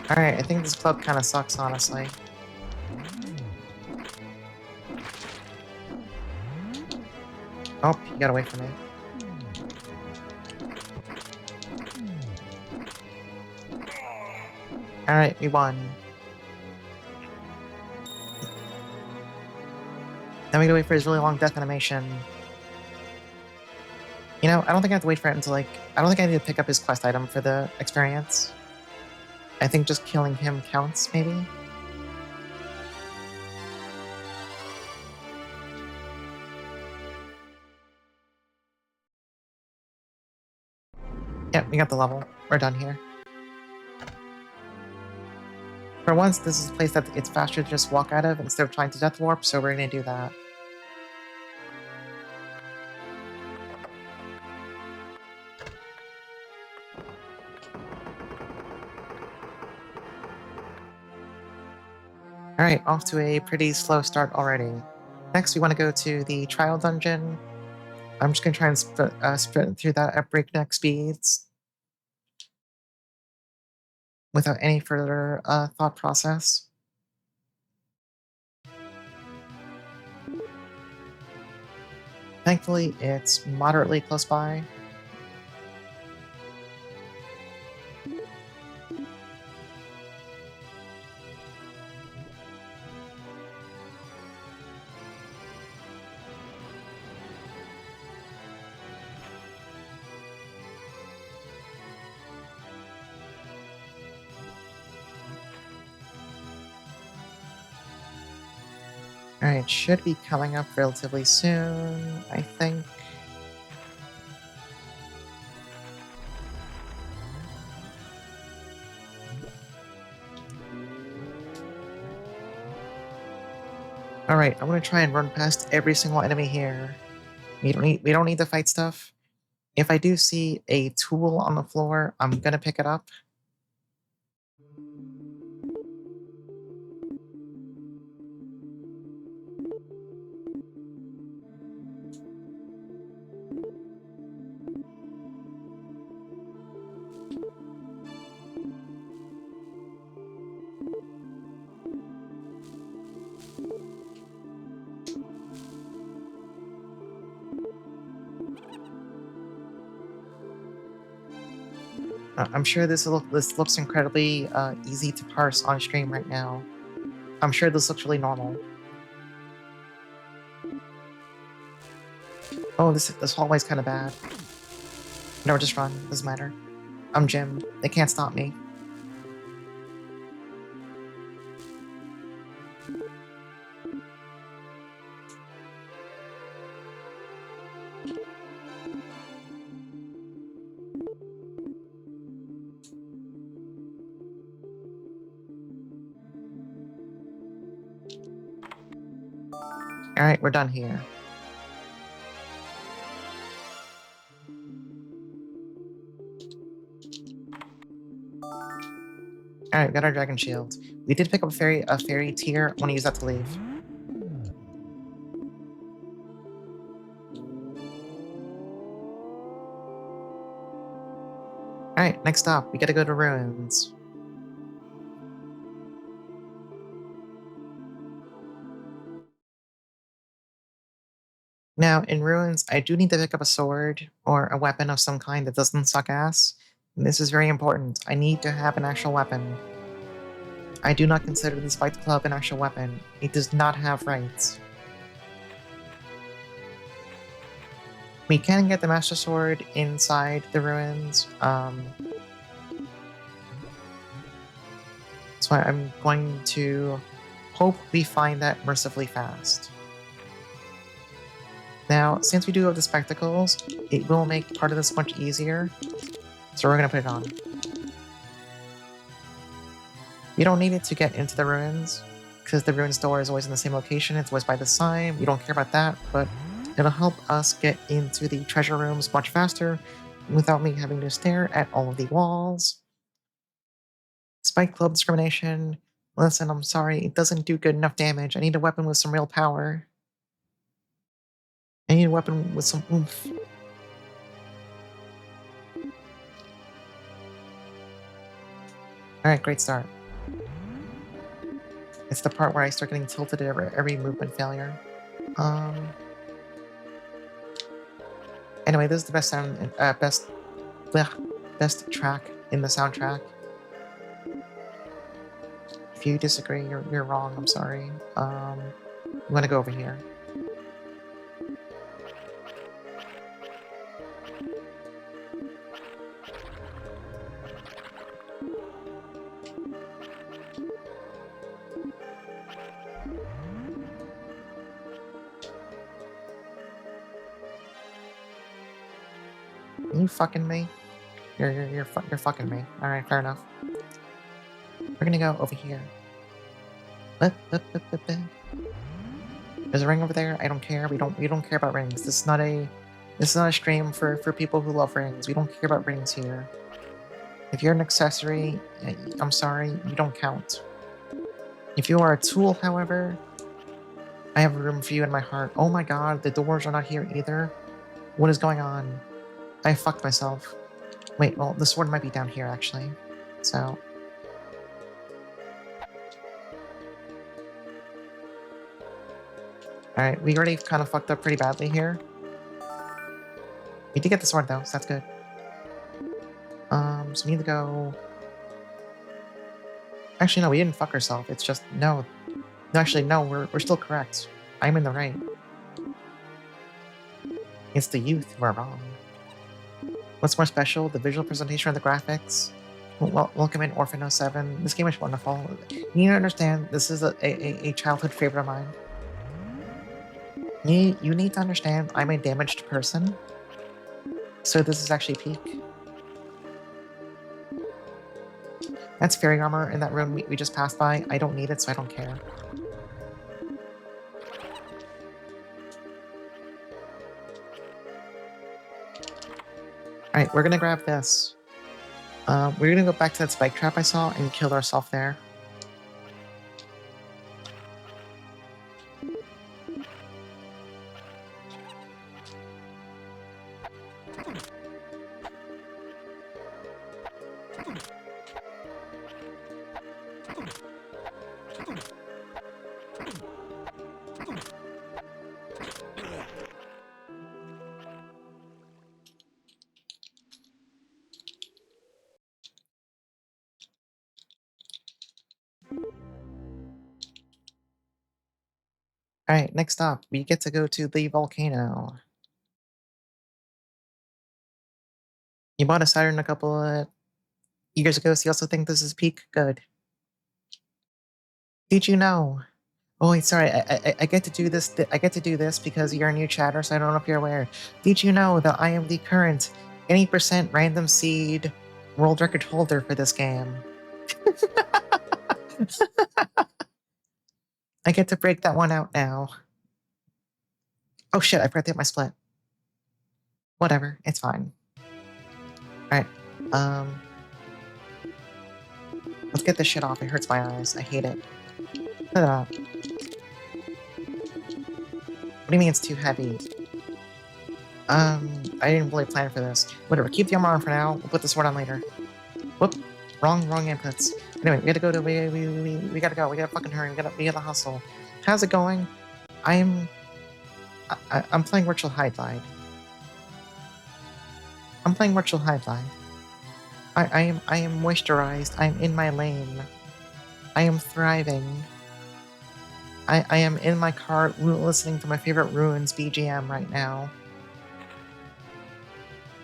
S1: Alright, I think this club kinda sucks, honestly. Oh, you got away from me. Alright, we won. Now we gotta wait for his really long death animation. You know, I don't think I have to wait for it until, like... I don't think I need to pick up his quest item for the experience. I think just killing him counts, maybe? Yep, we got the level. We're done here. For once, this is a place that it's faster to just walk out of instead of trying to death warp, so we're gonna do that. Alright, off to a pretty slow start already. Next, we want to go to the trial dungeon. I'm just gonna try and sprint through that at breakneck speeds without any further thought process. Thankfully, it's moderately close by. Alright, should be coming up relatively soon, I think. Alright, I'm gonna try and run past every single enemy here. We don't need to fight stuff. If I do see a tool on the floor, I'm gonna pick it up. I'm sure this looks incredibly easy to parse on stream right now. I'm sure this looks really normal. Oh, this hallway's kind of bad. No, just run. Doesn't matter. I'm Jim. They can't stop me. Alright, we're done here. Alright, we got our dragon shield. We did pick up a fairy tier. I want to use that to leave. Alright, next stop. We gotta go to ruins. Now, in ruins, I do need to pick up a sword or a weapon of some kind that doesn't suck ass. And this is very important. I need to have an actual weapon. I do not consider the Spike Club an actual weapon. It does not have rights. We can get the Master Sword inside the ruins. So I'm going to hope we find that mercifully fast. Now, since we do have the spectacles, it will make part of this much easier. So we're going to put it on. We don't need it to get into the ruins, because the ruins door is always in the same location. It's always by the sign. We don't care about that, but it'll help us get into the treasure rooms much faster without me having to stare at all of the walls. Spike Club discrimination. Listen, I'm sorry, it doesn't do good enough damage. I need a weapon with some real power. I need a weapon with some oomph. Alright, great start. It's the part where I start getting tilted at every movement failure. Anyway, this is the best sound, best track in the soundtrack. If you disagree, you're wrong. I'm sorry. I'm gonna go over here. Are you fucking me? You're fucking me. All right, fair enough. We're gonna go over here. There's a ring over there. I don't care. We don't care about rings. This is not a stream for people who love rings. We don't care about rings here. If you're an accessory, I'm sorry, you don't count. If you are a tool, however, I have room for you in my heart. Oh my god, the doors are not here either. What is going on? I fucked myself. Wait, well, the sword might be down here, actually. So... Alright, we already kind of fucked up pretty badly here. We did get the sword, though, so that's good. So we need to go... Actually, no, we didn't fuck ourselves. It's just... No. No, actually, no, we're still correct. I'm in the right. It's the youth who are wrong. What's more special? The visual presentation or the graphics? Well, welcome in Orphan 07. This game is wonderful. You need to understand, this is a childhood favorite of mine. You need to understand, I'm a damaged person. So this is actually peak. That's fairy armor in that room we just passed by. I don't need it, so I don't care. Alright, we're gonna grab this. We're gonna go back to that spike trap I saw and kill ourselves there. Alright, next up, we get to go to the volcano. You bought a Saturn a couple of years ago, so you also think this is peak? Good. Did you know? Oh, wait, sorry, I get to do this. I get to do this because you're a new chatter, so I don't know if you're aware. Did you know that I am the current 80% random seed world record holder for this game? I get to break that one out now. Oh shit, I forgot to hit my split. Whatever, it's fine. Alright, Let's get this shit off. It hurts my eyes. I hate it. What do you mean it's too heavy? I didn't really plan for this. Whatever, keep the armor on for now. We'll put the sword on later. Whoop. Wrong inputs. Anyway, we gotta go to... We gotta go. We gotta fucking hurry. We gotta hustle. How's it going? I'm playing Virtual Hide-Glide. I'm playing Virtual Hide-Glide. I am moisturized. I'm in my lane. I am thriving. I am in my car listening to my favorite Ruins BGM right now.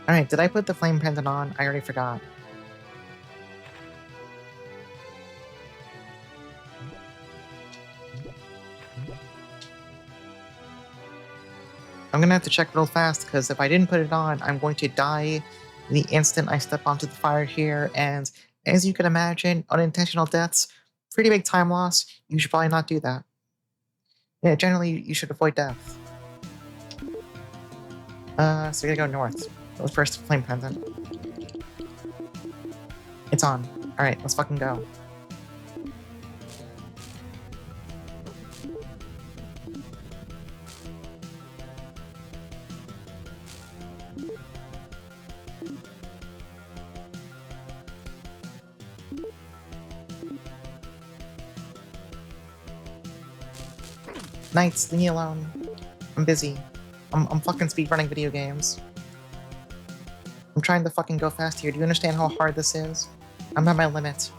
S1: Alright, did I put the flame pendant on? I already forgot. I'm gonna have to check real fast, because if I didn't put it on, I'm going to die the instant I step onto the fire here, and as you can imagine, unintentional deaths, pretty big time loss. You should probably not do that. Yeah, generally, you should avoid death. So we gotta go north. Go first, flame pendant. It's on. Alright, let's fucking go. Knights, leave me alone. I'm busy. I'm fucking speedrunning video games. I'm trying to fucking go fast here. Do you understand how hard this is? I'm at my limit.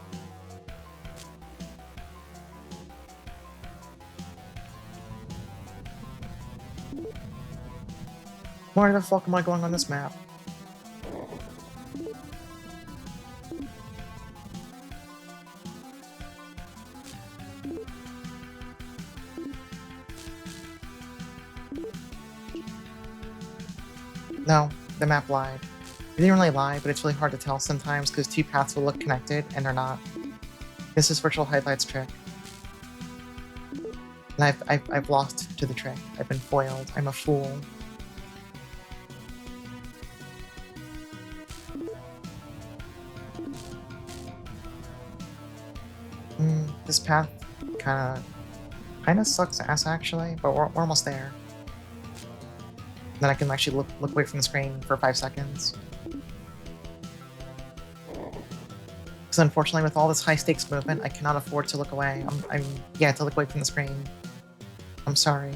S1: Where the fuck am I going on this map? No, the map lied. It didn't really lie, but it's really hard to tell sometimes because two paths will look connected and they're not. This is Virtual Hide-Glide's trick. And I've lost to the trick. I've been foiled. I'm a fool. This path kinda sucks ass actually, but we're almost there. Then I can actually look away from the screen for 5 seconds. Because unfortunately, with all this high stakes movement, I cannot afford to look away. To look away from the screen. I'm sorry.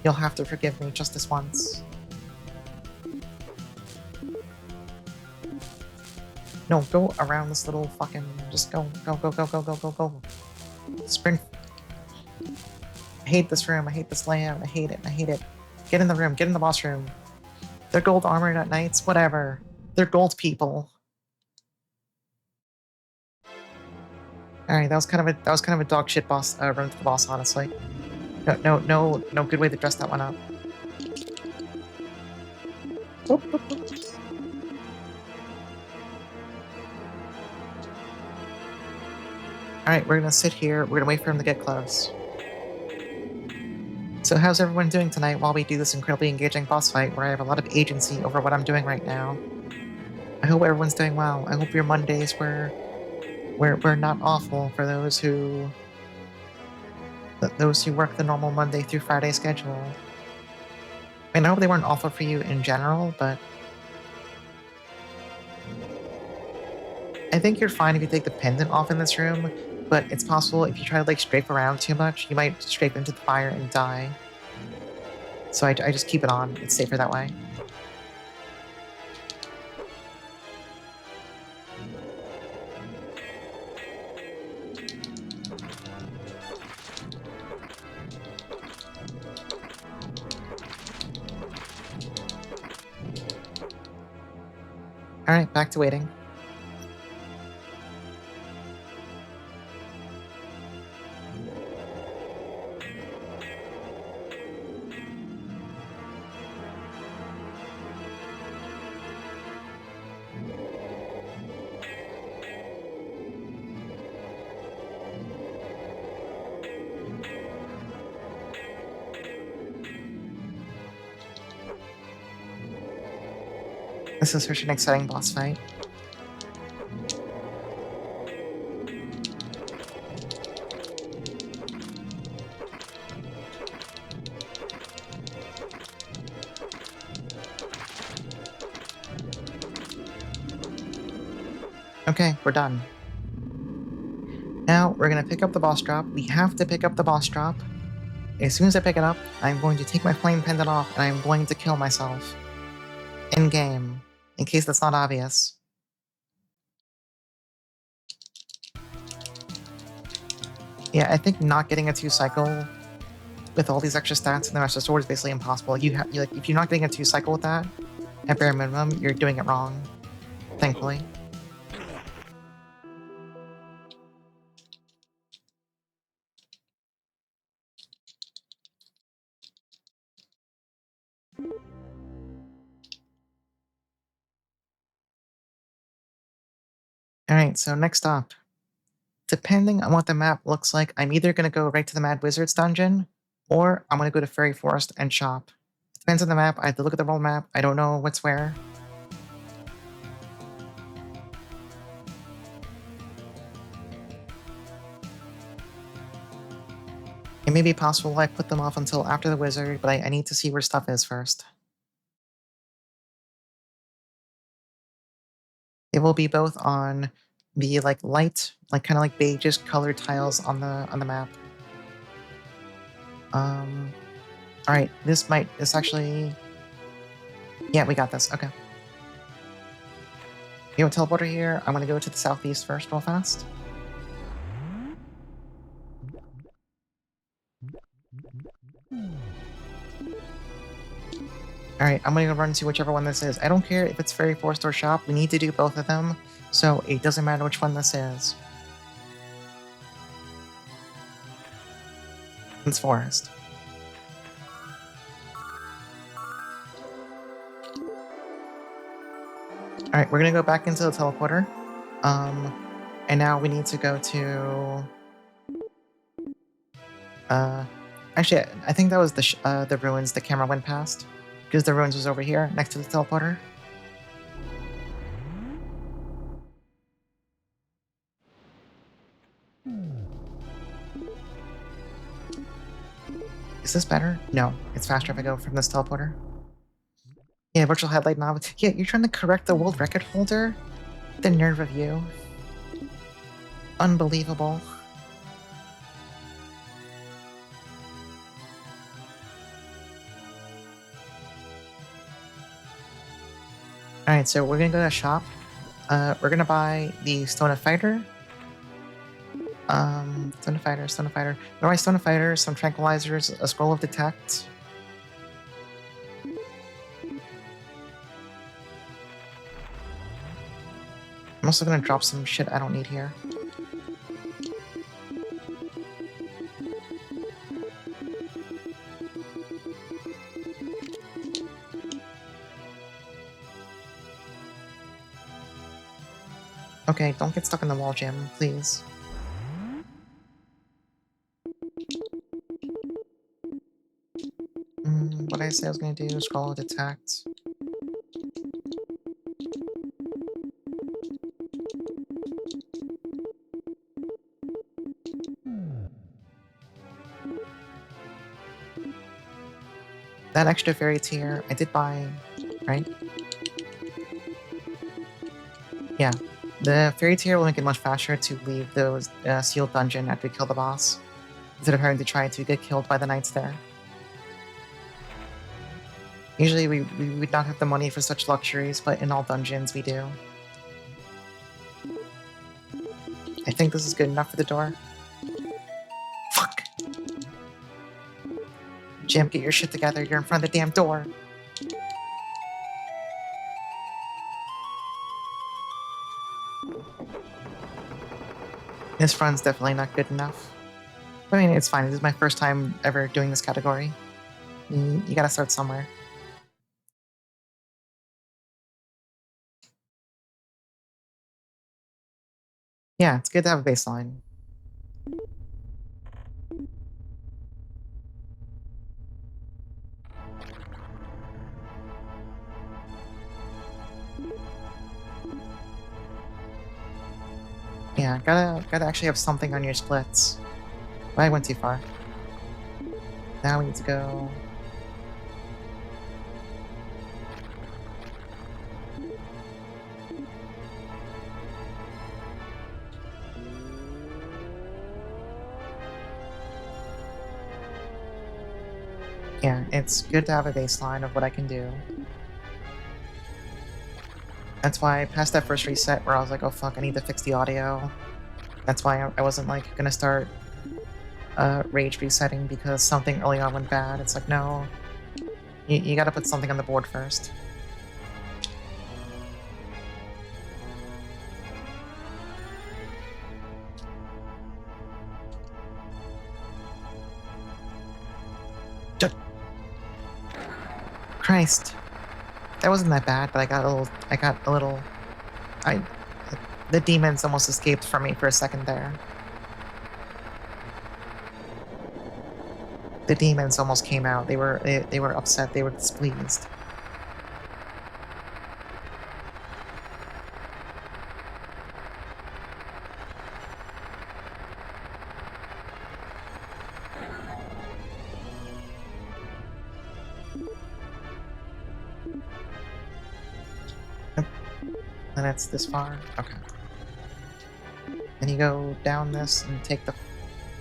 S1: You'll have to forgive me just this once. No, go around this little fucking... Just go. Sprint. I hate this room. I hate this layout. I hate it. Get in the room. Get in the boss room. They're gold armored at knights. Whatever. They're gold people. Alright, that was kind of a dog shit boss run to the boss, honestly. No good way to dress that one up. Alright, we're gonna sit here. We're gonna wait for him to get close. So how's everyone doing tonight while we do this incredibly engaging boss fight where I have a lot of agency over what I'm doing right now? I hope everyone's doing well. I hope your Mondays were not awful for those who work the normal Monday through Friday schedule. I mean, I hope they weren't awful for you in general, but I think you're fine if you take the pendant off in this room, but it's possible if you try to like strafe around too much, you might strafe into the fire and die. So I just keep it on. It's safer that way. Alright, back to waiting. This is such an exciting boss fight. Okay, we're done. Now, we're gonna pick up the boss drop. We have to pick up the boss drop. As soon as I pick it up, I'm going to take my flame pendant off and I'm going to kill myself. In-game. In case that's not obvious. Yeah, I think not getting a 2-cycle with all these extra stats in the Master Sword is basically impossible. Like, if you're not getting a 2-cycle with that, at bare minimum, you're doing it wrong. Thankfully. Alright, so next up. Depending on what the map looks like, I'm either going to go right to the Mad Wizard's dungeon, or I'm going to go to Fairy Forest and shop. Depends on the map. I have to look at the world map. I don't know what's where. It may be possible I put them off until after the wizard, but I need to see where stuff is first. It will be both on the light, kind of like beige colored tiles on the map. All right, this actually. Yeah, we got this. Okay. You have a teleporter here. I'm gonna go to the southeast first, real fast. Alright, I'm gonna run to whichever one this is. I don't care if it's Fairy Forest or Shop, we need to do both of them, so it doesn't matter which one this is. It's Forest. Alright, we're gonna go back into the teleporter. And now we need to go to... Actually, I think that was the ruins the camera went past, because the ruins was over here, next to the teleporter. Is this better? No, it's faster if I go from this teleporter. Yeah, virtual headlight knob. Yeah, you're trying to correct the world record holder? The nerve of you. Unbelievable. Alright, so we're gonna go to a shop. We're gonna buy the Stone of Fighter. Stone of Fighter. What do I Stone of Fighter? Some tranquilizers, a scroll of detect. I'm also gonna drop some shit I don't need here. Okay, don't get stuck in the wall, Jim, please. What did I say I was gonna do? Scroll of detect. That extra fairy tier I did buy, right? Yeah. The fairy tier will make it much faster to leave those sealed dungeon after you kill the boss, instead of having to try to get killed by the knights there. Usually we would not have the money for such luxuries, but in all dungeons we do. I think this is good enough for the door. Fuck! Jim, get your shit together, you're in front of the damn door! This run's definitely not good enough. I mean, it's fine, this is my first time ever doing this category. You gotta start somewhere. Yeah, it's good to have a baseline. Yeah, gotta actually have something on your splits. Well, I went too far. Now we need to go... Yeah, it's good to have a baseline of what I can do. That's why I passed that first reset where I was like, oh fuck, I need to fix the audio. That's why I wasn't like gonna start rage resetting because something early on went bad. It's like, no, you gotta put something on the board first. Christ. That wasn't that bad, but I got a little, the demons almost escaped from me for a second there. The demons almost came out. They were upset. They were displeased. And it's this far? Okay. Then you go down this and take the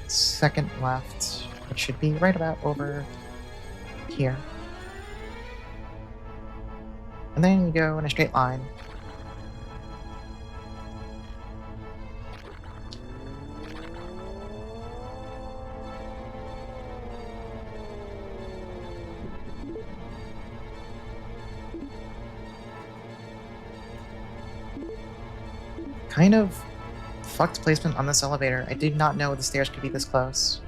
S1: second left, which should be right about over here. And then you go in a straight line. Kind of fucked placement on this elevator. I did not know the stairs could be this close.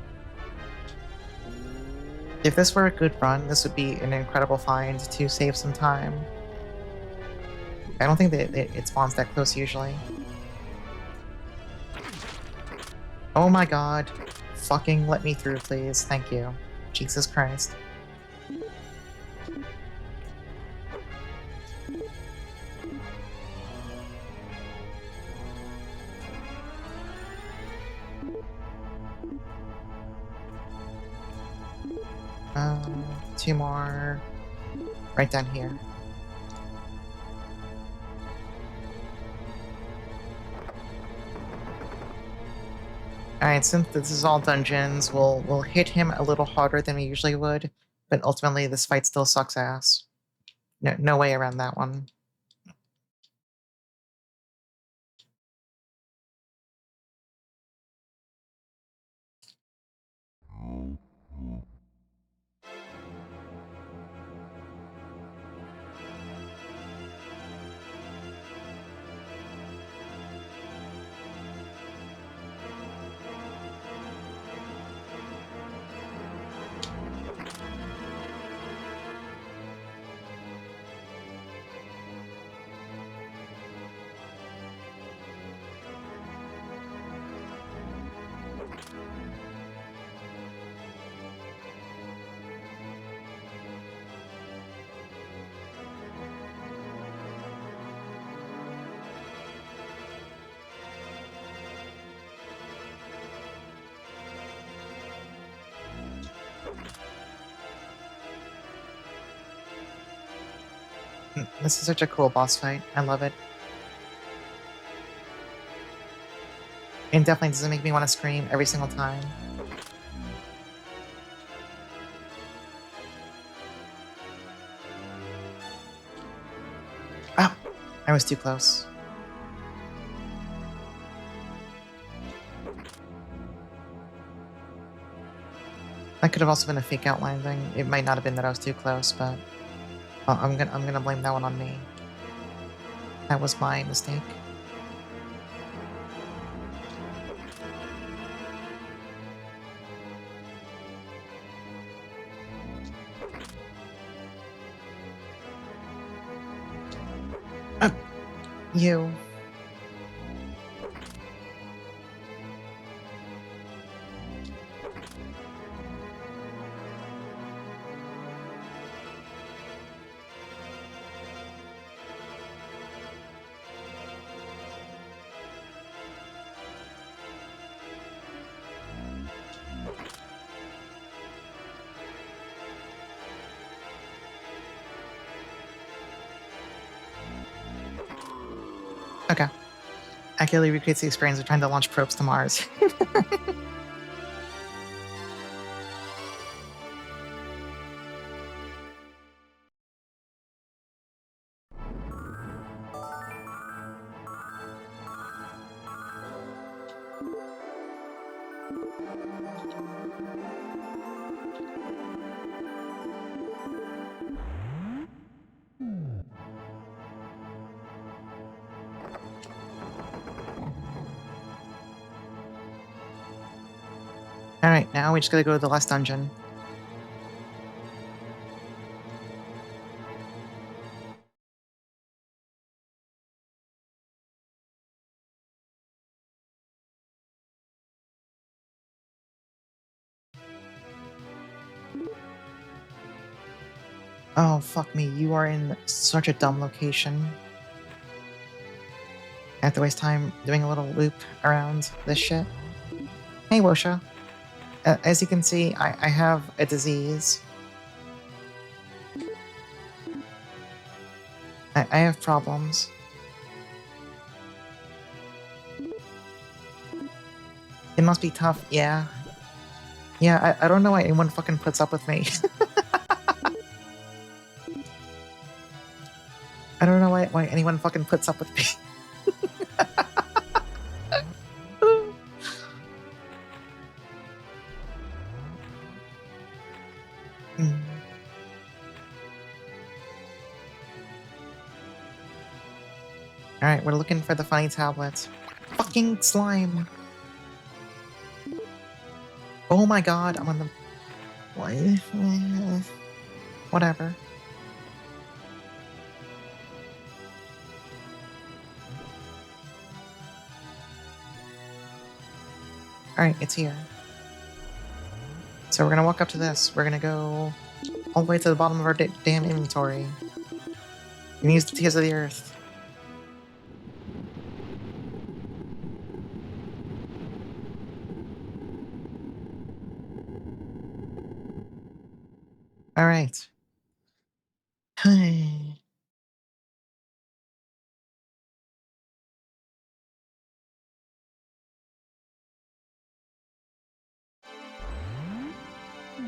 S1: If this were a good run, this would be an incredible find to save some time. I don't think that it spawns that close usually. Oh my god. Fucking let me through, please. Thank you. Jesus Christ. Two more right down here. Alright, since this is all dungeons, we'll hit him a little harder than we usually would, but ultimately this fight still sucks ass. No way around that one. This is such a cool boss fight. I love it. It definitely doesn't make me want to scream every single time. Ah! I was too close. That could have also been a fake out landing. It might not have been that I was too close, but I'm gonna blame that one on me. That was my mistake. You. Okay. Accurately recreates the experience of trying to launch probes to Mars. Alright, now we just gotta go to the last dungeon. Oh, fuck me, you are in such a dumb location. I have to waste time doing a little loop around this shit. Hey, Wosha. As you can see, I have a disease. I have problems. It must be tough, yeah. Yeah, I don't know why anyone fucking puts up with me. I don't know why anyone fucking puts up with me. Hmm. Alright, we're looking for the funny tablet. Fucking slime! Oh my god, I'm on the... Whatever. Alright, it's here. So we're gonna walk up to this. We're gonna go all the way to the bottom of our damn inventory. And use the tears of the earth. Alright.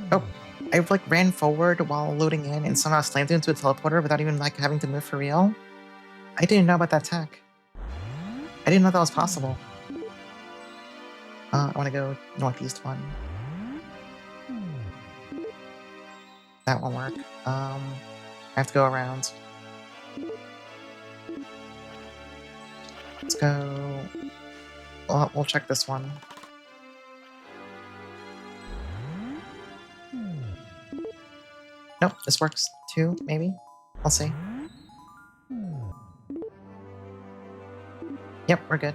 S1: Oh, I like ran forward while loading in and somehow slammed into a teleporter without even like having to move for real. I didn't know about that tech. I didn't know that was possible. I want to go northeast one. That won't work. I have to go around. Let's go. We'll check this one. Nope, this works too, maybe? I'll see. Yep, we're good.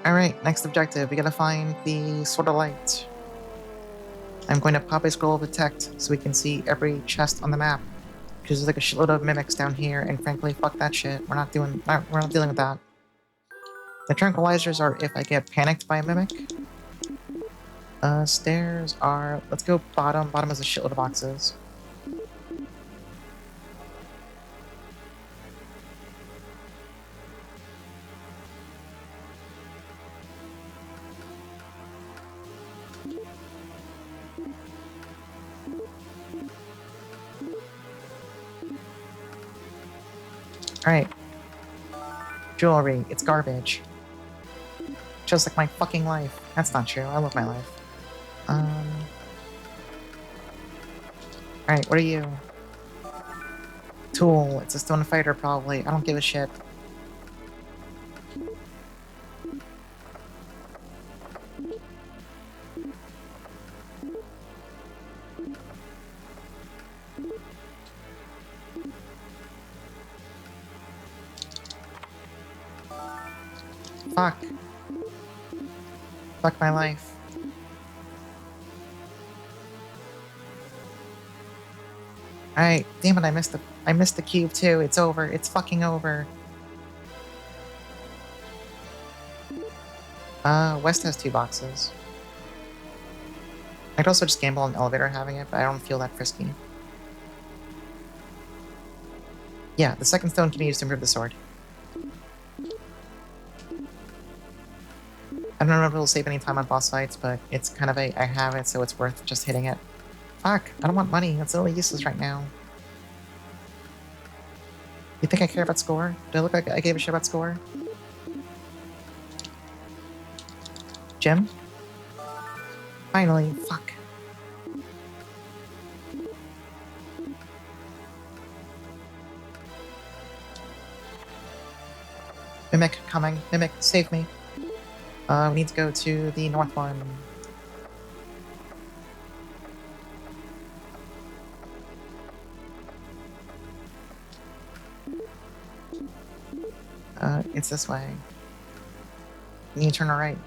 S1: Alright, next objective. We gotta find the Sword of Light. I'm going to pop a scroll of detect so we can see every chest on the map. Because there's like a shitload of mimics down here, and frankly, fuck that shit. We're not dealing with that. The tranquilizers are if I get panicked by a mimic. Stairs are... Let's go bottom. Bottom is a shitload of boxes. Alright. Jewelry. It's garbage. Just like my fucking life. That's not true. I love my life. Alright, what are you? Tool. It's a stone fighter, probably. I don't give a shit. Fuck. Fuck my life. Alright, damn it, I missed the cube too. It's over. It's fucking over. West has 2 boxes. I could also just gamble on an elevator having it, but I don't feel that frisky. Yeah, the second stone can be used to improve the sword. I don't know if it'll save any time on boss fights, but it's kind of I have it, so it's worth just hitting it. Fuck, I don't want money. That's really useless right now. You think I care about score? Do I look like I gave a shit about score? Jim? Finally, fuck. Mimic coming. Mimic, save me. We need to go to the north one. It's this way. You need to turn right.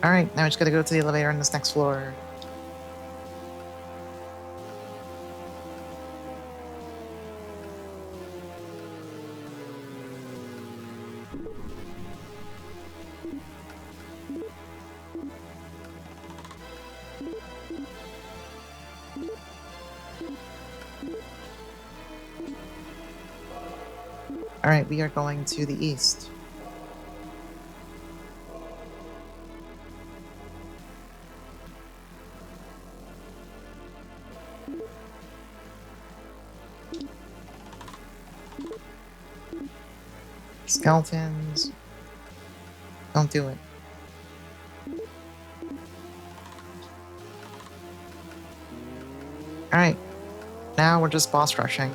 S1: Alright, now we just gotta go to the elevator on this next floor. Alright, we are going to the east. Skeletons. Don't do it. Alright, now we're just boss rushing.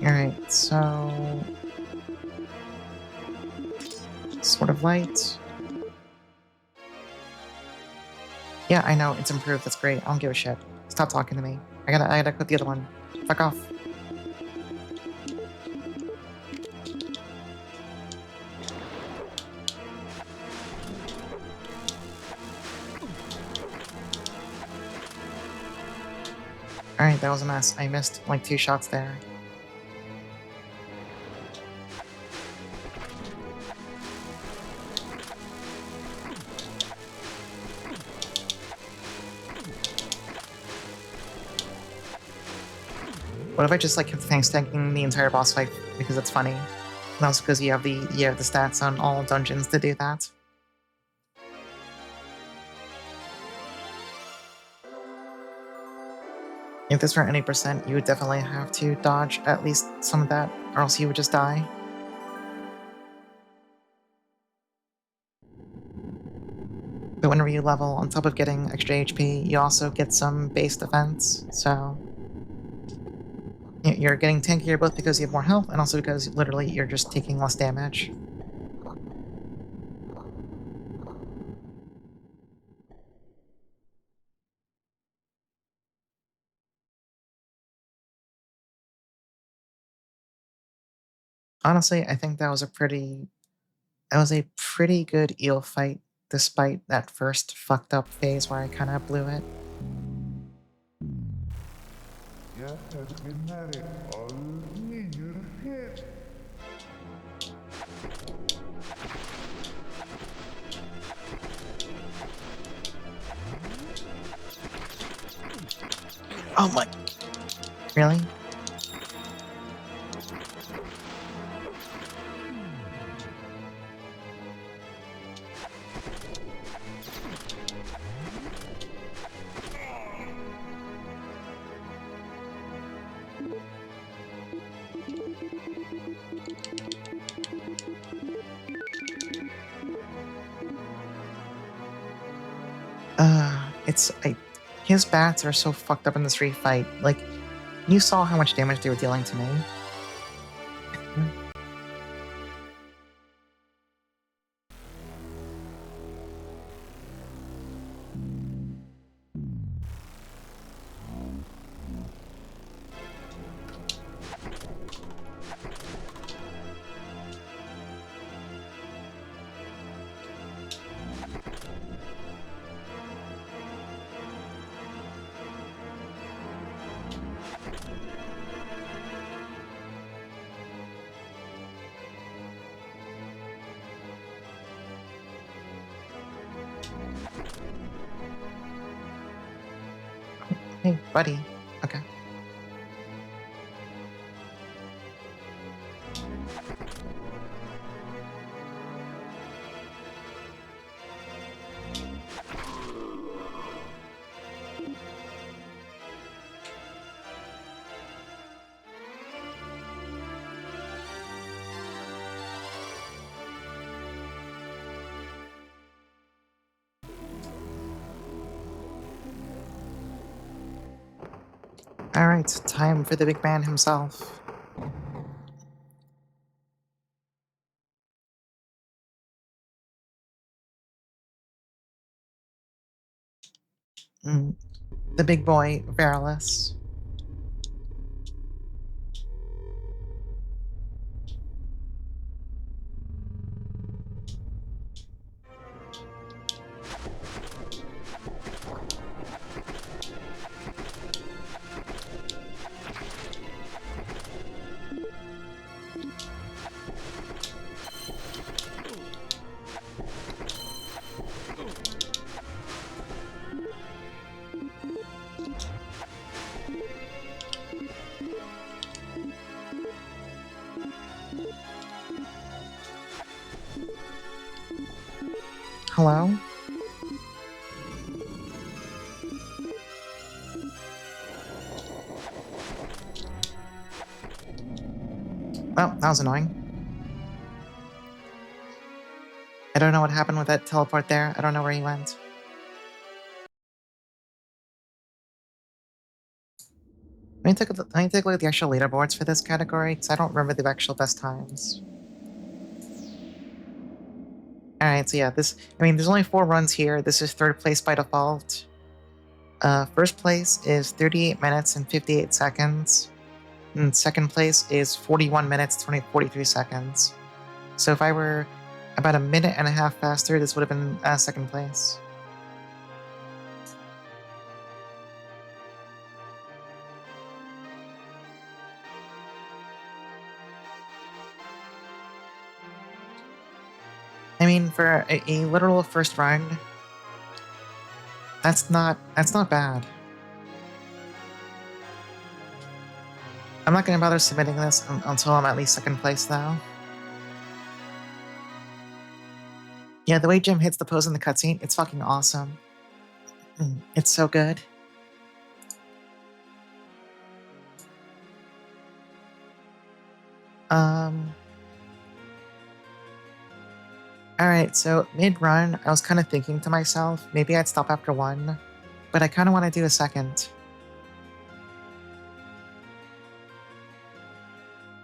S1: Alright, so... Sort of light. Yeah, I know, it's improved, that's great. I don't give a shit. Stop talking to me. I gotta quit the other one. Fuck off. Alright, that was a mess. I missed like 2 shots there. What if I just like kept tanking the entire boss fight because it's funny? And also because you have the stats on all dungeons to do that. If this were any percent, you would definitely have to dodge at least some of that, or else you would just die. But whenever you level, on top of getting extra HP, you also get some base defense, so... You're getting tankier both because you have more health, and also because literally you're just taking less damage. Honestly, I think that was a pretty good eel fight, despite that first fucked up phase where I kinda blew it. Oh my... Really? His bats are so fucked up in this refight. Like, you saw how much damage they were dealing to me. Hey, buddy. Okay. Alright, time for the big man himself. The big boy, Verilis. Hello? Oh, that was annoying. I don't know what happened with that teleport there. I don't know where he went. Let me take a look at the actual leaderboards for this category, because I don't remember the actual best times. Alright, so yeah, there's only 4 runs here. This is 3rd place by default. First place is 38 minutes and 58 seconds. And second place is 41 minutes, 43 seconds. So if I were about a minute and a half faster, this would have been second place. I mean, for a literal first run, that's not bad. I'm not going to bother submitting this until I'm at least second place, though. Yeah, the way Jim hits the pose in the cutscene, it's fucking awesome. It's so good. Alright, so mid-run, I was kind of thinking to myself, maybe I'd stop after 1, but I kind of want to do a second.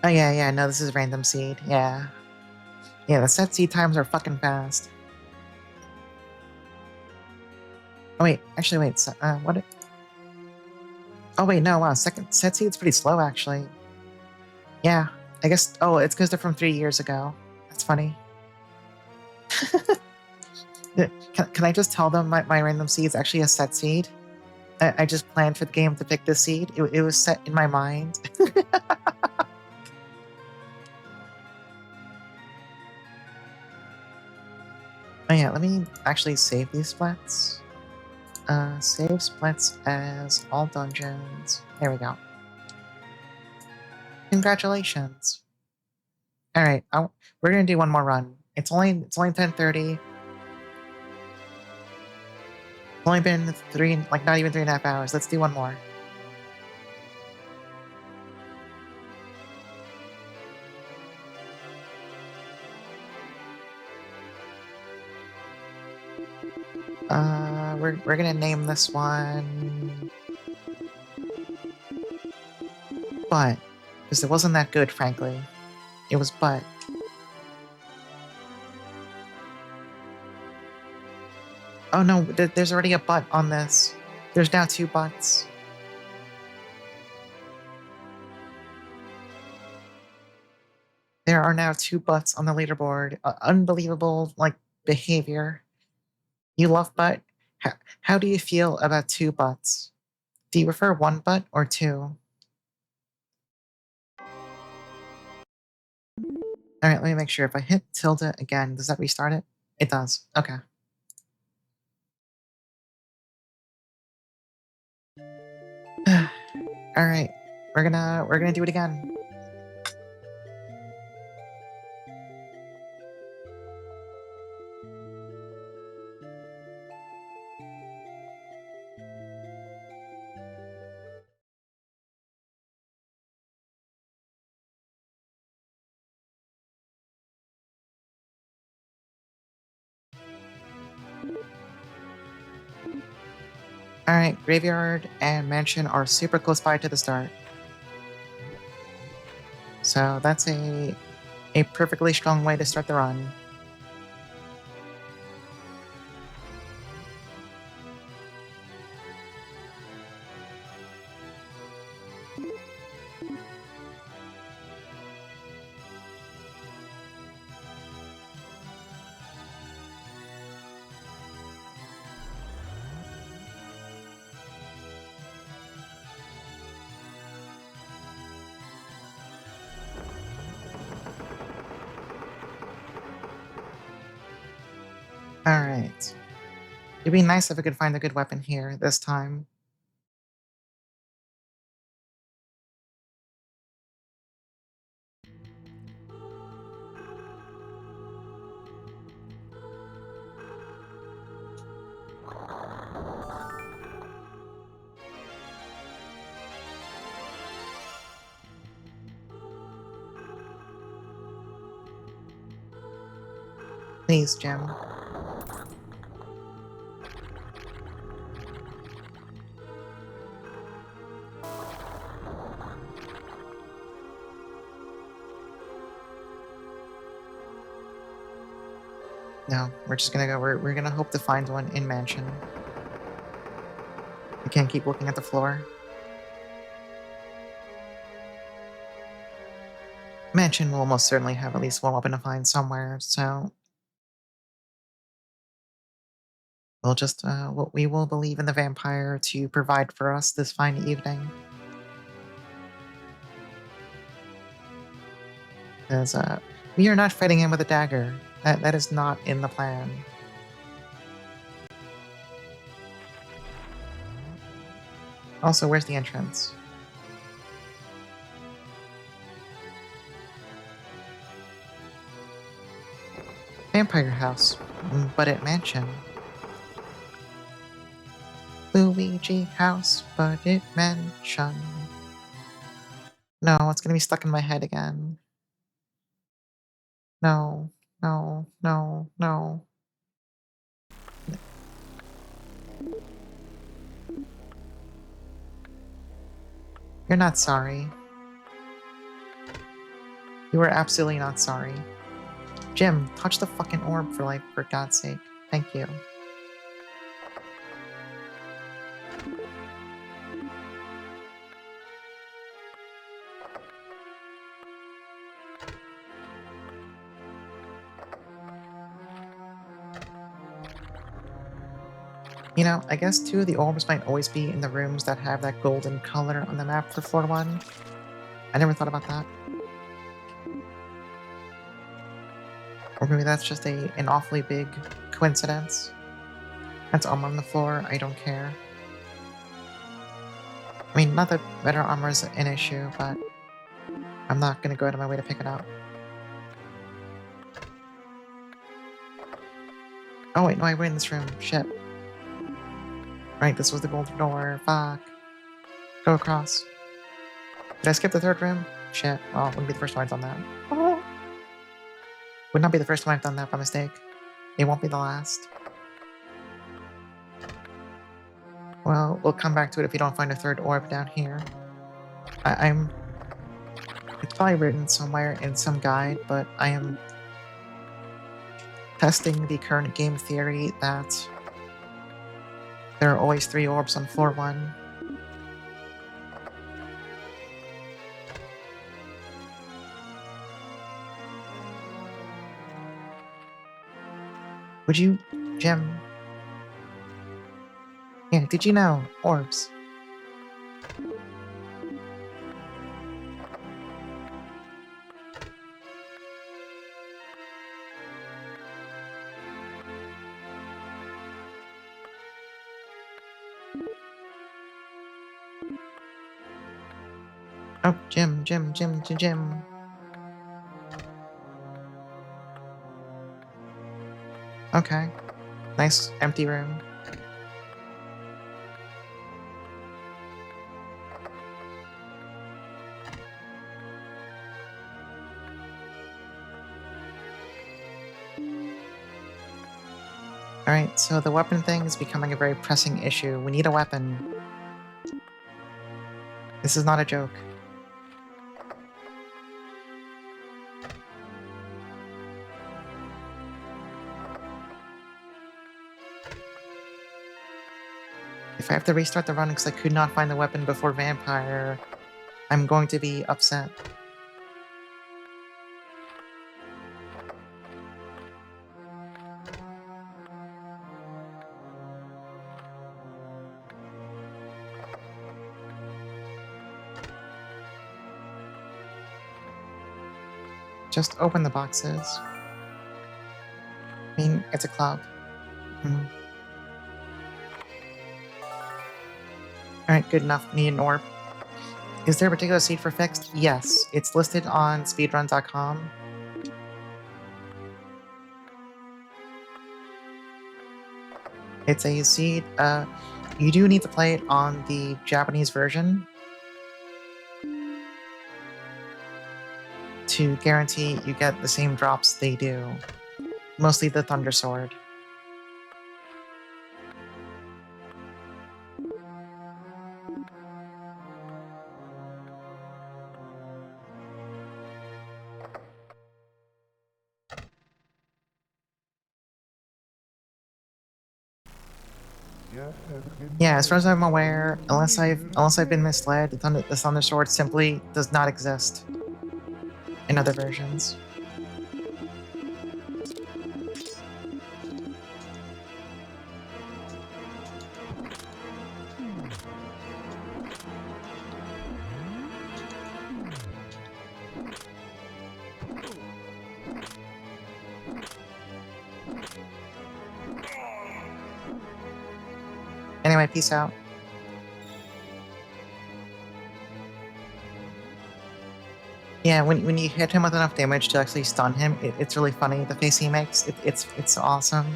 S1: Oh yeah, no, this is random seed, yeah. Yeah, the set seed times are fucking fast. Oh wait, actually wait, so, what? Oh wait, no, wow, second set seed's pretty slow actually. Yeah, I guess, oh, it's because they're from 3 years ago. That's funny. Can I just tell them my random seed is actually a set seed? I just planned for the game to pick this seed. It was set in my mind. Oh yeah, let me actually save these splits. Save splits as all dungeons. There we go. Congratulations. All right, we're gonna do one more run. It's only 10:30. It's only been not even 3.5 hours. Let's do one more. We're gonna name this one Butt, because it wasn't that good, frankly. It was Butt. Oh no, there's already a butt on this. There's now 2 butts. There are now 2 butts on the leaderboard. Unbelievable, behavior. You love butt? How do you feel about 2 butts? Do you prefer 1 butt or 2? Alright, let me make sure. If I hit tilde again, does that restart it? It does. Okay. Alright. We're gonna do it again. Alright, graveyard and mansion are super close by to the start. So that's a perfectly strong way to start the run. Alright. It'd be nice if I could find a good weapon here this time. Please, Jim. No, we're just gonna go. We're gonna hope to find one in mansion. We can't keep looking at the floor. Mansion will almost certainly have at least one weapon to find somewhere, so we will believe in the vampire to provide for us this fine evening. Because we are not fighting him with a dagger. That is not in the plan. Also, where's the entrance? Vampire house, but at mansion. Luigi house, but at mansion. No, it's gonna be stuck in my head again. No, no, no, no. You're not sorry. You are absolutely not sorry. Jim, touch the fucking orb for God's sake. Thank you. You know, I guess two of the orbs might always be in the rooms that have that golden color on the map for floor 1. I never thought about that. Or maybe that's just an awfully big coincidence. That's armor on the floor, I don't care. I mean, not that better armor is an issue, but I'm not gonna go out of my way to pick it up. Oh wait, no, I went in this room. Shit. Right, this was the golden door. Fuck. Go across. Did I skip the third room? Shit. Well, wouldn't be the first time I've done that. Oh. Would not be the first time I've done that by mistake. It won't be the last. Well, we'll come back to it if you don't find a third orb down here. I'm... It's probably written somewhere in some guide, but I am testing the current game theory that there are always 3 orbs on floor 1. Would you, Jim? Yeah, did you know? Orbs. Oh, Jim. Okay. Nice empty room. Alright, so the weapon thing is becoming a very pressing issue. We need a weapon. This is not a joke. If I have to restart the run because I could not find the weapon before Vampire, I'm going to be upset. Just open the boxes. I mean, it's a club. Alright, good enough. Need an orb. Is there a particular seed for fixed? Yes. It's listed on speedrun.com. It's a seed. You do need to play it on the Japanese version to guarantee you get the same drops they do. Mostly the Thunder Sword. Yeah, as far as I'm aware, unless I've been misled, the Thunder Sword simply does not exist in other versions. Anyway, peace out. Yeah, when you hit him with enough damage to actually stun him, it's really funny. The face he makes, it's awesome.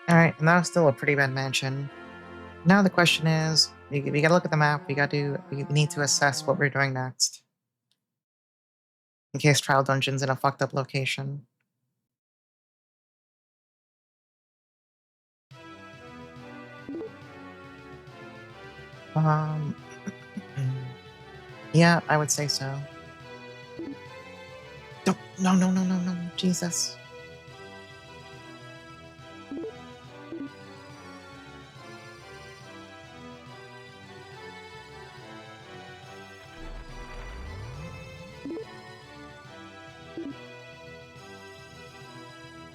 S1: Alright, and that was still a pretty bad mansion. Now the question is, we gotta look at the map, we need to assess what we're doing next. In case Trial Dungeon's in a fucked up location. Um... yeah, I would say so. No, Jesus.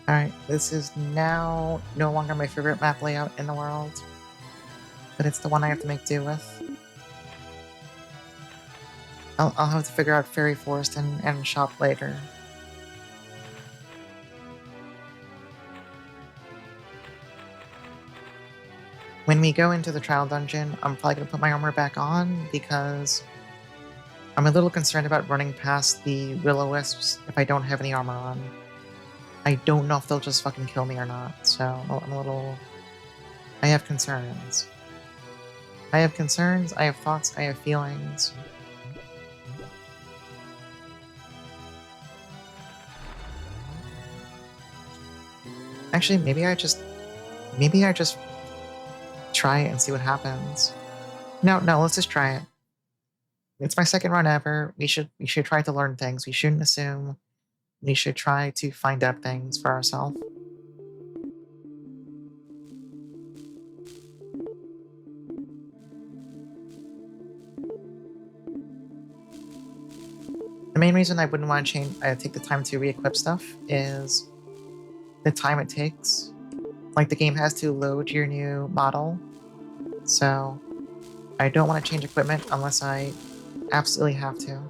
S1: Alright, this is now no longer my favorite map layout in the world. But it's the one I have to make do with. I'll have to figure out Fairy Forest and shop later. When we go into the Trial Dungeon, I'm probably going to put my armor back on because I'm a little concerned about running past the Will-O-Wisps if I don't have any armor on. I don't know if they'll just fucking kill me or not, so I'm a little... I have concerns. I have concerns, I have thoughts, I have feelings. Actually, maybe I just try it and see what happens. No, let's just try it. It's my second run ever. We should try to learn things. We shouldn't assume. We should try to find out things for ourselves. The main reason I wouldn't want to take the time to re-equip stuff is the time it takes. Like, the game has to load your new model, so I don't want to change equipment unless I absolutely have to.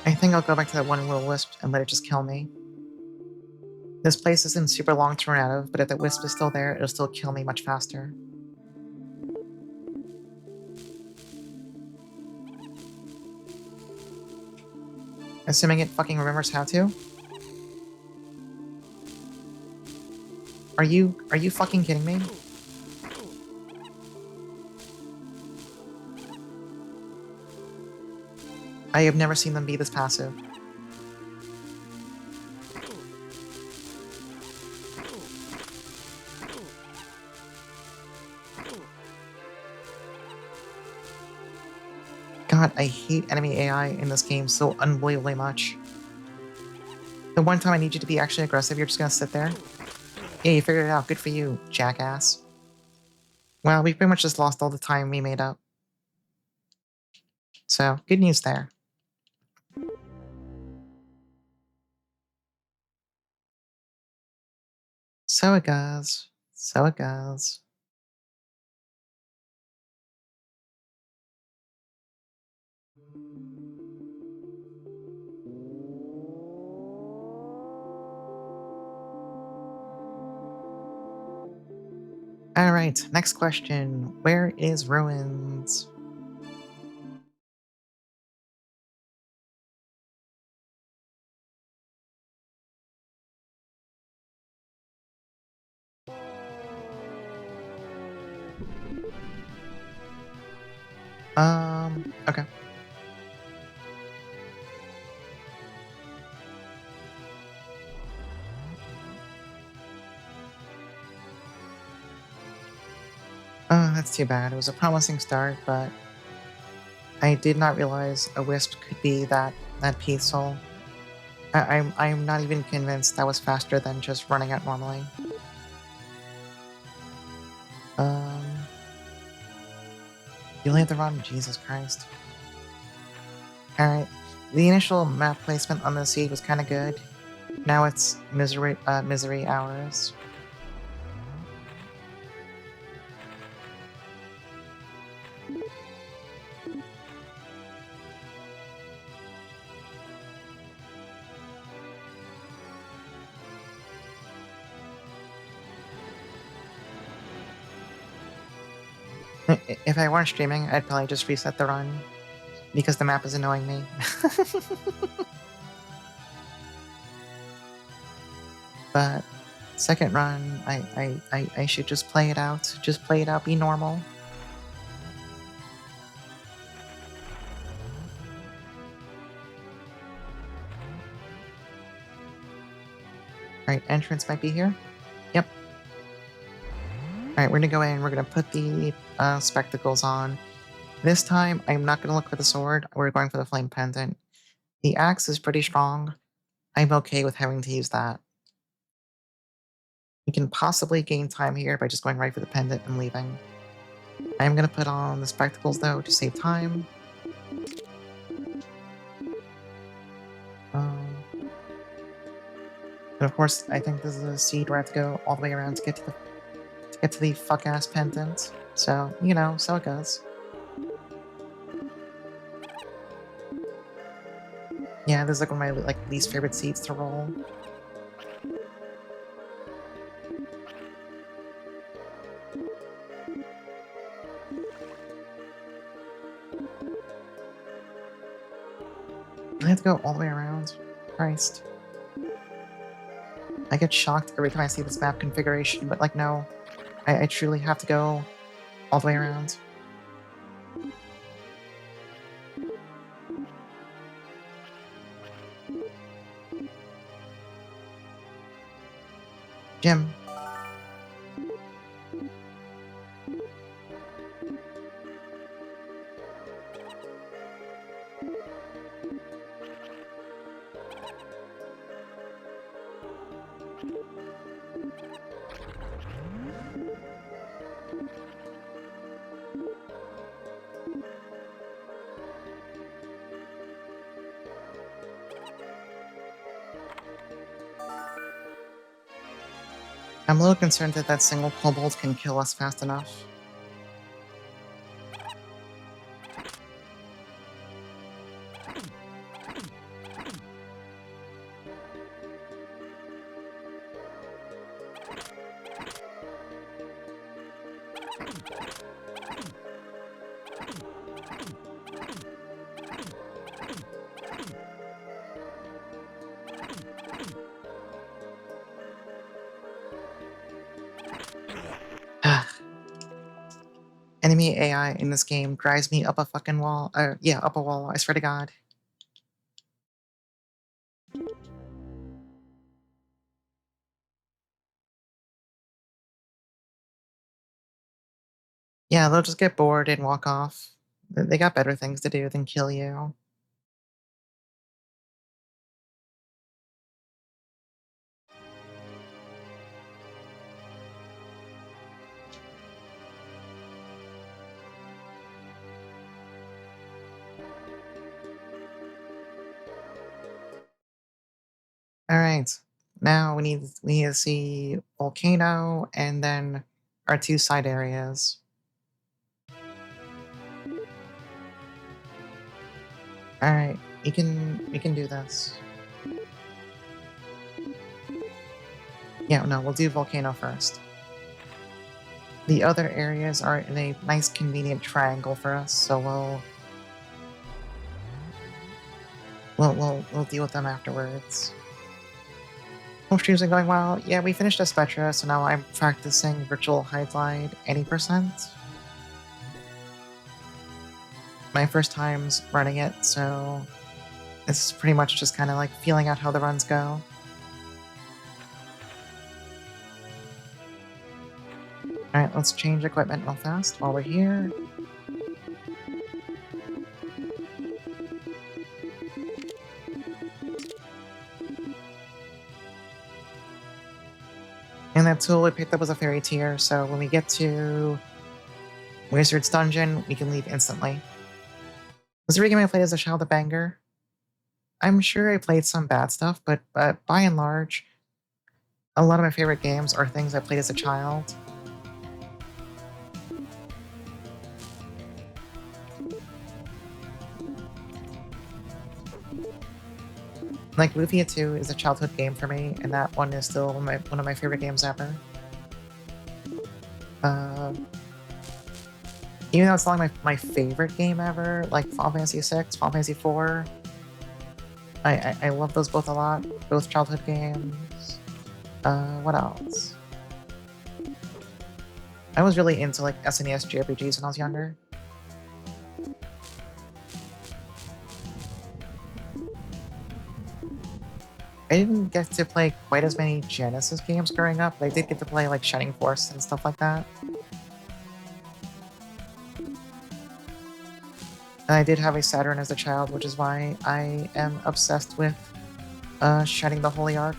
S1: I think I'll go back to that one little wisp and let it just kill me. This place isn't super long to run out of, but if that wisp is still there, it'll still kill me much faster. Assuming it fucking remembers how to? Are you fucking kidding me? I have never seen them be this passive. God, I hate enemy AI in this game so unbelievably much. The one time I need you to be actually aggressive, you're just gonna sit there? Yeah, you figured it out. Good for you, jackass. Well, we pretty much just lost all the time we made up. So, good news there. So it goes. So it goes. Alright, next question. Where is Ruins? Okay. Oh, that's too bad. It was a promising start, but I did not realize a wisp could be that peaceful. I'm not even convinced that was faster than just running out normally. Um, you only have to run? Jesus Christ. Alright, the initial map placement on the seed was kind of good. Now it's misery hours. If I weren't streaming, I'd probably just reset the run, because the map is annoying me. But second run, I should just play it out. Just play it out, be normal. Alright, entrance might be here. Yep. Alright, we're gonna go in, we're gonna put the spectacles on. This time, I'm not gonna look for the sword, we're going for the flame pendant. The axe is pretty strong. I'm okay with having to use that. You can possibly gain time here by just going right for the pendant and leaving. I'm gonna put on the spectacles though to save time. And of course, I think this is a seed where I have to go all the way around to get to the fuck ass pendant. So, you know, so it goes. Yeah, this is like one of my least favorite seeds to roll. I have to go all the way around. Christ. I get shocked every time I see this map configuration, but like, no. I truly have to go all the way around. Jim. I'm a little concerned that that single kobold can kill us fast enough. Enemy AI in this game drives me up a fucking wall. Yeah, up a wall, I swear to God. Yeah, they'll just get bored and walk off. They got better things to do than kill you. Alright. Now we need to see Volcano and then our two side areas. Alright, we can do this. Yeah, no, we'll do Volcano first. The other areas are in a nice convenient triangle for us, so we'll deal with them afterwards. Home streams are going well. Yeah, we finished Aspetra, so now I'm practicing virtual high glide 80%. My first time's running it, so it's pretty much just kind of like feeling out how the runs go. Alright, let's change equipment real fast while we're here. And that tool we picked up was a fairy tier, so when we get to Wizard's Dungeon, we can leave instantly. Was the game I played as a child a banger? I'm sure I played some bad stuff, but by and large, a lot of my favorite games are things I played as a child. Like, Lufia 2 is a childhood game for me, and that one is still one of my favorite games ever. Even though it's not like my favorite game ever, like Final Fantasy VI, Final Fantasy IV, I love those both a lot. Both childhood games. What else? I was really into like SNES JRPGs when I was younger. I didn't get to play quite as many Genesis games growing up, but I did get to play like Shining Force and stuff like that. And I did have a Saturn as a child, which is why I am obsessed with Shining the Holy Ark.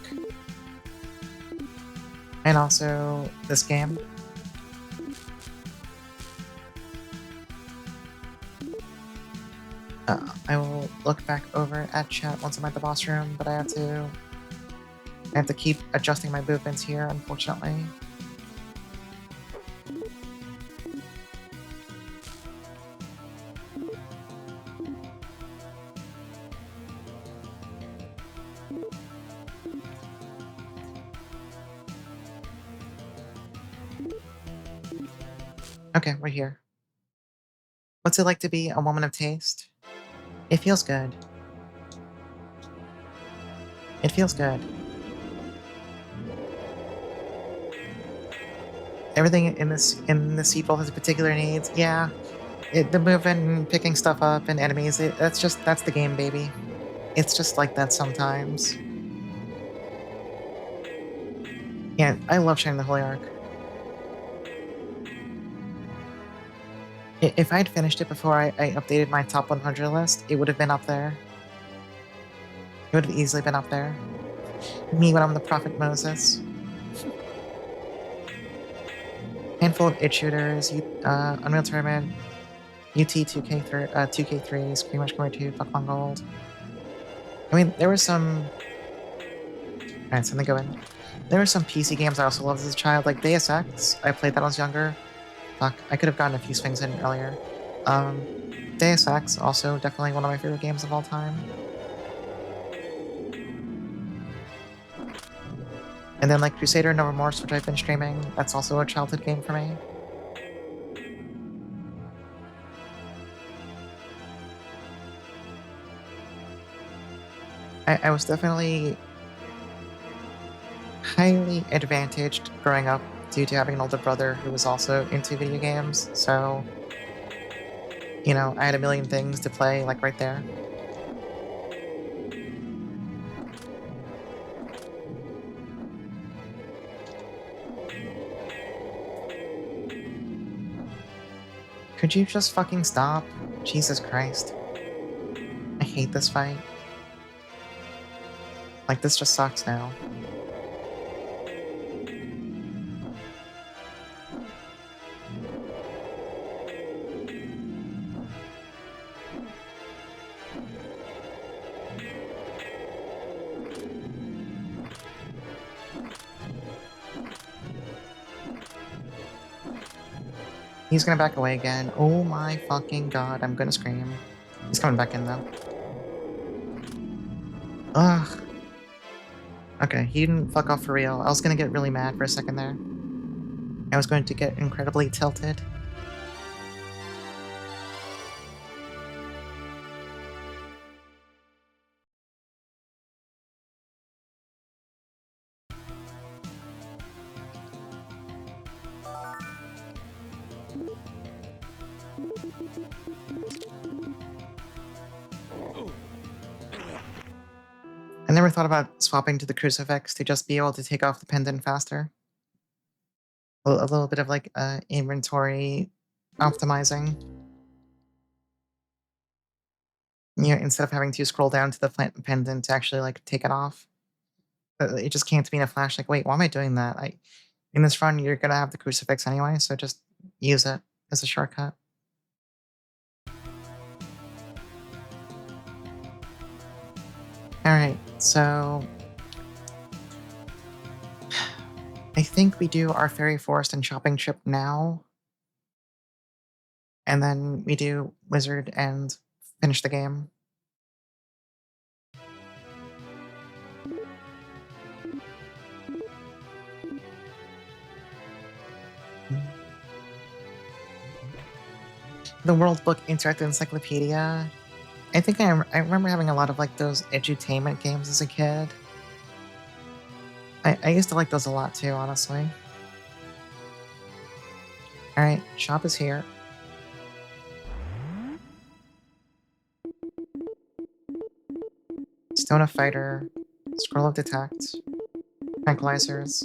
S1: And also this game. I will look back over at chat once I'm at the boss room, but I have to keep adjusting my movements here, unfortunately. Okay, we're here. What's it like to be a woman of taste? It feels good. It feels good. Everything in the sequel has particular needs. Yeah, the movement and picking stuff up and enemies. That's the game, baby. It's just like that sometimes. Yeah, I love Shining the Holy Ark. If I'd finished it before I updated my top 100 list, it would have been up there. It would have easily been up there. Me when I'm the Prophet Moses. Handful of itch shooters, Unreal Tournament, UT 2K3, Scream Rush Core 2, Pokemon Gold. I mean, there were some... Alright, something going. There were some PC games I also loved as a child, like Deus Ex. I played that when I was younger. Fuck, I could have gotten a few swings in earlier. Deus Ex, also definitely one of my favorite games of all time. And then like Crusader No Remorse, which I've been streaming, that's also a childhood game for me. I was definitely highly advantaged growing up due to having an older brother who was also into video games, so, you know, I had a million things to play, like, right there. Could you just fucking stop? Jesus Christ. I hate this fight. Like, this just sucks now. He's gonna back away again. Oh my fucking god, I'm gonna scream. He's coming back in, though. Ugh. Okay, he didn't fuck off for real. I was gonna get really mad for a second there. I was going to get incredibly tilted. I never thought about swapping to the crucifix to just be able to take off the pendant faster. A little bit of like inventory optimizing. You know, instead of having to scroll down to the pendant to actually like take it off. It just came to me in a flash like, wait, why am I doing that? In this run, you're gonna have the crucifix anyway, so just use it as a shortcut. Alright, so I think we do our fairy forest and shopping trip now. And then we do wizard and finish the game. The World Book Interactive Encyclopedia. I think I remember having a lot of like those edutainment games as a kid. I used to like those a lot too, honestly. Alright, shop is here. Stone of Fighter, Scroll of Detect, Tranquilizers,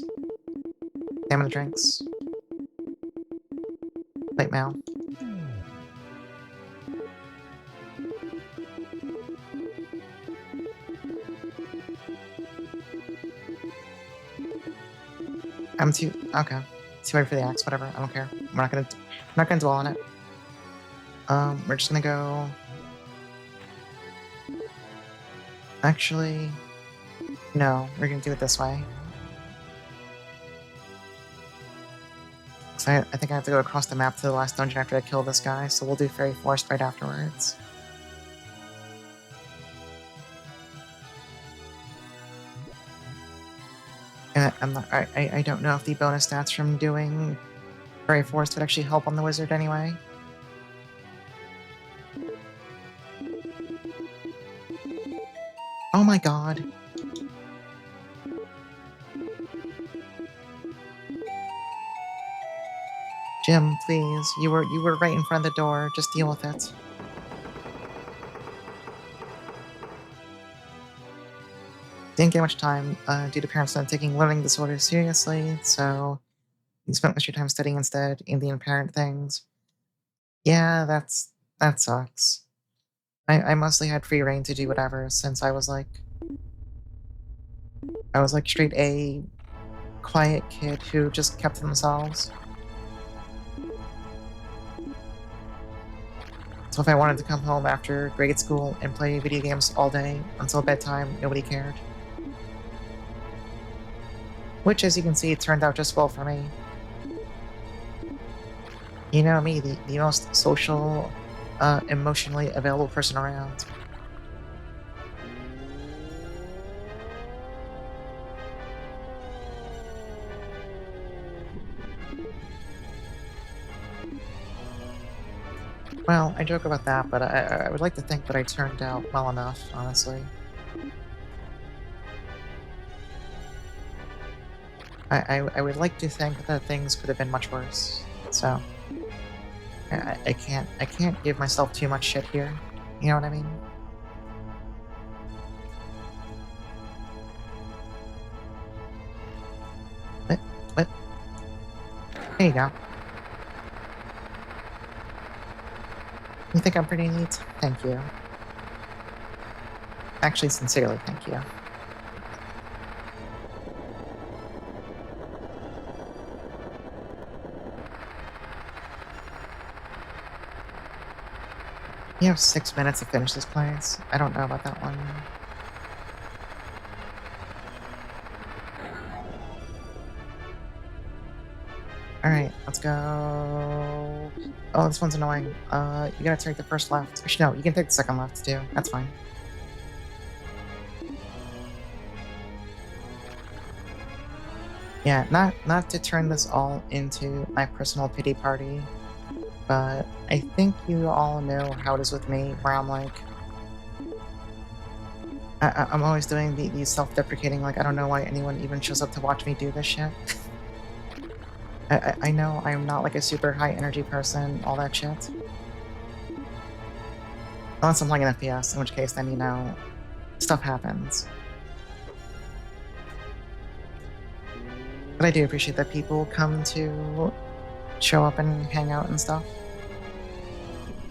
S1: Stamina Drinks, Plate Mail. I'm too okay. Too ready for the axe, whatever. I don't care. We're not gonna dwell on it. We're just gonna go. Actually, no, we're gonna do it this way. I think I have to go across the map to the last dungeon after I kill this guy, so we'll do Fairy Forest right afterwards. And I don't know if the bonus stats from doing Fairy Forest would actually help on the wizard anyway. Oh my god. Jim, please. You were right in front of the door. Just deal with it. Didn't get much time due to parents not taking learning disorders seriously, so you spent most of your time studying instead in the apparent things. Yeah, that sucks. I mostly had free reign to do whatever since I was like straight A quiet kid who just kept to themselves. So if I wanted to come home after grade school and play video games all day until bedtime, nobody cared. Which, as you can see, turned out just well for me. You know me, the most social, emotionally available person around. Well, I joke about that, but I would like to think that I turned out well enough, honestly. I would like to think that things could have been much worse. So I can't give myself too much shit here. You know what I mean? But but there you go. You think I'm pretty neat? Thank you. Actually, sincerely, thank you. You have 6 minutes to finish this place. I don't know about that one. Alright, let's go. Oh, this one's annoying. You gotta take the first left. Actually, no, you can take the second left too. That's fine. Yeah, not to turn this all into my personal pity party, but I think you all know how it is with me, where I'm like, I'm always doing these self-deprecating, like, I don't know why anyone even shows up to watch me do this shit. I know I'm not like a super high energy person, all that shit. Unless I'm playing an FPS, in which case then, you know, stuff happens. But I do appreciate that people come to show up and hang out and stuff.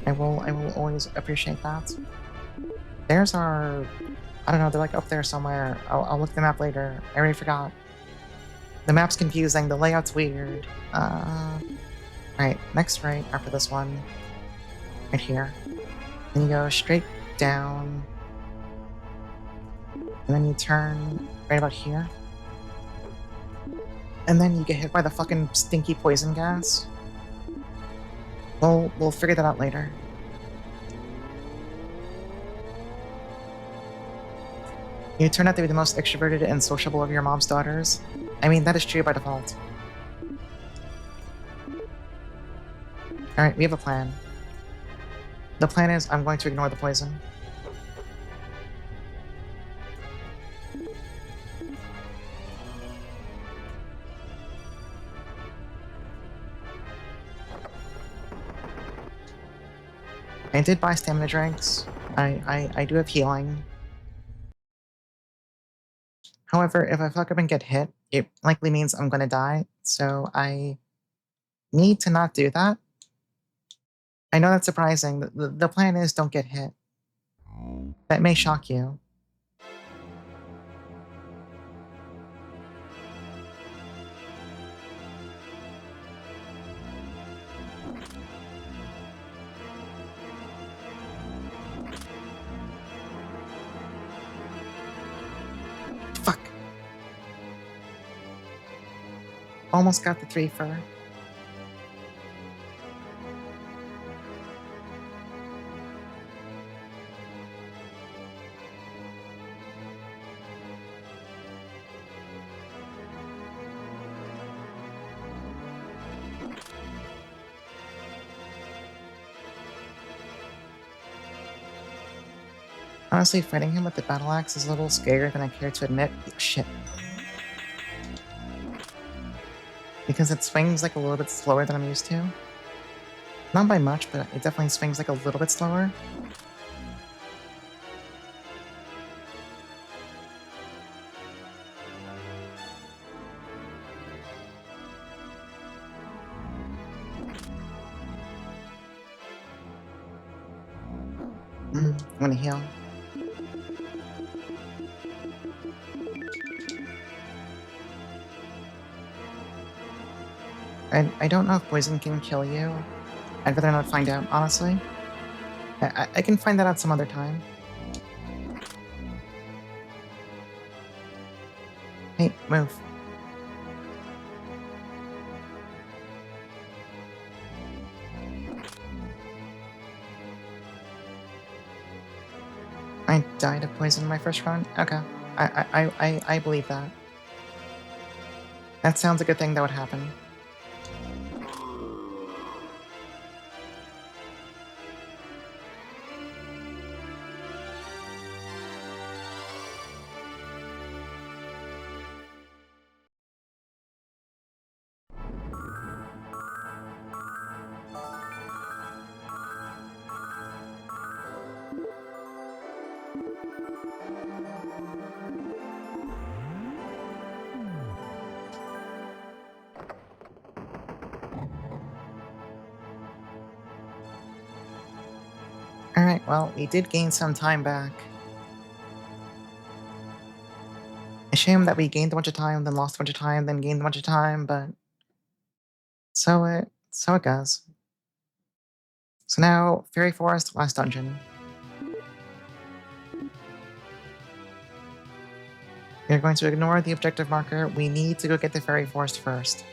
S1: I will always appreciate that. There's our, I don't know, they're like up there somewhere. I'll look them up later. I already forgot. The map's confusing, the layout's weird. Alright, next right after this one. Right here. Then you go straight down. And then you turn right about here. And then you get hit by the fucking stinky poison gas. We'll figure that out later. You turn out to be the most extroverted and sociable of your mom's daughters. I mean, that is true by default. Alright, we have a plan. The plan is I'm going to ignore the poison. I did buy stamina drinks. I do have healing. However, if I fuck up and get hit, it likely means I'm gonna die, so I need to not do that. I know that's surprising. The plan is don't get hit. That may shock you. Fuck. Almost got the 3 fur. Honestly, fighting him with the battle axe is a little scarier than I care to admit. Shit. Because it swings like a little bit slower than I'm used to. Not by much, but it definitely swings like a little bit slower. I'm gonna heal. I don't know if poison can kill you. I'd rather not find out, honestly. I can find that out some other time. Hey, move. I died of poison in my first run? Okay. I believe that. That sounds like a thing that would happen. Alright, well, we did gain some time back. A shame that we gained a bunch of time, then lost a bunch of time, then gained a bunch of time, but so it goes. So now, Fairy Forest, last dungeon. We're going to ignore the objective marker. We need to go get the Fairy Forest first.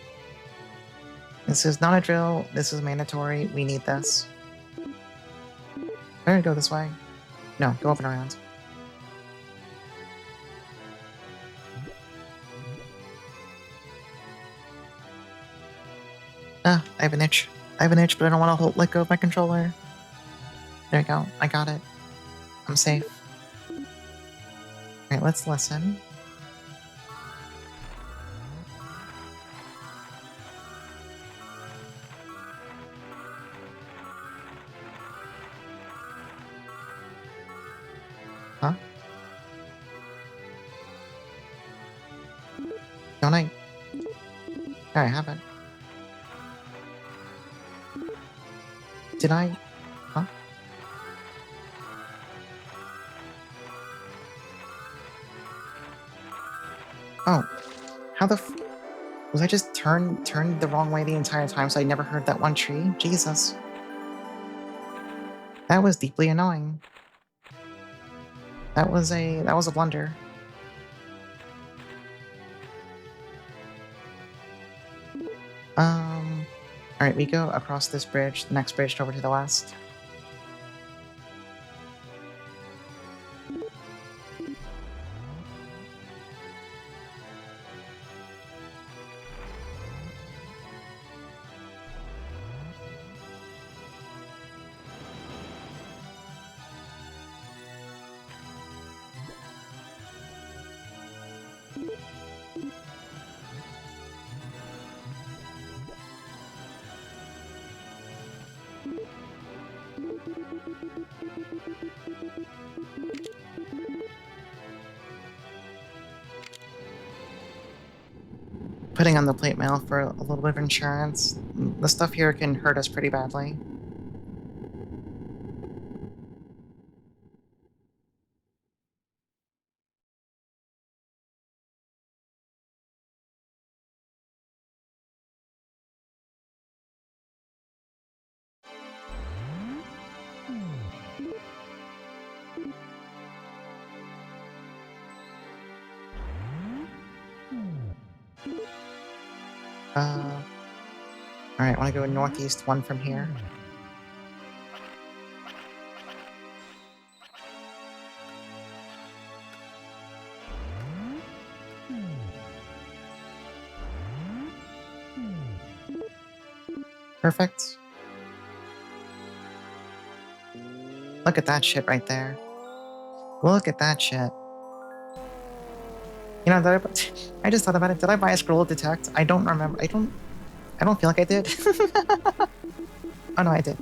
S1: This is not a drill. This is mandatory. We need this. Better go this way. No, go up and around. Ah, I have an itch. I have an itch, but I don't want to let go of my controller. There you go. I got it. I'm safe. Alright, let's listen. Huh? Don't I? There, I have it. Did I? Huh? Oh. How the f... Was I just turned the wrong way the entire time so I never heard that one tree? Jesus. That was deeply annoying. That was a blunder. Alright, we go across this bridge, the next bridge over to the west. Putting on the plate mail for a little bit of insurance. The stuff here can hurt us pretty badly. Alright, I want to go northeast one from here. Perfect. Look at that shit right there. Look at that shit. You know, I just thought about it. Did I buy a scroll of detect? I don't remember. I don't feel like I did. Oh no, I did.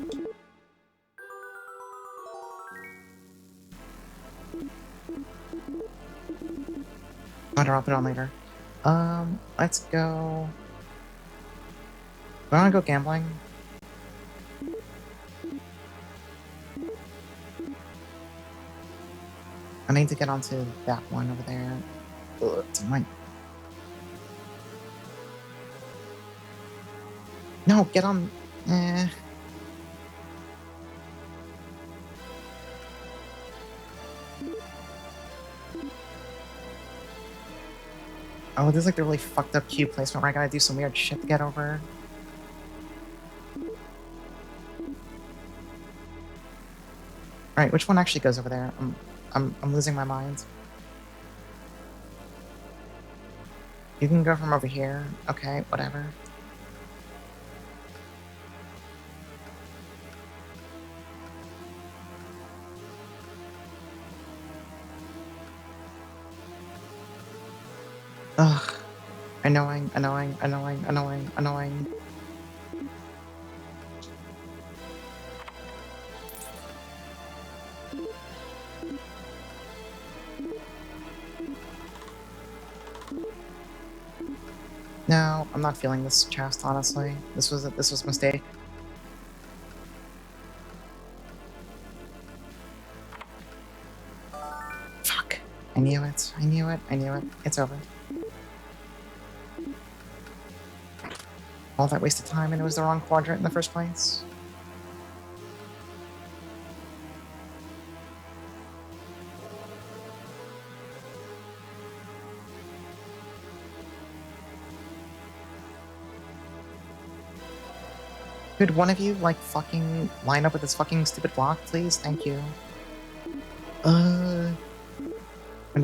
S1: I'll put it on later. Let's go. Do I want to go gambling? I need to get onto that one over there. Ugh, it's mine. No, get on. Oh, there's like the really fucked up cube placement where I gotta do some weird shit to get over. Alright, which one actually goes over there? I'm losing my mind. You can go from over here. Okay, whatever. Ugh. Annoying, annoying, annoying, annoying, annoying. No, I'm not feeling this chest, honestly. This was a mistake. I knew it. I knew it. I knew it. It's over. All that wasted time and it was the wrong quadrant in the first place. Could one of you, like, fucking line up with this fucking stupid block, please? Thank you.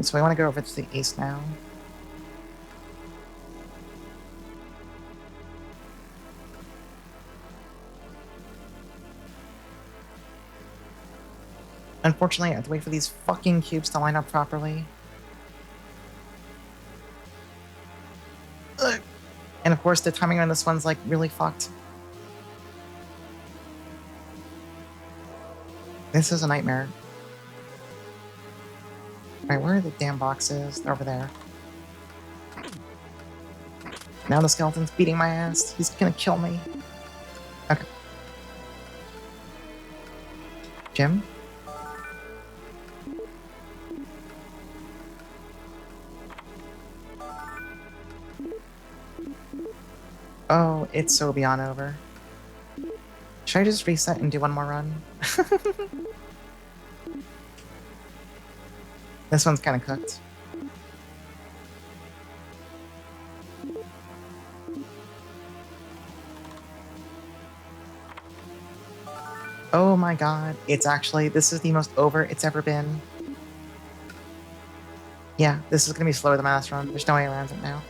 S1: So I want to go over to the east now. Unfortunately, I have to wait for these fucking cubes to line up properly. Ugh. And of course, the timing on this one's, like, really fucked. This is a nightmare. Alright, where are the damn boxes? They're over there. Now the skeleton's beating my ass. He's gonna kill me. Okay. Jim? Oh, it's so beyond over. Should I just reset and do one more run? This one's kind of cooked. Oh my god, it's actually, this is the most over it's ever been. Yeah, this is gonna be slower than my last run. There's no way around it now.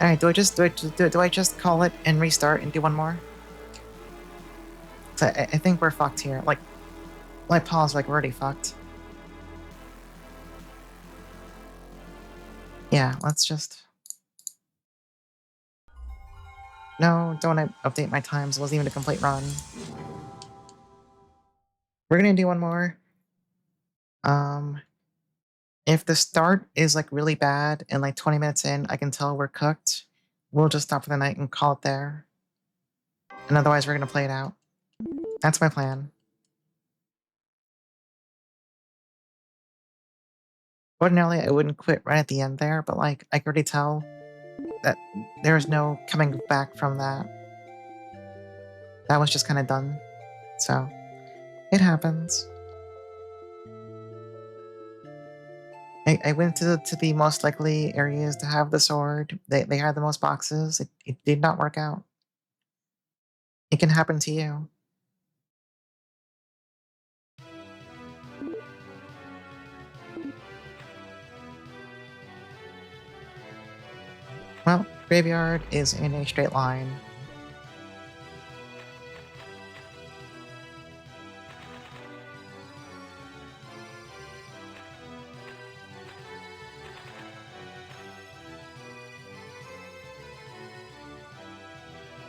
S1: Alright, do I just call it and restart and do one more? So I think we're fucked here. Like, my pause, like, we're already fucked. Yeah, let's just... No, don't update my times. It wasn't even a complete run. We're gonna do one more. If the start is, like, really bad and, like, 20 minutes in, I can tell we're cooked, we'll just stop for the night and call it there. And otherwise, we're gonna play it out. That's my plan. Ordinarily, I wouldn't quit right at the end there, but, like, I can already tell that there's no coming back from that. That was just kind of done. So, it happens. I went to the most likely areas to have the sword. They had the most boxes. It did not work out. It can happen to you. Well, graveyard is in a straight line.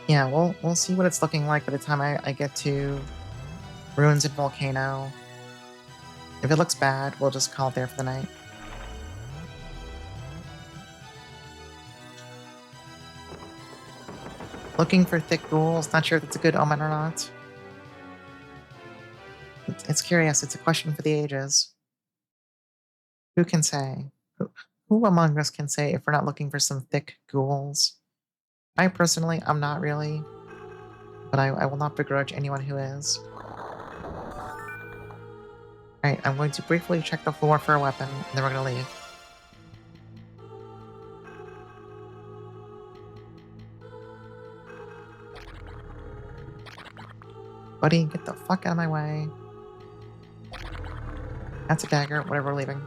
S1: Yeah, we'll see what it's looking like by the time I get to Ruins and Volcano. If it looks bad, we'll just call it there for the night. Looking for thick ghouls, not sure if it's a good omen or not. It's curious, it's a question for the ages. Who can say? Who among us can say if we're not looking for some thick ghouls? I personally, I'm not really, but I will not begrudge anyone who is. Alright, I'm going to briefly check the floor for a weapon, and then we're gonna leave. Buddy, get the fuck out of my way. That's a dagger, whatever, we're leaving.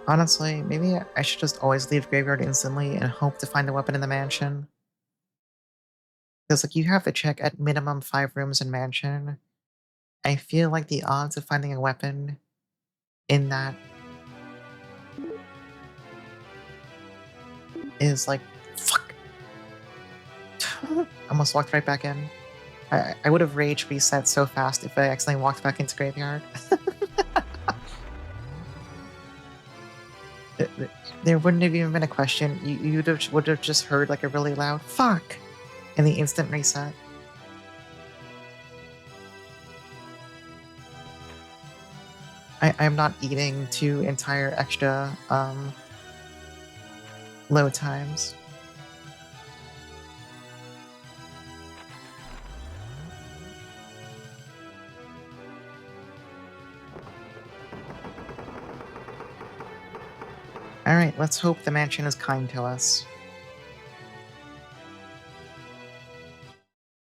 S1: Honestly, maybe I should just always leave Graveyard instantly and hope to find a weapon in the mansion. Because, like, you have to check at minimum 5 rooms in mansion. I feel like the odds of finding a weapon in that is, like, fuck. Almost walked right back in. I would have rage reset so fast if I accidentally walked back into Graveyard. There wouldn't have even been a question. You would have just heard, like, a really loud fuck. in the instant reset. I'm not eating 2 entire extra load times. Alright, let's hope the mansion is kind to us.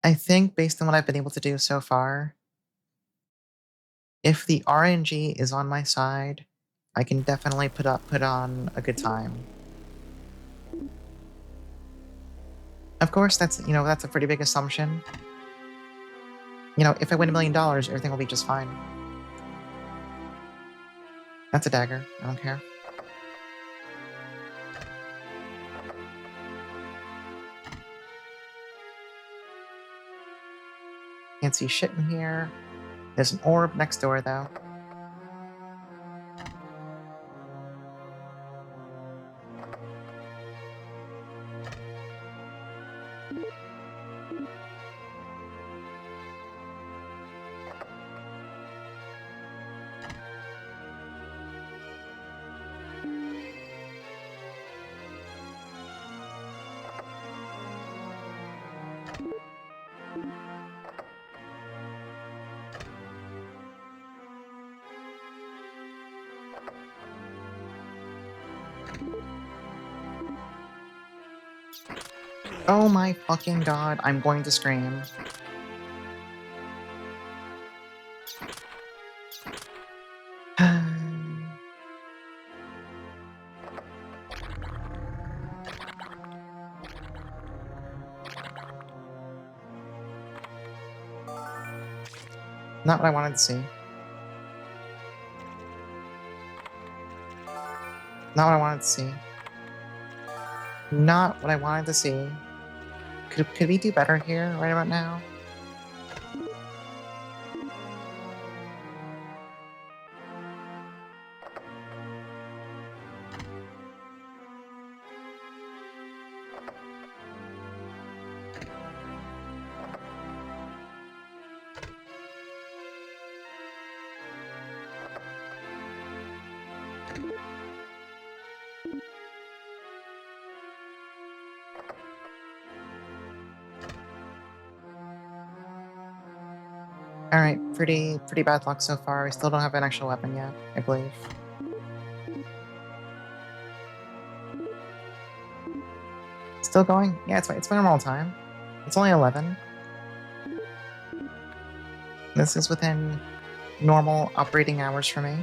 S1: I think, based on what I've been able to do so far, if the RNG is on my side, I can definitely put on a good time. Of course, that's a pretty big assumption. If I win $1 million, everything will be just fine. That's a dagger. I don't care. Can't see shit in here. There's an orb next door, though. Oh my fucking god, I'm going to scream. Not what I wanted to see. Not what I wanted to see. Not what I wanted to see. Could we do better here right about now? Alright, pretty bad luck so far. We still don't have an actual weapon yet, I believe. Still going? Yeah, it's been a normal time. It's only 11. This is within normal operating hours for me.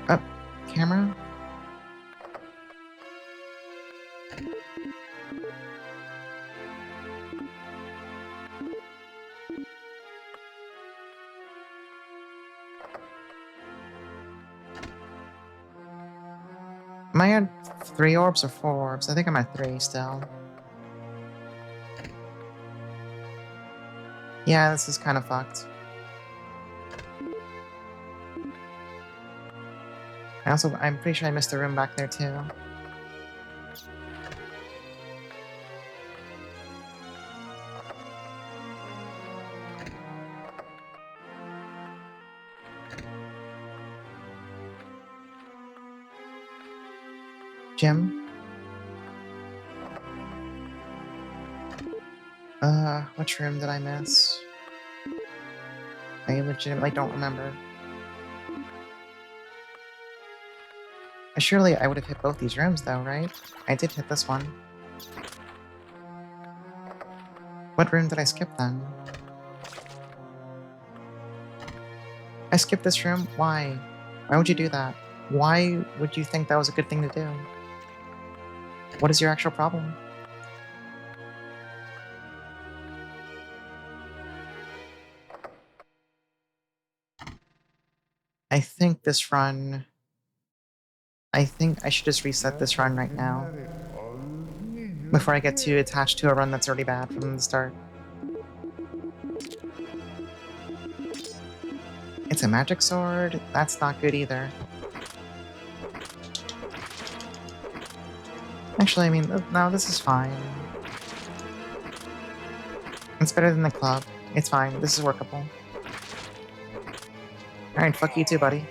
S1: Oh, camera? Am I at 3 orbs or 4 orbs? I think I'm at 3 still. Yeah, this is kind of fucked. I'm pretty sure I missed a room back there too. Gym? Which room did I miss? I legitimately don't remember. Surely I would have hit both these rooms though, right? I did hit this one. What room did I skip then? I skipped this room? Why? Why would you do that? Why would you think that was a good thing to do? What is your actual problem? I think this run... I think I should just reset this run right now. Before I get too attached to a run that's already bad from the start. It's a magic sword? That's not good either. Actually, I mean, no, this is fine. It's better than the club. It's fine. This is workable. Alright, fuck you too, buddy.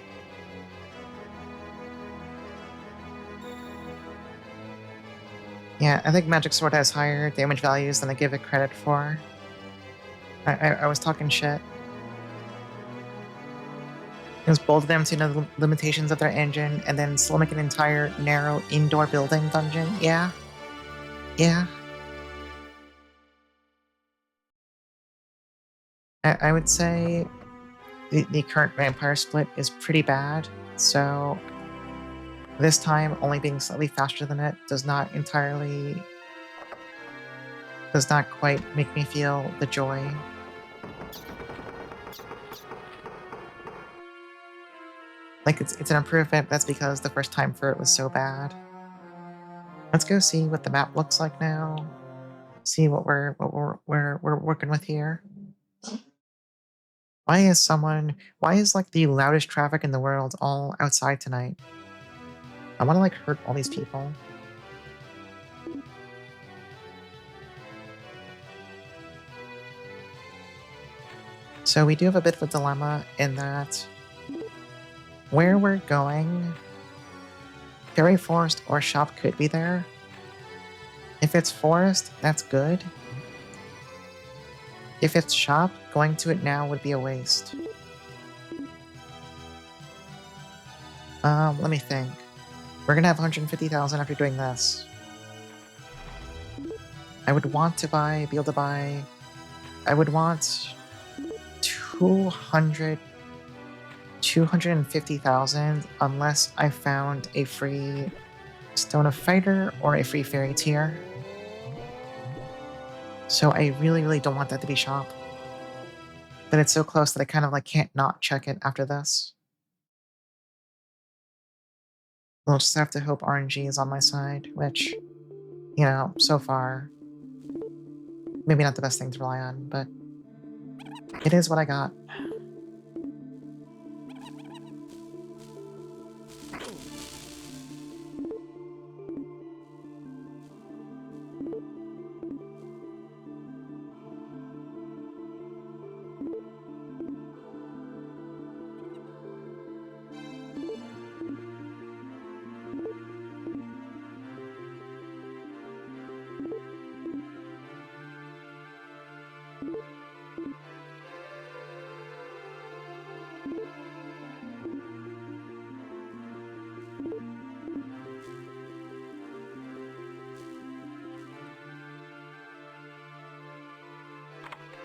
S1: Yeah, I think Magic Sword has higher damage values than I give it credit for. I was talking shit. It was bold of them to know the limitations of their engine and then still make an entire narrow indoor building dungeon. Yeah. Yeah. I would say the current vampire split is pretty bad, so this time only being slightly faster than it does not quite make me feel the joy. Like it's an improvement, that's because the first time for it was so bad. Let's go see what the map looks like now. See what we're working with here. Why is like the loudest traffic in the world all outside tonight? I want to like hurt all these people. So we do have a bit of a dilemma in that where we're going, Fairy Forest or shop could be there. If it's forest, that's good. If it's shop, going to it now would be a waste. Let me think. We're gonna have 150,000 after doing this. I would want to be able to buy. I would want 250,000 unless I found a free Stone of Fighter or a free Fairy tier. So I really don't want that to be shop. But it's so close that I kind of like can't not check it after this. We'll just have to hope RNG is on my side, which, you know, so far, maybe not the best thing to rely on, but it is what I got.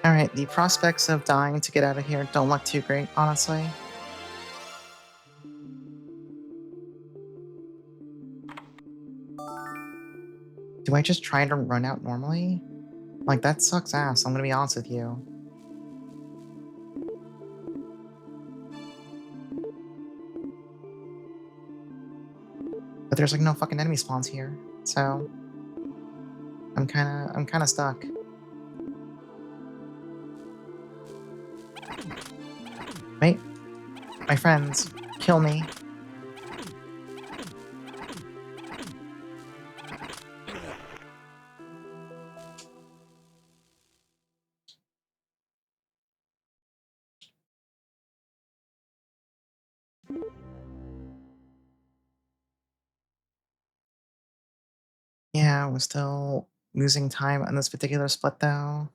S1: Alright, the prospects of dying to get out of here don't look too great, honestly. Do I just try to run out normally? Like, that sucks ass, I'm gonna be honest with you. But there's like no fucking enemy spawns here, so I'm kinda stuck. Wait, my friends, kill me. Yeah, we're still losing time on this particular split though.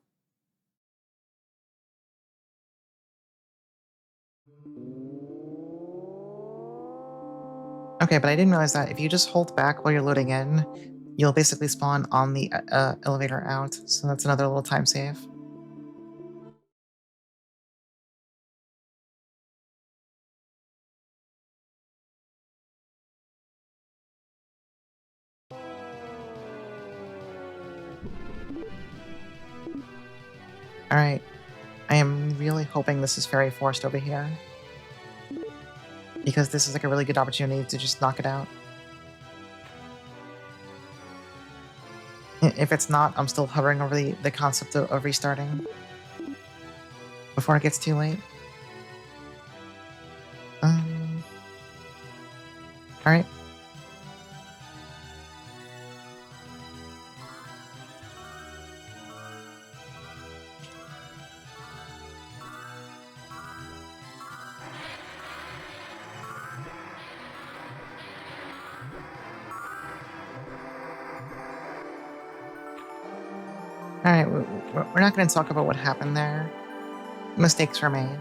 S1: Okay, but I didn't realize that if you just hold back while you're loading in, you'll basically spawn on the elevator out, so that's another little time save. Alright, I am really hoping this is Fairy Forest over here. Because this is like a really good opportunity to just knock it out. If it's not, I'm still hovering over the concept of restarting. Before it gets too late. Alright. Alright, we're not going to talk about what happened there. Mistakes were made.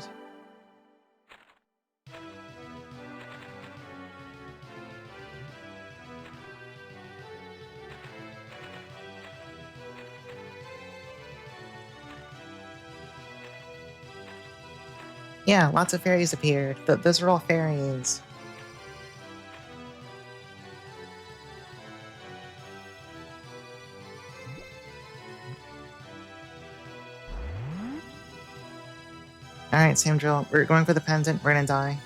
S1: Yeah, lots of fairies appeared. Those are all fairies. Alright, same drill. We're going for the pendant. We're gonna die.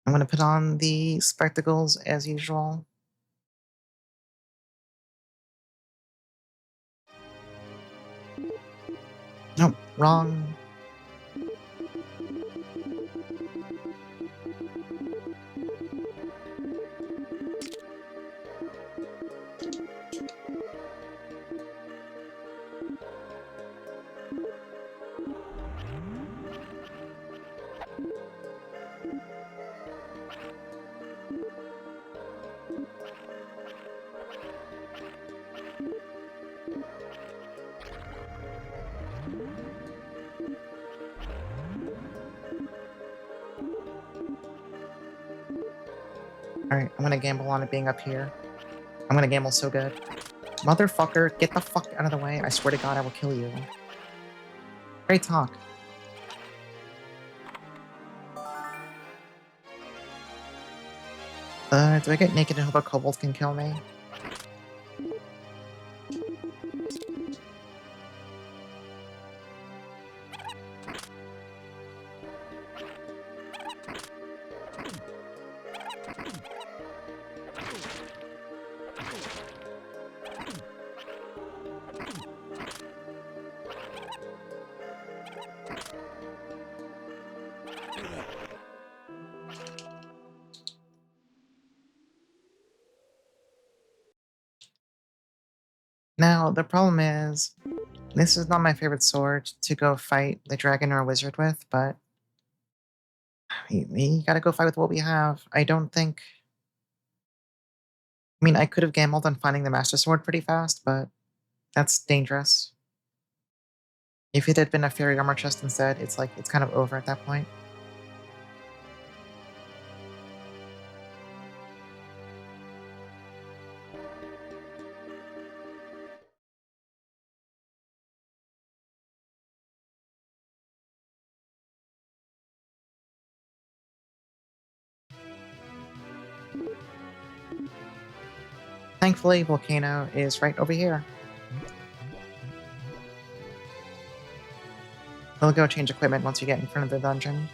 S1: I'm gonna put on the spectacles as usual. Nope, wrong. Alright, I'm gonna gamble on it being up here. I'm gonna gamble so good. Motherfucker, get the fuck out of the way. I swear to God, I will kill you. Great talk. Do I get naked and hope a kobold can kill me? Now, the problem is, this is not my favorite sword to go fight the dragon or a wizard with, but we gotta go fight with what we have. I don't think... I mean, I could have gambled on finding the Master Sword pretty fast, but that's dangerous. If it had been a Fairy Armor chest instead, it's like, it's kind of over at that point. Thankfully, Volcano is right over here. We'll go change equipment once you get in front of the dungeon.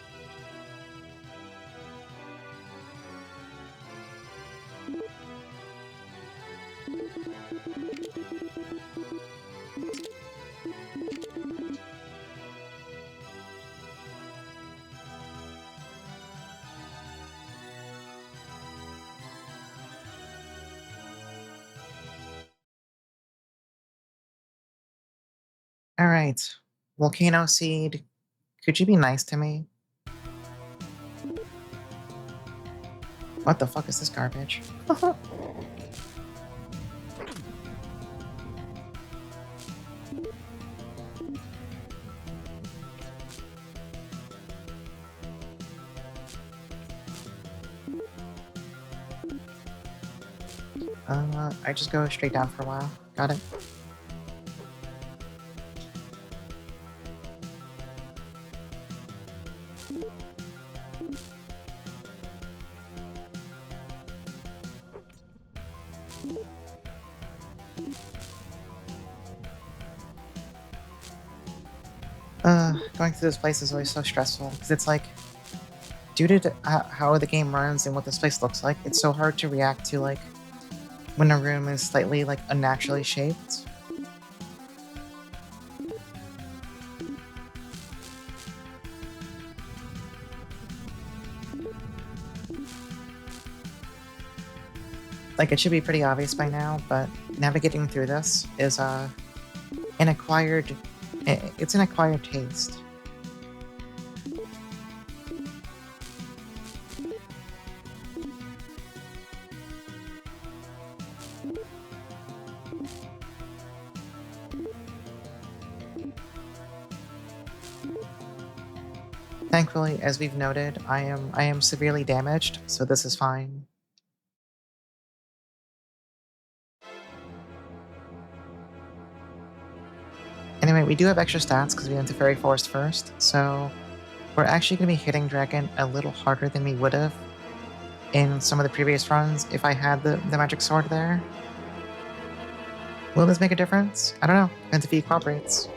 S1: Alright. Volcano Seed, could you be nice to me? What the fuck is this garbage? I just go straight down for a while. Got it. Going through this place is always so stressful, because it's like, due to how the game runs and what this place looks like, it's so hard to react to, like, when a room is slightly, like, unnaturally shaped. Like, it should be pretty obvious by now, but navigating through this is an acquired... It's an acquired taste. Thankfully, as we've noted, I am severely damaged, so this is fine. Anyway, we do have extra stats because we went to Fairy Forest first, so we're actually going to be hitting Dragon a little harder than we would have in some of the previous runs if I had the magic sword there. Will this make a difference? I don't know. Depends if he cooperates.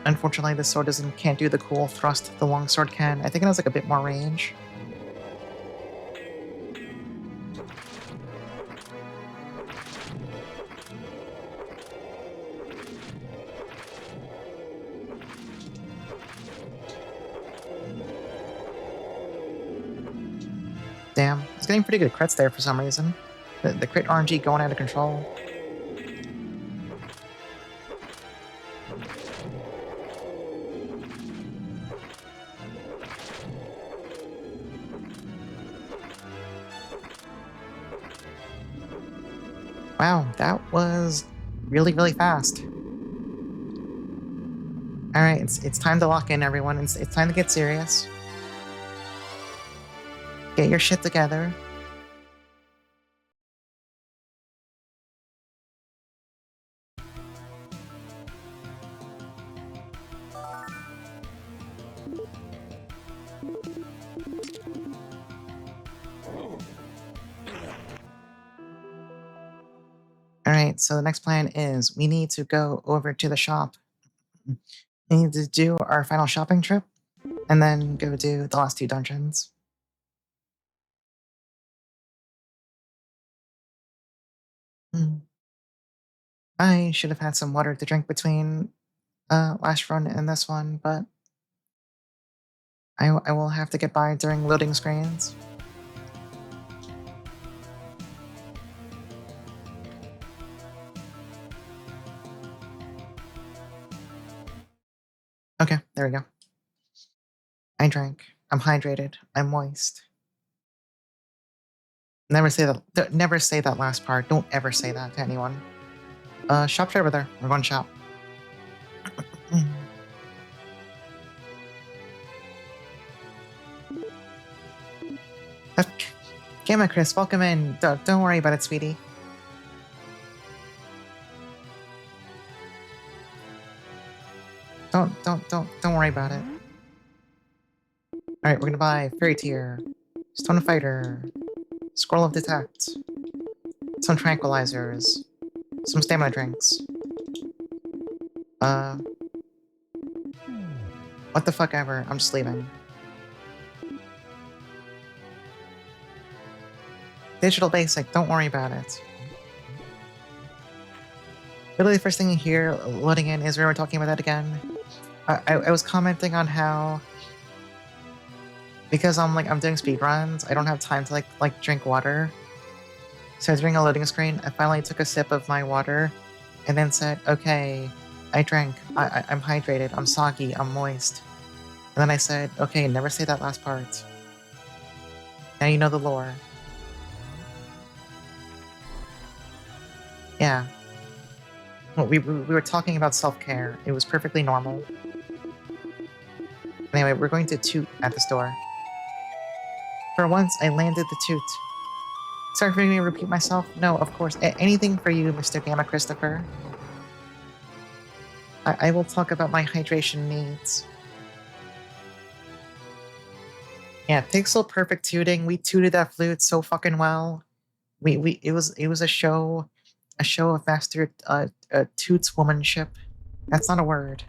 S1: Unfortunately, this sword can't do the cool thrust the longsword can. I think it has like a bit more range. Damn, he's getting pretty good crits there for some reason. The crit RNG going out of control. Wow, that was really, really fast. Alright, it's time to lock in, everyone. It's time to get serious. Get your shit together. Alright, so the next plan is we need to go over to the shop. We need to do our final shopping trip, and then go do the last 2 dungeons. I should have had some water to drink between last run and this one, but I will have to get by during loading screens. Okay, there we go. I drank. I'm hydrated. I'm moist. Never say that. Never say that last part. Don't ever say that to anyone. Shop's right over there. We're going shop. Gamma Chris, welcome in. Don't worry about it, sweetie. Don't worry about it. Alright, we're gonna buy Fairy Tear, Stone Fighter, Scroll of Detect, some tranquilizers, some stamina drinks. What the fuck ever. I'm just leaving. Digital Basic, don't worry about it. Really, the first thing you hear loading in is we were talking about that again. I was commenting on how, because I'm doing speedruns, I don't have time to like drink water. So during a loading screen, I finally took a sip of my water, and then said, "Okay, I drank. I'm hydrated. I'm soggy. I'm moist." And then I said, "Okay, never say that last part." Now you know the lore. Yeah. Well, we were talking about self-care. It was perfectly normal. Anyway, we're going to toot at the store. For once, I landed the toot. Sorry for me to repeat myself. No, of course. Anything for you, Mr. Gamma Christopher. I will talk about my hydration needs. Yeah, Pixel Perfect Tooting. We tooted that flute so fucking well. It was a show of master toots womanship. That's not a word.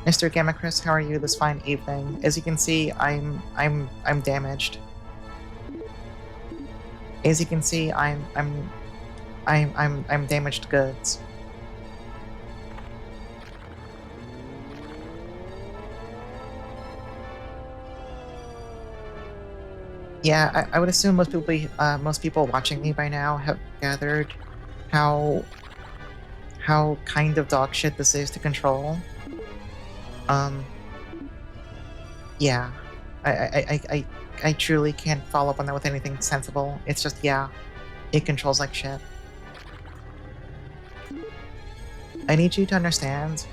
S1: Mr. Gamma Chris, how are you this fine evening? As you can see, I'm damaged. As you can see, I'm damaged goods. Yeah, I would assume most people watching me by now have gathered how kind of dog shit this is to control. Yeah, I truly can't follow up on that with anything sensible. It's just, yeah, it controls like shit. I need you to understand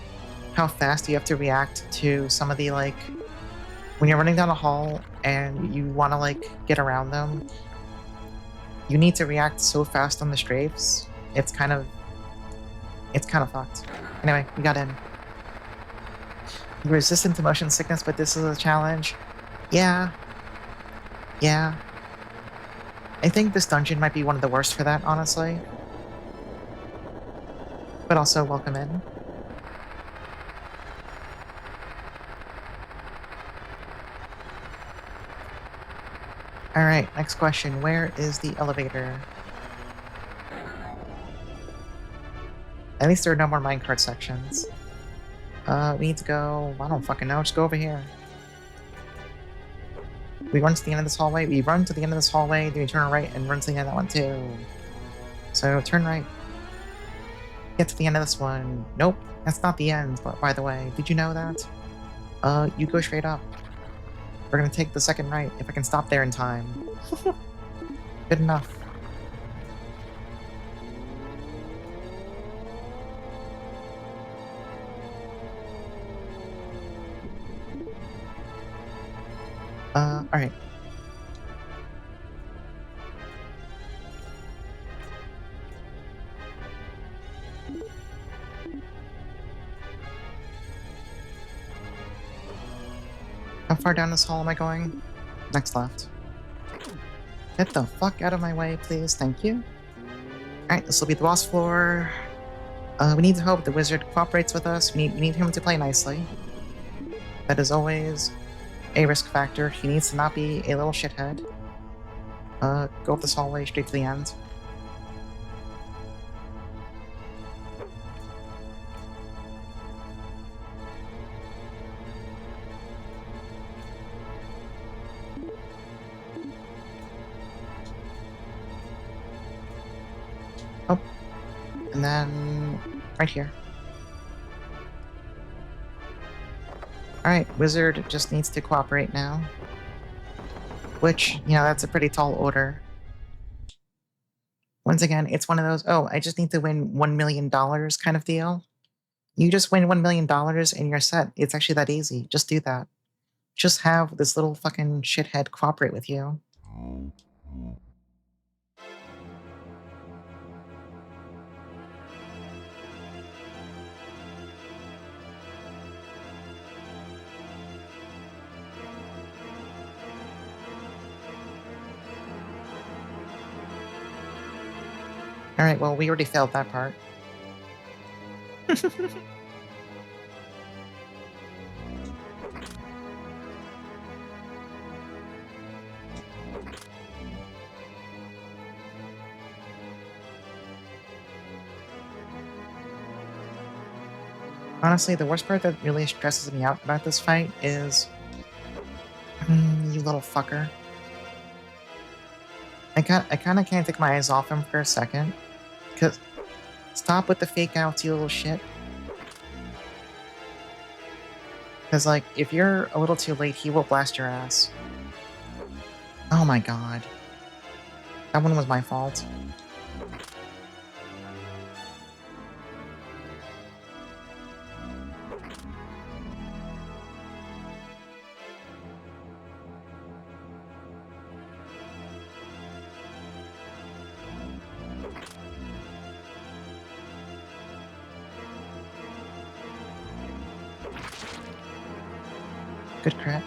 S1: how fast you have to react to some of the, like, when you're running down a hall and you want to, like, get around them, you need to react so fast on the strafes. It's kind of fucked. Anyway, we got in. You're resistant to motion sickness, but this is a challenge. Yeah. Yeah. I think this dungeon might be one of the worst for that, honestly. But also, welcome in. Alright, next question. Where is the elevator? At least there are no more minecart sections. We need to go... I don't fucking know. Just go over here. We run to the end of this hallway. We run to the end of this hallway, then we turn right and run to the end of that one too. So, turn right. Get to the end of this one. Nope, that's not the end, but by the way. Did you know that? You go straight up. We're gonna take the second right, if I can stop there in time. Good enough. Alright. How far down this hall am I going? Next left. Get the fuck out of my way, please. Thank you. Alright, this will be the boss floor. We need to hope the wizard cooperates with us. We need him to play nicely. That is always a risk factor. He needs to not be a little shithead. Go up this hallway straight to the end. Oh. And then... right here. Alright, wizard just needs to cooperate now. Which, you know, that's a pretty tall order. Once again, it's one of those, oh, I just need to win $1 million kind of deal. You just win $1 million and you're set. It's actually that easy. Just do that. Just have this little fucking shithead cooperate with you. Alright, well, we already failed that part. Honestly, the worst part that really stresses me out about this fight is... you little fucker. I kind of can't take my eyes off him for a second. Because... stop with the fake outs, you little shit. Because, like, if you're a little too late, he will blast your ass. Oh my god. That one was my fault. Good crit.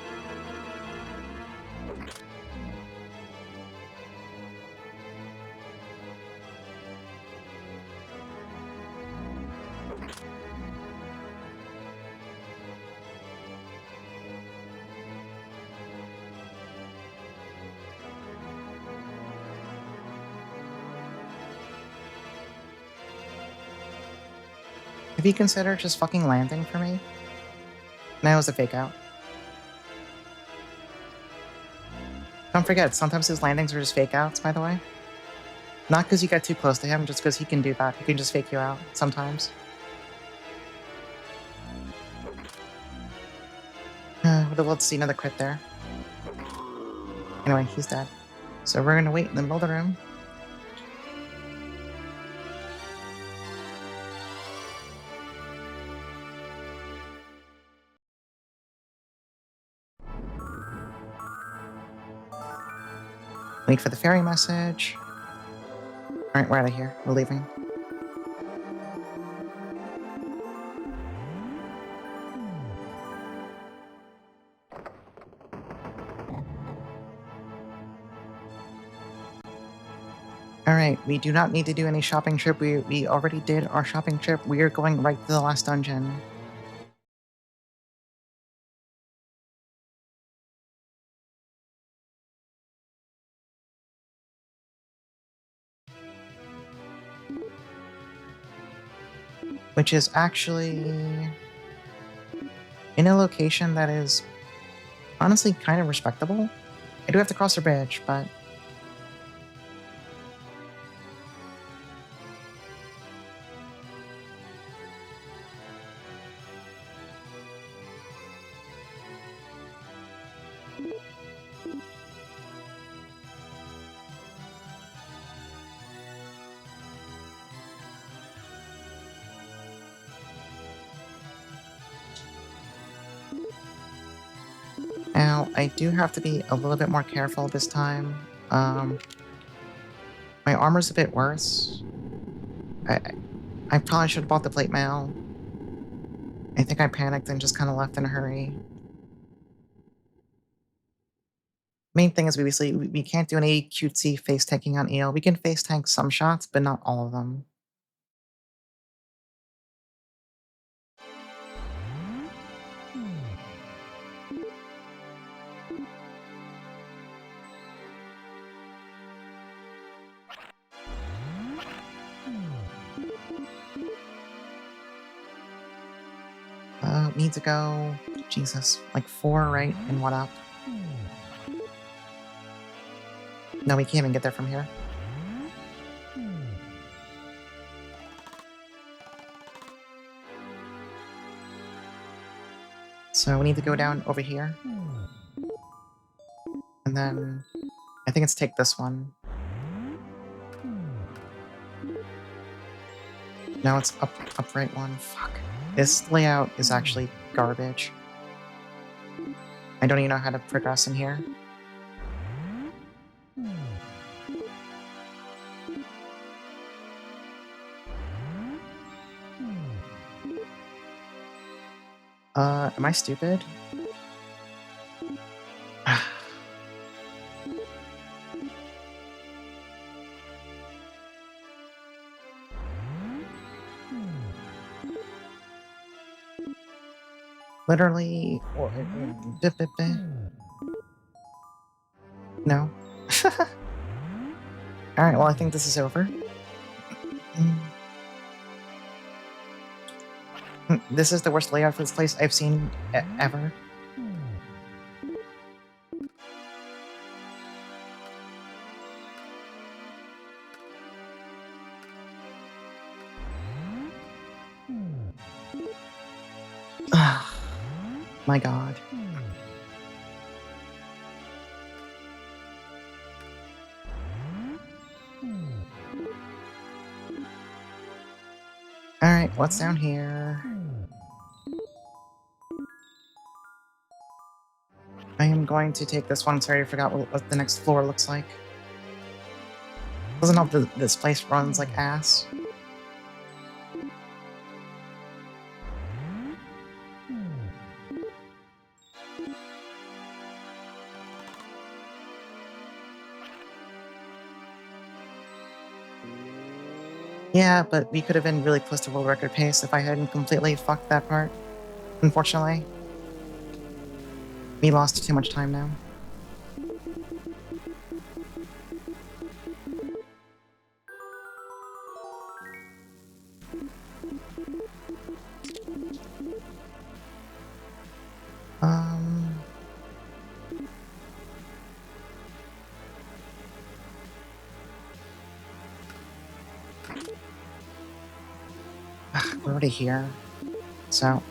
S1: Have you considered just fucking landing for me? No, it was a fake out. Don't forget, sometimes his landings are just fake outs, by the way. Not because you got too close to him, just because he can do that. He can just fake you out sometimes. Would have loved to see another crit there. Anyway, he's dead. So we're gonna wait in the middle of the room. Wait for the fairy message. Alright, we're out of here. We're leaving. Alright, we do not need to do any shopping trip. We already did our shopping trip. We are going right to the last dungeon. Which is actually in a location that is honestly kind of respectable. I do have to cross a bridge, but now I do have to be a little bit more careful this time. My armor's a bit worse. I probably should have bought the plate mail. I think I panicked and just kind of left in a hurry. Main thing is we can't do any cutesy face tanking on EL. We can face tank some shots, but not all of them. Need to go, Jesus, like 4 right and 1 up. No, we can't even get there from here. So we need to go down over here. And then I think it's take this one. No, it's up right one. Fuck. This layout is actually garbage. I don't even know how to progress in here. Am I stupid? Literally... No. Alright, well, I think this is over. This is the worst layout for this place I've seen ever. My god. Alright, what's down here? I am going to take this one. Sorry, I forgot what the next floor looks like. Doesn't help that this place runs like ass. Yeah, but we could have been really close to world record pace if I hadn't completely fucked that part. Unfortunately. We lost too much time now. We're already here, so...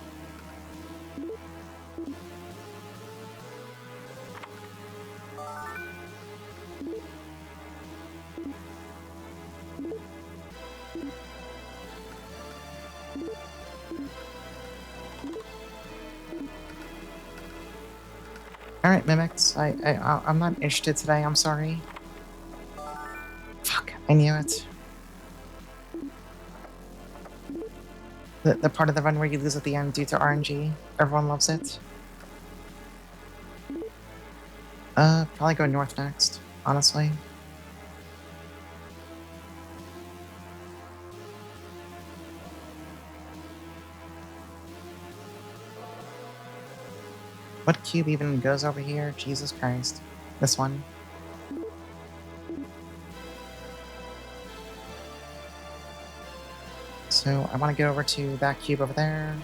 S1: Alright, Mimics. I'm not interested today, I'm sorry. Fuck, I knew it. The part of the run where you lose at the end due to RNG. Everyone loves it. Probably go north next, honestly. What cube even goes over here? Jesus Christ. This one. So I want to go over to that cube over there.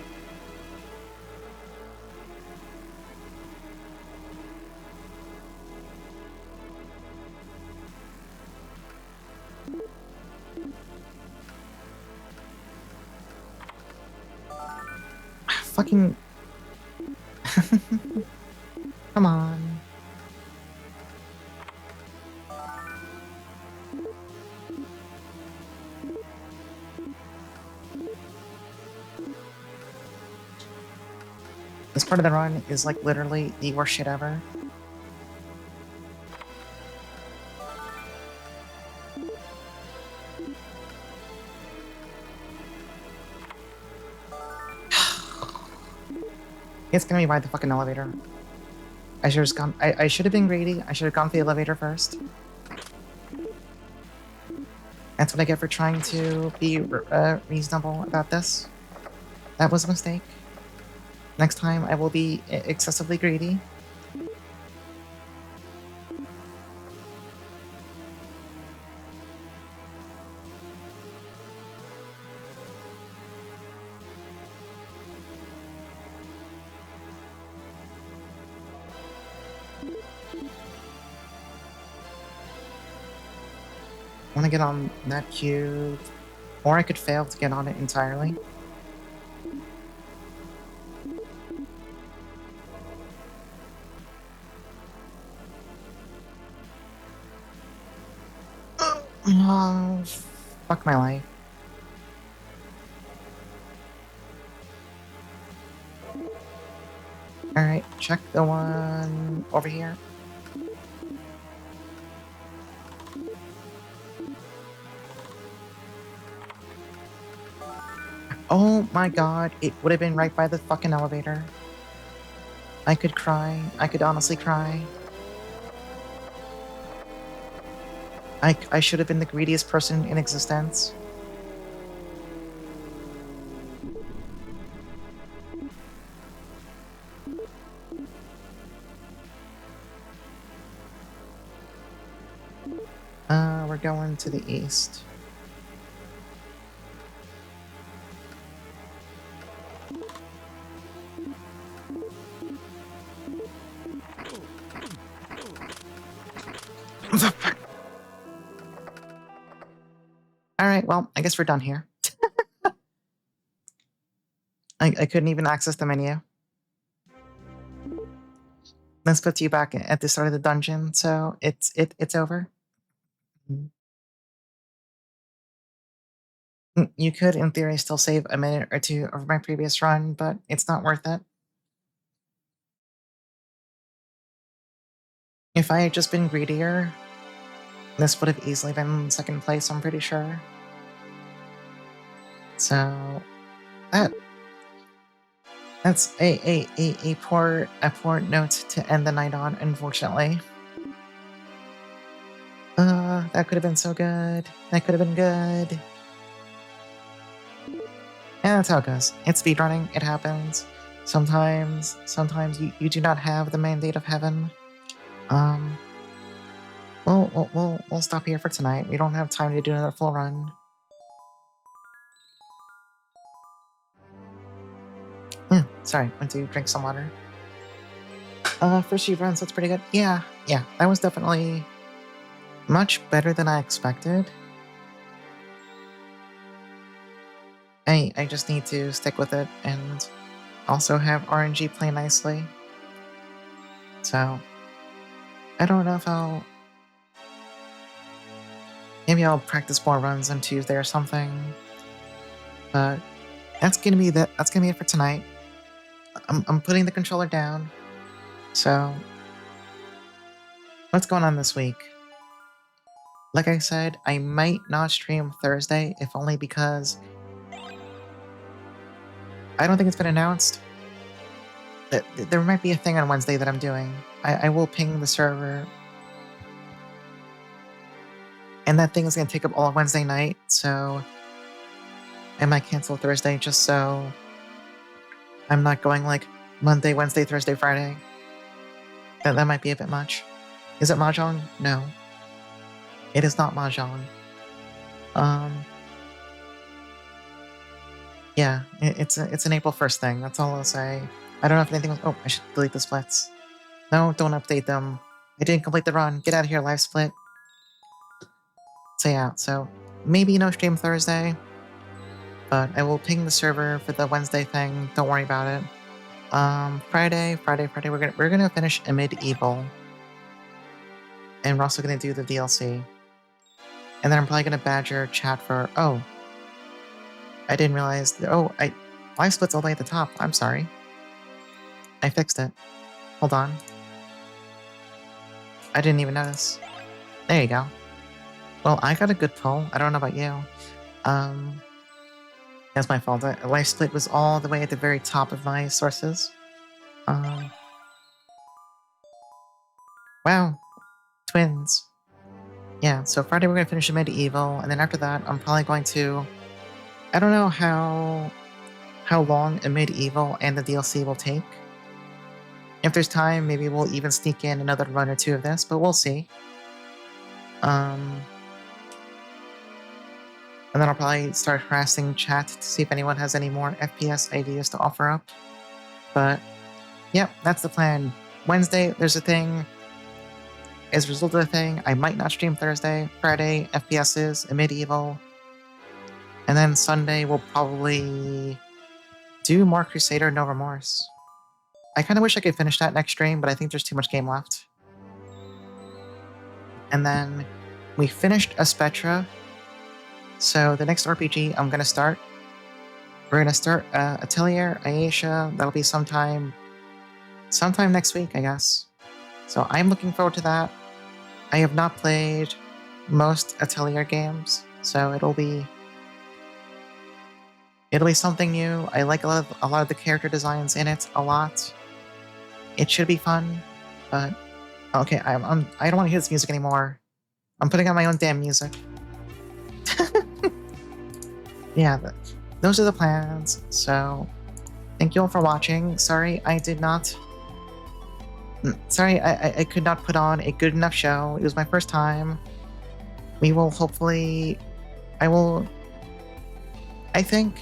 S1: Fucking... Come on. This part of the run is like literally the worst shit ever. It's gonna be by the fucking elevator. I should have just gone. I should have been greedy. I should have gone for the elevator first. That's what I get for trying to be reasonable about this. That was a mistake. Next time I will be excessively greedy. I want to get on that cube, or I could fail to get on it entirely. Oh, fuck my life. Alright, check the one over here. Oh my god, it would have been right by the fucking elevator. I could cry. I could honestly cry. I should have been the greediest person in existence. We're going to the east. Alright, well, I guess we're done here. I couldn't even access the menu. This puts you back at the start of the dungeon, so it's over. You could, in theory, still save a minute or two of my previous run, but it's not worth it. If I had just been greedier, this would have easily been second place, I'm pretty sure. So that's a poor note to end the night on, unfortunately. That could have been so good. That could have been good. Yeah, that's how it goes. It's speedrunning. It happens. Sometimes you do not have the mandate of heaven. We'll stop here for tonight. We don't have time to do another full run. Sorry, went to drink some water. First few runs, that's pretty good. Yeah, that was definitely much better than I expected. I just need to stick with it and also have RNG play nicely. So I don't know if maybe I'll practice more runs on Tuesday or something. But that's gonna be it for tonight. I'm putting the controller down. So what's going on this week? Like I said, I might not stream Thursday, if only because I don't think it's been announced. There might be a thing on Wednesday that I'm doing. I will ping the server. And that thing is going to take up all of Wednesday night, so I might cancel Thursday just so I'm not going like Monday, Wednesday, Thursday, Friday. That might be a bit much. Is it Mahjong? No. It is not Mahjong. Yeah, it's an April 1st thing. That's all I'll say. I don't know if anything was... Oh, I should delete the splits. No, don't update them. I didn't complete the run. Get out of here, live split. So yeah, so maybe no stream Thursday, but I will ping the server for the Wednesday thing. Don't worry about it. Friday, we're gonna finish a medieval, and we're also gonna do the DLC, and then I'm probably gonna badger chat for. Oh, I didn't realize. Live split's all the way at the top. I'm sorry. I fixed it. Hold on. I didn't even notice. There you go. Well, I got a good pull. I don't know about you. That's my fault. Live split was all the way at the very top of my sources. Wow. Twins. Yeah, so Friday we're going to finish the medieval, and then after that I'm probably going to... I don't know how long a medieval and the DLC will take. If there's time, maybe we'll even sneak in another run or two of this, but we'll see. And then I'll probably start harassing chat to see if anyone has any more FPS ideas to offer up. But, yeah, that's the plan. Wednesday, there's a thing. As a result of the thing, I might not stream Thursday. Friday, FPSs, a medieval. And then Sunday, we'll probably do more Crusader No Remorse. I kind of wish I could finish that next stream, but I think there's too much game left. And then we finished Aspetra. So the next RPG I'm going to start, we're going to start Atelier, Ayesha. That'll be sometime next week, I guess. So I'm looking forward to that. I have not played most Atelier games, so it'll be something new. I like a lot of the character designs in it a lot. It should be fun, but okay, I don't want to hear this music anymore. I'm putting on my own damn music. Yeah, those are the plans. So, thank you all for watching. Sorry, I did not. Sorry, I could not put on a good enough show. It was my first time. We will hopefully. I think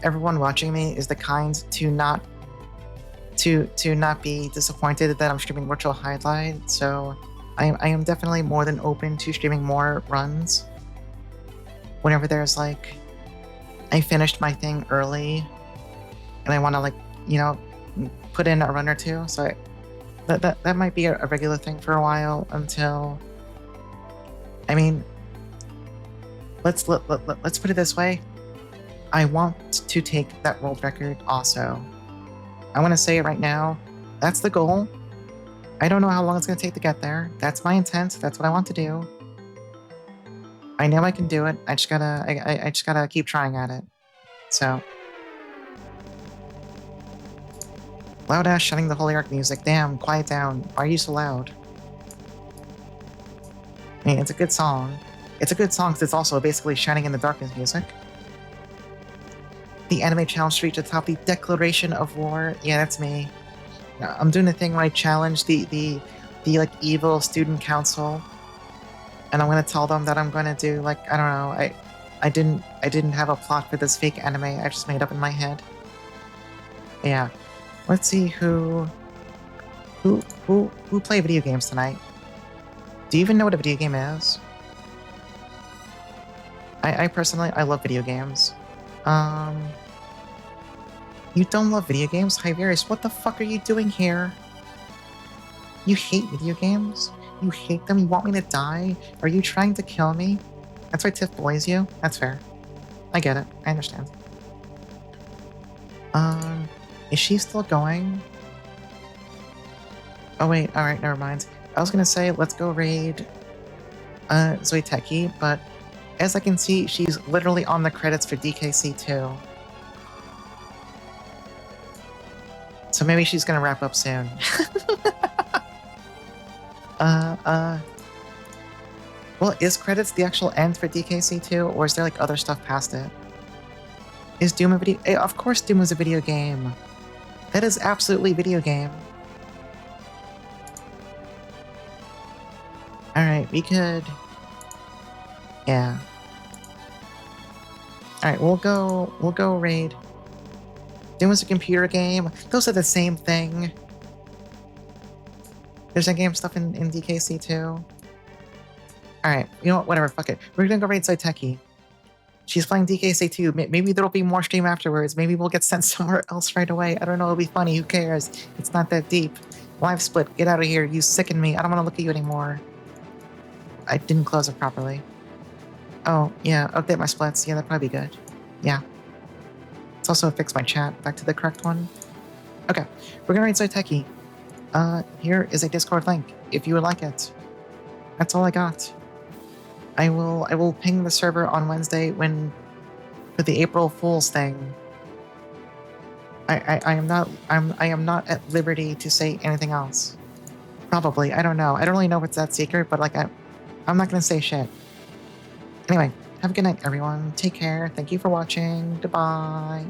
S1: everyone watching me is the kind to not be disappointed that I'm streaming Virtual Highlight. So I am definitely more than open to streaming more runs. Whenever there's like, I finished my thing early, and I want to like, put in a run or two. So that might be a regular thing for a while until. I mean, let's put it this way. I want to take that world record also. I want to say it right now. That's the goal. I don't know how long it's going to take to get there. That's my intent. That's what I want to do. I know I can do it. I just gotta keep trying at it. So. Loud ass shutting the Holy Ark music. Damn, quiet down. Why are you so loud? I mean, it's a good song. It's a good song because it's also basically Shining in the Darkness music. The anime challenge reached the top. The declaration of war. Yeah, that's me. I'm doing the thing where I challenge the like evil student council, and I'm gonna tell them that I'm gonna do like I don't know. I didn't have a plot for this fake anime. I just made up in my head. Yeah. Let's see who play video games tonight. Do you even know what a video game is? I personally, I love video games. You don't love video games? Hiberius, what the fuck are you doing here? You hate video games? You hate them? You want me to die? Are you trying to kill me? That's why Tiff bullies you? That's fair. I get it. I understand. Is she still going? Oh wait, alright, never mind. I was gonna say, let's go raid Zoiteki, but as I can see, she's literally on the credits for DKC too. So maybe she's gonna wrap up soon. Well, is credits the actual end for DKC too, or is there like other stuff past it? Is Doom a video? Of course Doom is a video game. That is absolutely video game. Alright, we could... Yeah. Alright, we'll go raid. Doom is a computer game. Those are the same thing. There's a game stuff in DKC too. Alright, you know what? Whatever, fuck it. We're gonna go raid Zoiteki. She's playing DKC too. Maybe there'll be more stream afterwards. Maybe we'll get sent somewhere else right away. I don't know, it'll be funny. Who cares? It's not that deep. Live split, get out of here. You sicken me. I don't want to look at you anymore. I didn't close it properly. Oh, yeah, update my splits. Yeah, that'd probably be good. Yeah. Let's also fix my chat back to the correct one. Okay, we're gonna raid Zoiteki. Here is a Discord link, if you would like it. That's all I got. I will ping the server on Wednesday for the April Fool's thing. I am not at liberty to say anything else. Probably, I don't know. I don't really know what's that secret, but like I'm not gonna say shit. Anyway, have a good night, everyone. Take care. Thank you for watching. Goodbye.